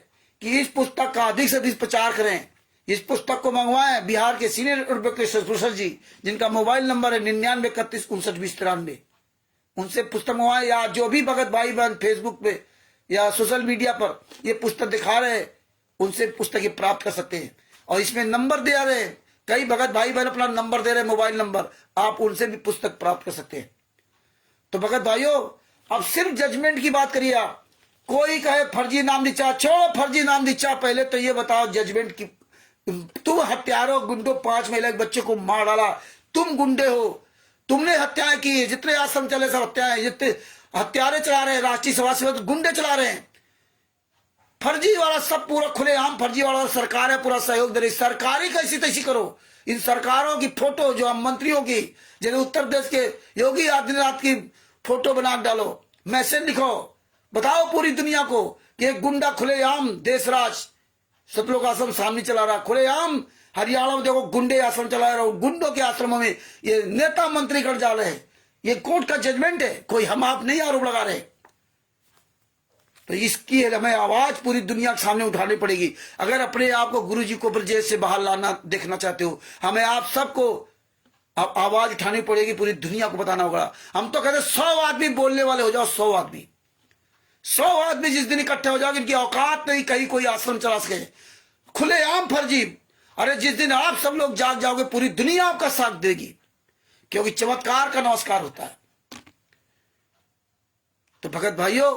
कि इस पुस्तक का अधिक से अधिक प्रचार करें, इस पुस्तक को मंगवाएं। बिहार के सीनियर प्रोफेसर जी जिनका मोबाइल नंबर है 9931592093, उनसे पुस्तक मंगवाएं, या जो भी भगत भाई बहन फेसबुक पे या सोशल मीडिया पर ये पुस्तक दिखा रहे हैं उनसे पुस्तक प्राप्त कर सकते हैं। और इसमें नंबर दे रहे हैं, कई भगत भाई बहन अपना नंबर दे रहे हैं, मोबाइल नंबर, आप उनसे भी पुस्तक प्राप्त कर सकते हैं। तो भगत भाइयों, अब सिर्फ जजमेंट की बात करिए। आप कोई कहे फर्जी नाम दीक्षा, छोड़ो फर्जी नाम दीक्षा, पहले तो ये बताओ जजमेंट की। तुम हत्यारों गुंडों, 5 महिला के बच्चे को मार डाला, तुम गुंडे हो, तुमने हत्याएं की, जितने आश्रम चले सब हत्याएं, जितने हत्यारे चला रहे हैं, राष्ट्रीय सभा से गुंडे चला रहे हैं, फर्जी वाला सब पूरा खुलेआम फर्जी वाला। सरकार है पूरा सहयोग दे रही, सरकारी कैसी तैसी करो। इन सरकारों की फोटो जो हम मंत्रियों की, जैसे उत्तर प्रदेश के योगी आदित्यनाथ की फोटो बना डालो, मैसेज लिखो, बताओ पूरी दुनिया को कि एक गुंडा खुलेआम देशराज सतलोक आश्रम सामने चला रहा, खुलेआम हरियाणा में देखो गुंडे आश्रम चला रहा, गुंडों के आश्रमों में ये नेता मंत्री कर जा रहे हैं। ये कोर्ट का जजमेंट है, कोई हम आप नहीं आरोप लगा रहे। तो इसकी हमें आवाज पूरी दुनिया के सामने उठानी पड़ेगी। अगर अपने आप को गुरु जी को जेल से बाहर लाना देखना चाहते हो, हमें आप सबको आवाज उठानी पड़ेगी, पूरी दुनिया को बताना होगा। हम तो कहते 100 आदमी बोलने वाले हो जाओ, 100 आदमी जिस दिन इकट्ठे हो जाओगे, इनकी औकात नहीं कहीं कोई आश्रम चला सके, खुलेआम फर्जी। अरे जिस दिन आप सब लोग जाग जाओगे पूरी दुनिया आपका साथ देगी, क्योंकि चमत्कार का नमस्कार होता है। तो भगत भाइयों,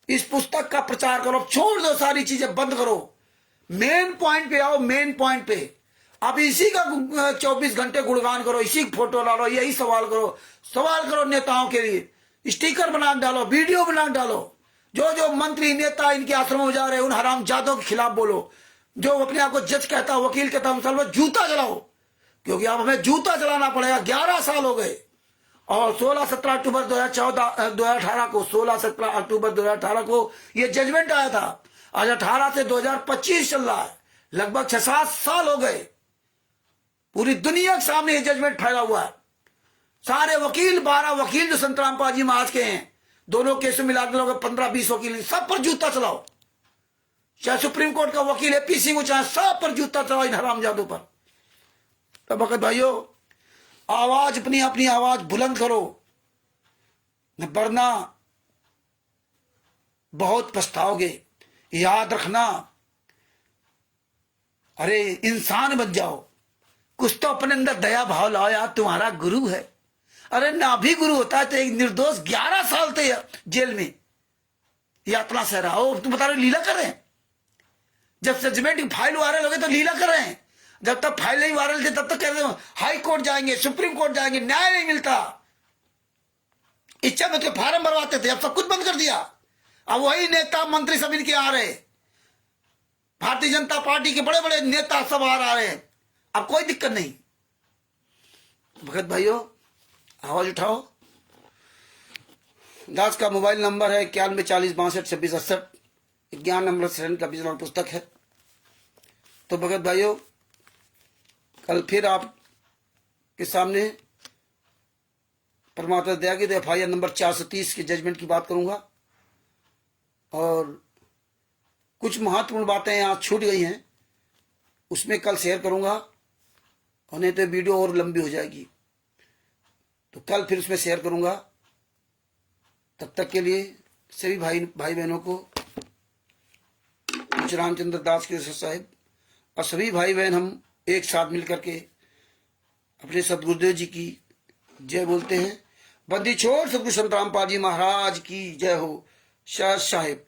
इस पुस्तक का प्रचार करो, छोड़ दो सारी चीजें, बंद करो, मेन पॉइंट पे आओ, मेन पॉइंट पे। आप इसी का 24 घंटे गुणगान करो, इसी फोटो डालो, यही सवाल करो नेताओं के लिए, स्टिकर बना डालो, वीडियो बना डालो। जो मंत्री नेता इनके आश्रमों में जा रहे हैं उन हरामजादों के खिलाफ बोलो। जो अपने आप को जज कहता, वकील कहता, मुसलमान, जूता चलाओ, क्योंकि अब हमें जूता चलाना पड़ेगा। 11 साल हो गए और 16-17 अक्टूबर 2018 को 16-17 अक्टूबर 2018 को ये जजमेंट आया था। आज 18 से 2025 चल रहा है, लगभग 6-7 साल हो गए। पूरी दुनिया के सामने ये जजमेंट फैला हुआ है। सारे वकील, 12 वकील जो संत रामपाल जी महाराज के हैं, दोनों केस में मिला के 15-20 वकील, सब पर जूता चलाओ। चाहे सुप्रीम कोर्ट का वकील एपी सिंह हो, चाहे सब पर जूता चलाओ इन हरामजादों पर। तो भगत भाइयों, आवाज अपनी आवाज बुलंद करो, वरना बहुत पछताओगे। याद रखना, अरे इंसान बन जाओ, कुछ तो अपने अंदर दया भाव लाओ यार, तुम्हारा गुरु है। अरे ना भी गुरु होता है तो एक निर्दोष 11 साल थे जेल में यातना सह रहा हो, तुम बता रहे लीला कर रहे हैं। जब जजमेंट की फाइल वायरल हो गई तो लीला कर रहे हैं, जब तक फाइल नहीं वायरल थी तब तक कह रहे हो हाई कोर्ट जाएंगे, सुप्रीम कोर्ट जाएंगे, न्याय नहीं मिलता। इच्छा मत के फार्म भरवाते थे, अब सब कुछ बंद कर दिया। अब वही नेता मंत्री सब इनके आ रहे, भारतीय जनता पार्टी के बड़े बड़े नेता सब आ रहे हैं। अब कोई दिक्कत नहीं। भगत भाइयों आवाज उठाओ। दास का मोबाइल नंबर है 9140622668। ज्ञान अमृत शरण का बीज पुस्तक है। तो भगत भाइयों कल फिर आप के सामने परमात्मा दया की FIR नंबर 430 के जजमेंट की बात करूंगा और कुछ महत्वपूर्ण बातें यहाँ छूट गई हैं, उसमें कल शेयर करूंगा और नहीं तो वीडियो और लंबी हो जाएगी, तो कल फिर उसमें शेयर करूंगा। तब तक के लिए सभी भाई बहनों को कुछ रामचंद्र दास के साहिब और सभी भाई बहन हम एक साथ मिलकर के अपने सदगुरुदेव जी की जय बोलते हैं। बंदी छोड़ सतगुरु संत रामपाल जी महाराज की जय हो। शाह साहिब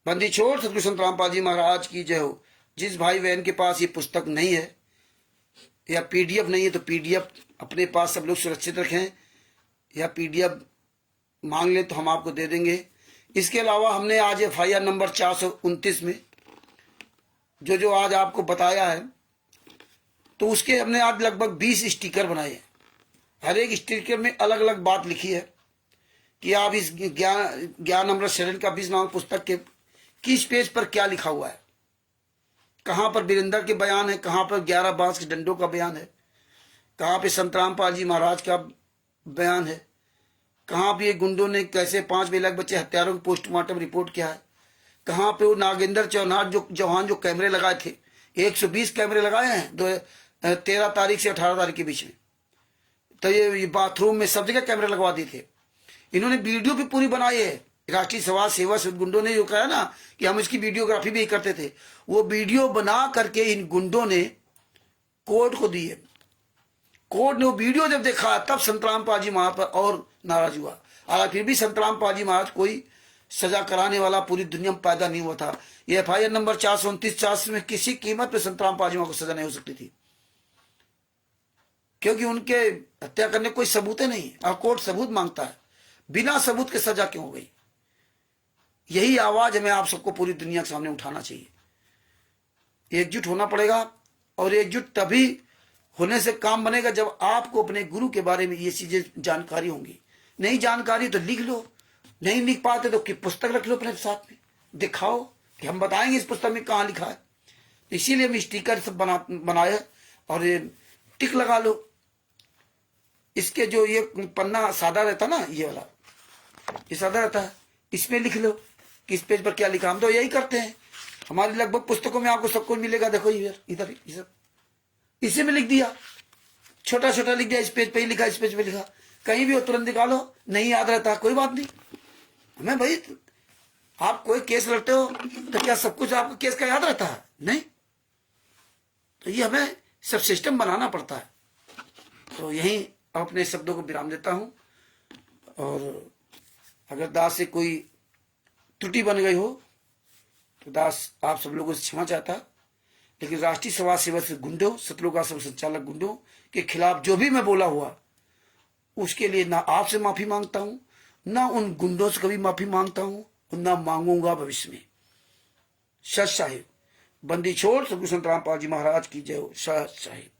बंदी छोड़ सतगुरु संत रामपाल जी महाराज की जय हो। जिस भाई बहन के पास ये पुस्तक नहीं है या PDF नहीं है तो PDF अपने पास सब लोग सुरक्षित रखें, या PDF मांग ले तो हम आपको दे देंगे। इसके अलावा हमने आज FIR नंबर 429 में जो आज आपको बताया है, तो उसके हमने आज लगभग 20 स्टिकर बनाए हैं। हर एक स्टिकर में अलग अलग बात लिखी है कि आप इस ज्ञान अमृत शरण का 20 नामक पुस्तक के किस पेज पर क्या लिखा हुआ है, कहाँ पर वीरेंद्र के बयान है, कहाँ पर 11 बांस के डंडों का बयान है, कहाँ पे संत रामपाल जी महाराज का बयान है, कहाँ पे गुंडों ने कैसे 5 बेलग बच्चे हत्यारों की पोस्टमार्टम रिपोर्ट किया है, कहाँ पे वो नागेंद्र चौहान जो कैमरे लगाए थे, 120 कैमरे लगाए हैं 13 तारीख से 18 तारीख के बीच में। तो ये बाथरूम में सब जगह कैमरे लगवा दिए थे। इन्होंने वीडियो भी पूरी बनाई है। राष्ट्रीय समाज सेवा से गुंडों ने जो कहा ना कि हम इसकी वीडियोग्राफी भी करते थे, वो वीडियो बना करके इन गुंडों ने कोर्ट को दी है। कोर्ट ने वो वीडियो जब देखा तब संत रामपाल जी महाराज पर और नाराज हुआ। हालांकि फिर भी संत रामपाल जी महाराज कोई सजा कराने वाला पूरी दुनिया में पैदा नहीं हुआ था। ये FIR नंबर 429 में किसी कीमत पे संत रामपाल जी महाराज को सजा नहीं हो सकती थी, क्योंकि उनके हत्या करने कोई सबूत नहीं और कोर्ट सबूत मांगता है। बिना सबूत के सजा क्यों हो गई? यही आवाज हमें आप सबको पूरी दुनिया के सामने उठाना चाहिए। एकजुट होना पड़ेगा और एकजुट तभी होने से काम बनेगा जब आपको अपने गुरु के बारे में ये चीजें जानकारी होंगी। नहीं जानकारी तो लिख लो, नहीं लिख पाते तो पुस्तक रख लो अपने साथ में, दिखाओ कि हम बताएंगे इस पुस्तक में कहाँ लिखा है। इसीलिए हम स्टिकर सब बनाए और ये टिक लगा लो। इसके जो ये पन्ना सादा रहता ना, ये वाला ये सादा रहता है, इसमें लिख लो किस पेज पर क्या लिखा। हम तो यही करते हैं। हमारी लगभग पुस्तकों में आपको सब कुछ मिलेगा। देखो इधर इसी में लिख दिया, छोटा छोटा लिख दिया, इस पेज पे ही लिखा, इस पेज पे लिखा, कहीं भी हो तुरंत निकालो। नहीं याद रहता कोई बात नहीं। हमें भाई आप कोई केस लड़ते हो तो क्या सब कुछ आपको केस का याद रहता है? नहीं। तो ये हमें सब सिस्टम बनाना पड़ता है। तो यहीं अपने शब्दों को विराम देता हूं और अगर दास से कोई त्रुटि बन गई हो तो दास आप सब लोगों से क्षमा चाहता। लेकिन राष्ट्रीय समाज सेवा से गुंडों, सतलोक आश्रम संचालक गुंडों के खिलाफ जो भी मैं बोला हुआ उसके लिए ना आपसे माफी मांगता हूं, ना उन गुंडों से कभी माफी मांगता हूं और ना मांगूंगा भविष्य में। सच साहिब बंदी छोड़ सतगुरु संत रामपाल जी महाराज की जय हो। सच साहिब।